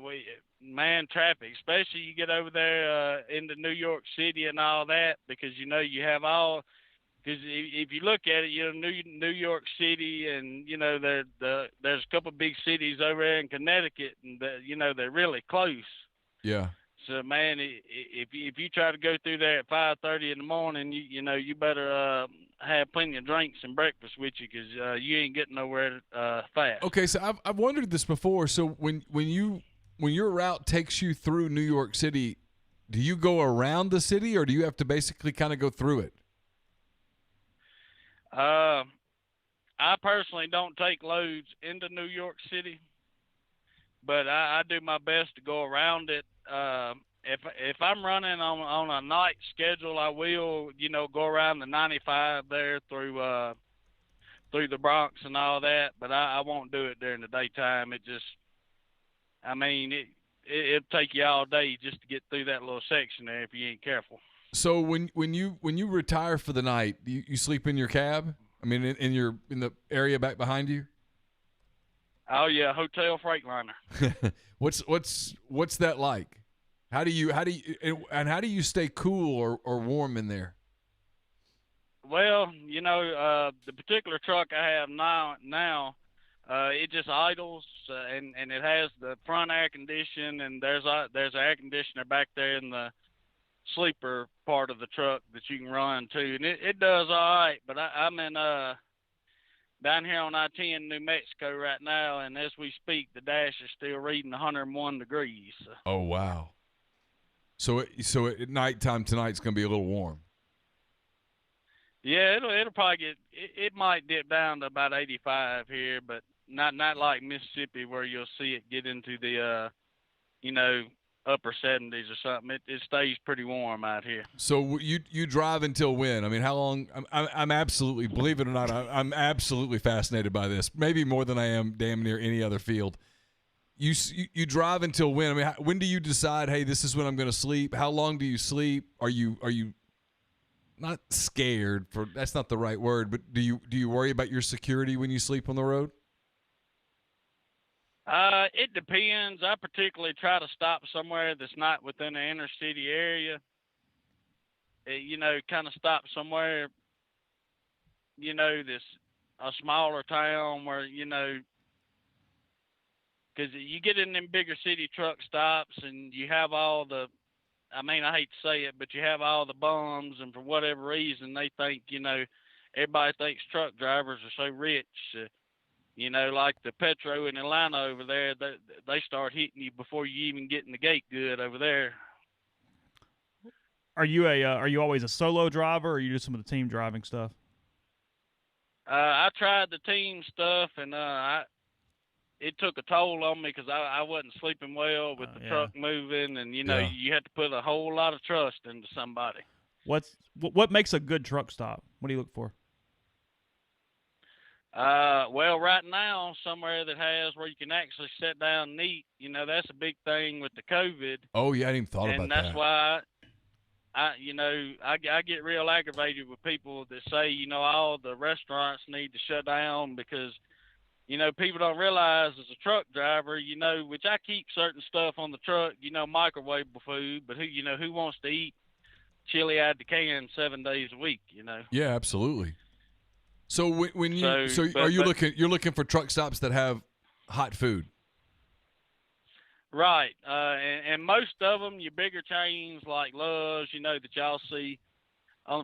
man, traffic. Especially you get over there into New York City and all that, because you have all. Because if you look at it, New York City, and there's a couple of big cities over there in Connecticut, and they're really close. Yeah. So man, if you try to go through there at 5:30 in the morning, you better have plenty of drinks and breakfast with you, because you ain't getting nowhere fast. Okay, so I've wondered this before. So when your route takes you through New York City, do you go around the city, or do you have to basically kind of go through it? I personally don't take loads into New York City, but I do my best to go around it. If I'm running on a night schedule, I will, go around the 95 there through the Bronx and all that, but I won't do it during the daytime. It'll take you all day just to get through that little section there if you ain't careful. So when you retire for the night, you sleep in your cab? I mean, in the area back behind you? Oh yeah, hotel Freightliner. What's that like? How do you stay cool or warm in there? Well, the particular truck I have now, it just idles, and it has the front air condition, and there's an air conditioner back there in the sleeper part of the truck that you can run to, and it does all right. But I'm in down here on I-10, New Mexico right now, and as we speak, the dash is still reading 101 degrees. Oh wow! So at nighttime tonight it's gonna be a little warm. Yeah, it'll probably get it might dip down to about 85 here, but not like Mississippi where you'll see it get into the upper 70s or something. It stays pretty warm out here. So you drive until when? I mean, how long? I'm absolutely, believe it or not, I'm absolutely fascinated by this. Maybe more than I am damn near any other field. You drive until when? I mean, when do you decide? Hey, this is when I'm going to sleep. How long do you sleep? Are you not scared? That's not the right word, but do you worry about your security when you sleep on the road? It depends. I particularly try to stop somewhere that's not within the inner city area. Kind of stop somewhere, that's a smaller town where, because you get in them bigger city truck stops and you have all the, I hate to say it, but you have all the bums, and for whatever reason, they think, everybody thinks truck drivers are so rich. Like the Petro in Atlanta over there, they start hitting you before you even get in the gate good over there. Are you always a solo driver, or you do some of the team driving stuff? I tried the team stuff, and it took a toll on me because I wasn't sleeping well with the truck moving, and you had to put a whole lot of trust into somebody. What makes a good truck stop? What do you look for? Well, right now, somewhere that has where you can actually sit down and eat, that's a big thing with the COVID. Oh yeah, I didn't even thought about that. And that's why I get real aggravated with people that say, all the restaurants need to shut down because, people don't realize as a truck driver, which I keep certain stuff on the truck, microwavable food, but who wants to eat chili out the can 7 days a week, Yeah, absolutely. So you're looking for truck stops that have hot food? Right, and most of them, your bigger chains like Love's, that y'all see,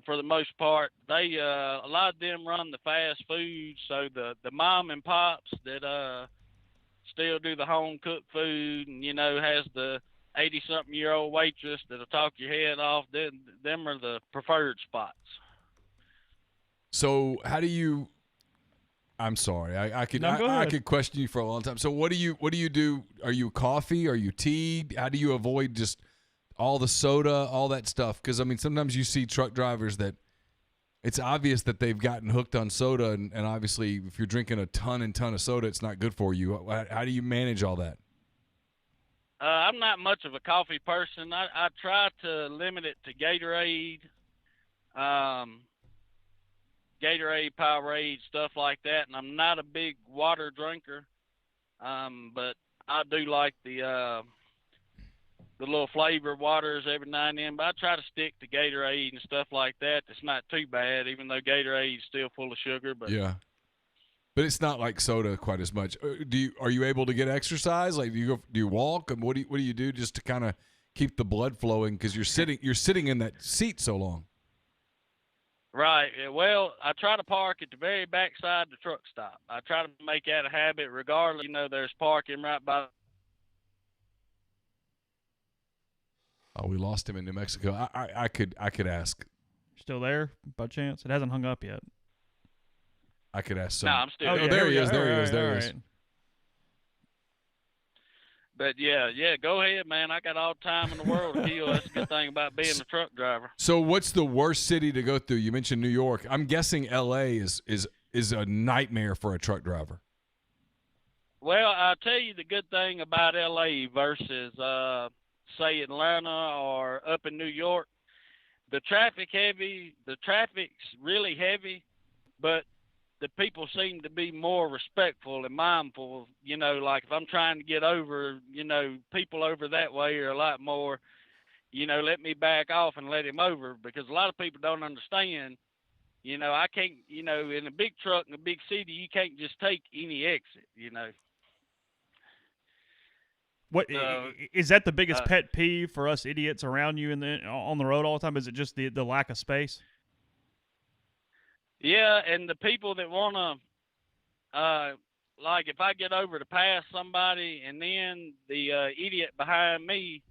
for the most part, they a lot of them run the fast food. So the mom and pops that still do the home cooked food, and has the 80-something-year-old waitress that'll talk your head off. Them are the preferred spots. So how do you? I'm sorry, I could question you for a long time. So what do you do? Are you coffee? Are you tea? How do you avoid just all the soda, all that stuff? Because sometimes you see truck drivers that it's obvious that they've gotten hooked on soda, and obviously if you're drinking a ton of soda, it's not good for you. How do you manage all that? I'm not much of a coffee person. I try to limit it to Gatorade. Gatorade, Powerade, stuff like that, and I'm not a big water drinker, but I do like the little flavored waters every now and then. But I try to stick to Gatorade and stuff like that. It's not too bad, even though Gatorade is still full of sugar. But yeah, but it's not like soda quite as much. Are you able to get exercise? Like, do you walk? And what do you do just to kind of keep the blood flowing? Because you're sitting in that seat so long. Right. Well, I try to park at the very back side of the truck stop. I try to make that a habit regardless. There's parking right by. Oh, we lost him in New Mexico. I could ask. Still there by chance? It hasn't hung up yet. I could ask. No, I'm still. Oh, there he is. There he is. But yeah, go ahead, man. I got all the time in the world to kill. That's a good thing about being a truck driver. So what's the worst city to go through? You mentioned New York. I'm guessing L.A. is a nightmare for a truck driver. Well, I'll tell you the good thing about L.A. versus, say, Atlanta or up in New York. The traffic's really heavy, but the people seem to be more respectful and mindful. Like if I'm trying to get over, people over that way are a lot more, let me back off and let him over, because a lot of people don't understand, I can't, in a big truck in a big city, you can't just take any exit, What So, is that the biggest pet peeve for us idiots around you on the road all the time? Is it just the lack of space? Yeah, and the people that want to, like if I get over to pass somebody and then the idiot behind me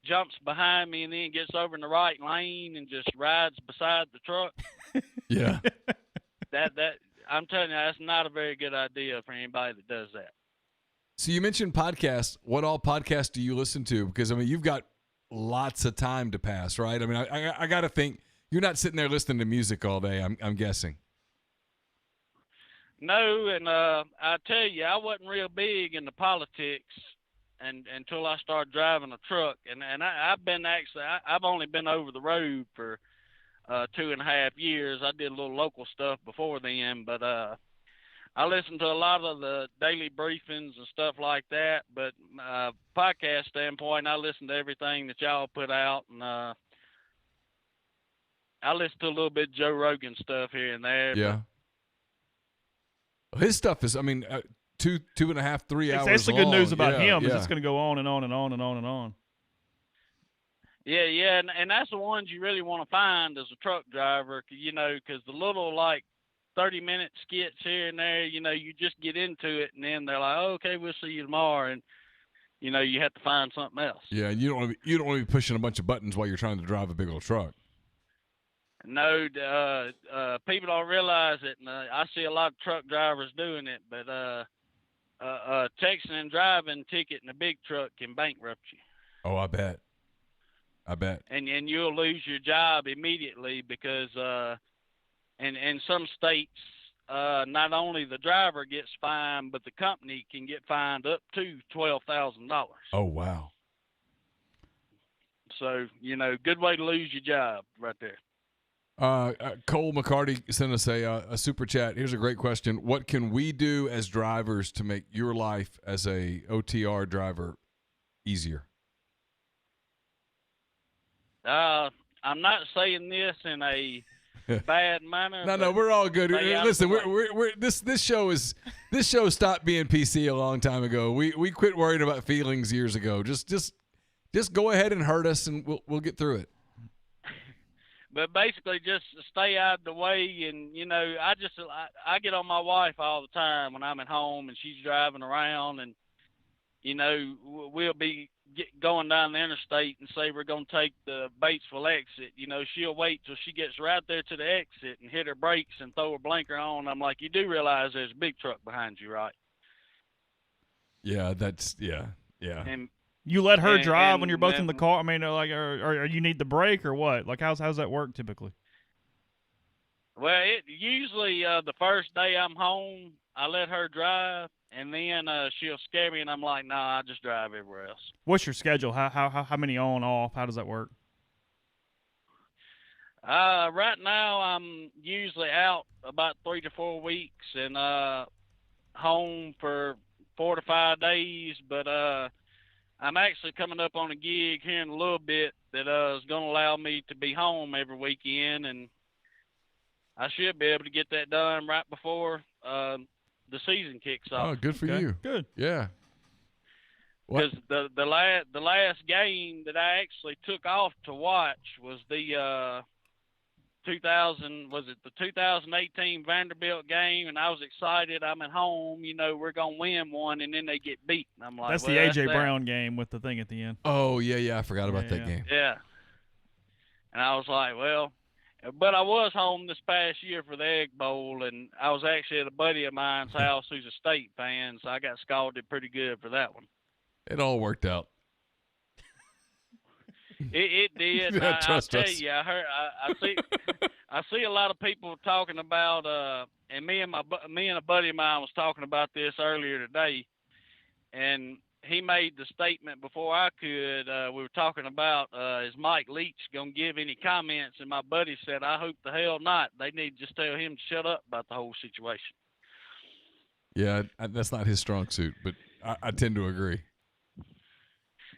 jumps behind me and then gets over in the right lane and just rides beside the truck. Yeah. That I'm telling you, that's not a very good idea for anybody that does that. So you mentioned podcasts. What all podcasts do you listen to? Because, I mean, you've got lots of time to pass, right? I mean, I got to think you're not sitting there listening to music all day, I'm guessing. No, and I tell you, I wasn't real big into politics until I started driving a truck. And I've only been over the road for 2.5 years. I did a little local stuff before then, but I listen to a lot of the daily briefings and stuff like that. But podcast standpoint, I listen to everything that y'all put out, and I listen to a little bit of Joe Rogan stuff here and there. Yeah. His stuff is, I mean, 2.5, 3 hours That's the good news about him. Yeah. Is it's going to go on and on and on and on and on. Yeah, and that's the ones you really want to find as a truck driver, because the little, 30-minute skits here and there, you just get into it, and then they're like, oh, okay, we'll see you tomorrow, and, you have to find something else. Yeah, and you don't want to be pushing a bunch of buttons while you're trying to drive a big old truck. No, people don't realize it, and I see a lot of truck drivers doing it, but texting and driving ticket in a big truck can bankrupt you. Oh, I bet. And you'll lose your job immediately because in some states, not only the driver gets fined, but the company can get fined up to $12,000. Oh, wow. So, good way to lose your job right there. Cole McCarty sent us a super chat. Here's a great question. What can we do as drivers to make your life as a OTR driver easier? I'm not saying this in a bad manner. No, we're all good. Listen, we're this show stopped being PC a long time ago. We quit worrying about feelings years ago. Just go ahead and hurt us, and we'll get through it. But basically, just stay out of the way, and I get on my wife all the time when I'm at home and she's driving around, and we'll be going down the interstate and say we're going to take the Batesville exit. She'll wait till she gets right there to the exit and hit her brakes and throw her blinker on. I'm like, you do realize there's a big truck behind you, right? Yeah, yeah. And you let her drive when you're both in the car? I mean, or you need the brake or what? Like, how's that work typically? Well, usually the first day I'm home, I let her drive, and then she'll scare me, and I'm like, nah, I just drive everywhere else. What's your schedule? How many on, off? How does that work? Right now, I'm usually out about 3 to 4 weeks and home for 4 to 5 days, but I'm actually coming up on a gig here in a little bit that is going to allow me to be home every weekend, and I should be able to get that done right before the season kicks off. Oh, good for you. Good. Yeah. Because the last game that I actually took off to watch was the 2018 Vanderbilt game, and I was excited. I'm at home, we're gonna win one, and then they get beat. And I'm like, that's the AJ Brown game with the thing at the end. Oh yeah, I forgot about that game. Yeah, and I was like, well, but I was home this past year for the Egg Bowl, and I was actually at a buddy of mine's house who's a State fan, so I got scalded pretty good for that one. It all worked out. It did. Yeah, I tell you, I see a lot of people talking about, and me and a buddy of mine was talking about this earlier today, and he made the statement before I could. We were talking about is Mike Leach gonna give any comments, and my buddy said, I hope the hell not. They need to just tell him to shut up about the whole situation. Yeah, that's not his strong suit, but I tend to agree.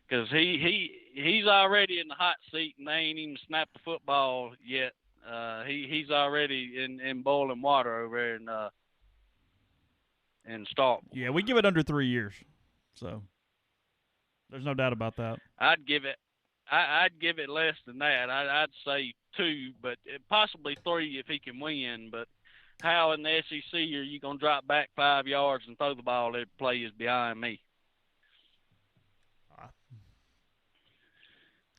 Because he's already in the hot seat, and they ain't even snapped the football yet. He's already in boiling water over there in Starkville. Yeah, we give it under 3 years, so there's no doubt about that. I'd give it less than that. I'd say 2, but possibly 3 if he can win. But how in the SEC are you gonna drop back 5 yards and throw the ball every play is beyond me.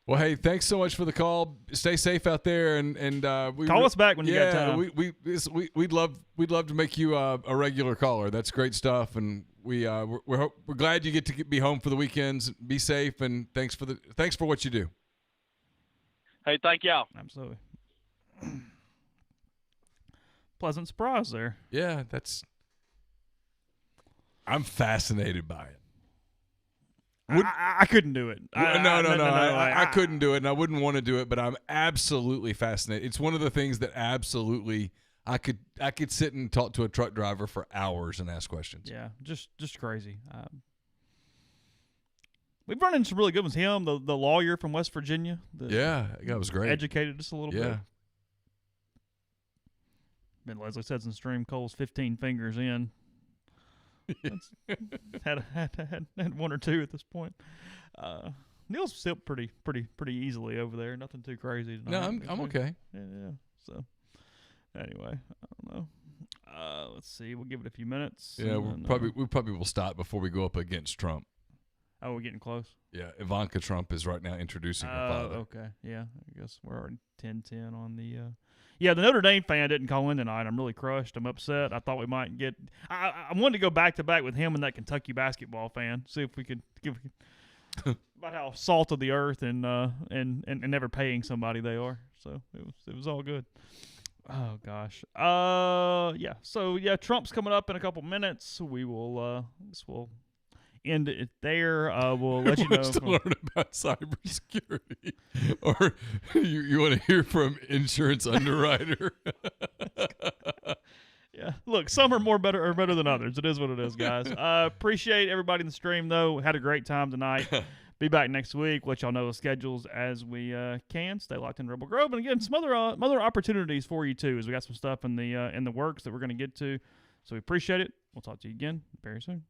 Well, hey, thanks so much for the call. Stay safe out there, and call us back when you got time. We'd love to make you a regular caller. That's great stuff, and we're glad you get to be home for the weekends. Be safe, and thanks for what you do. Hey, thank y'all. Absolutely. Pleasant surprise there. Yeah, I'm fascinated by it. I couldn't do it. No. I couldn't do it, and I wouldn't want to do it, but I'm absolutely fascinated. It's one of the things that absolutely I could sit and talk to a truck driver for hours and ask questions. Yeah, just crazy. We've run into some really good ones. Him, the lawyer from West Virginia. That was great. Educated us a little bit. And Leslie said in the stream, Cole's 15 fingers in. had 1 or 2 at this point. Neal's still pretty easily over there. Nothing too crazy tonight. No, I'm okay. Yeah. So anyway, I don't know. Let's see. We'll give it a few minutes. Yeah, we probably will stop before we go up against Trump. Oh, we're getting close. Yeah, Ivanka Trump is right now introducing her father. Okay. Yeah, I guess we're already 10-10 on the. Yeah, the Notre Dame fan didn't call in tonight. I'm really crushed. I'm upset. I thought we might get. I wanted to go back to back with him and that Kentucky basketball fan. See if we could give about how salt of the earth and never paying somebody they are. So it was all good. Oh gosh. Yeah. So yeah, Trump's coming up in a couple minutes. We will. We'll end it there. We'll let you know. To learn about cybersecurity, or you want to hear from insurance underwriter. Yeah, look, some are better than others. It is what it is, guys. Appreciate everybody in the stream though. Had a great time tonight. Be back next week. Let y'all know the schedules as we can. Stay locked in Rebel Grove, and again, some other opportunities for you too, as we got some stuff in the works that we're going to get to. So we appreciate it. We'll talk to you again very soon.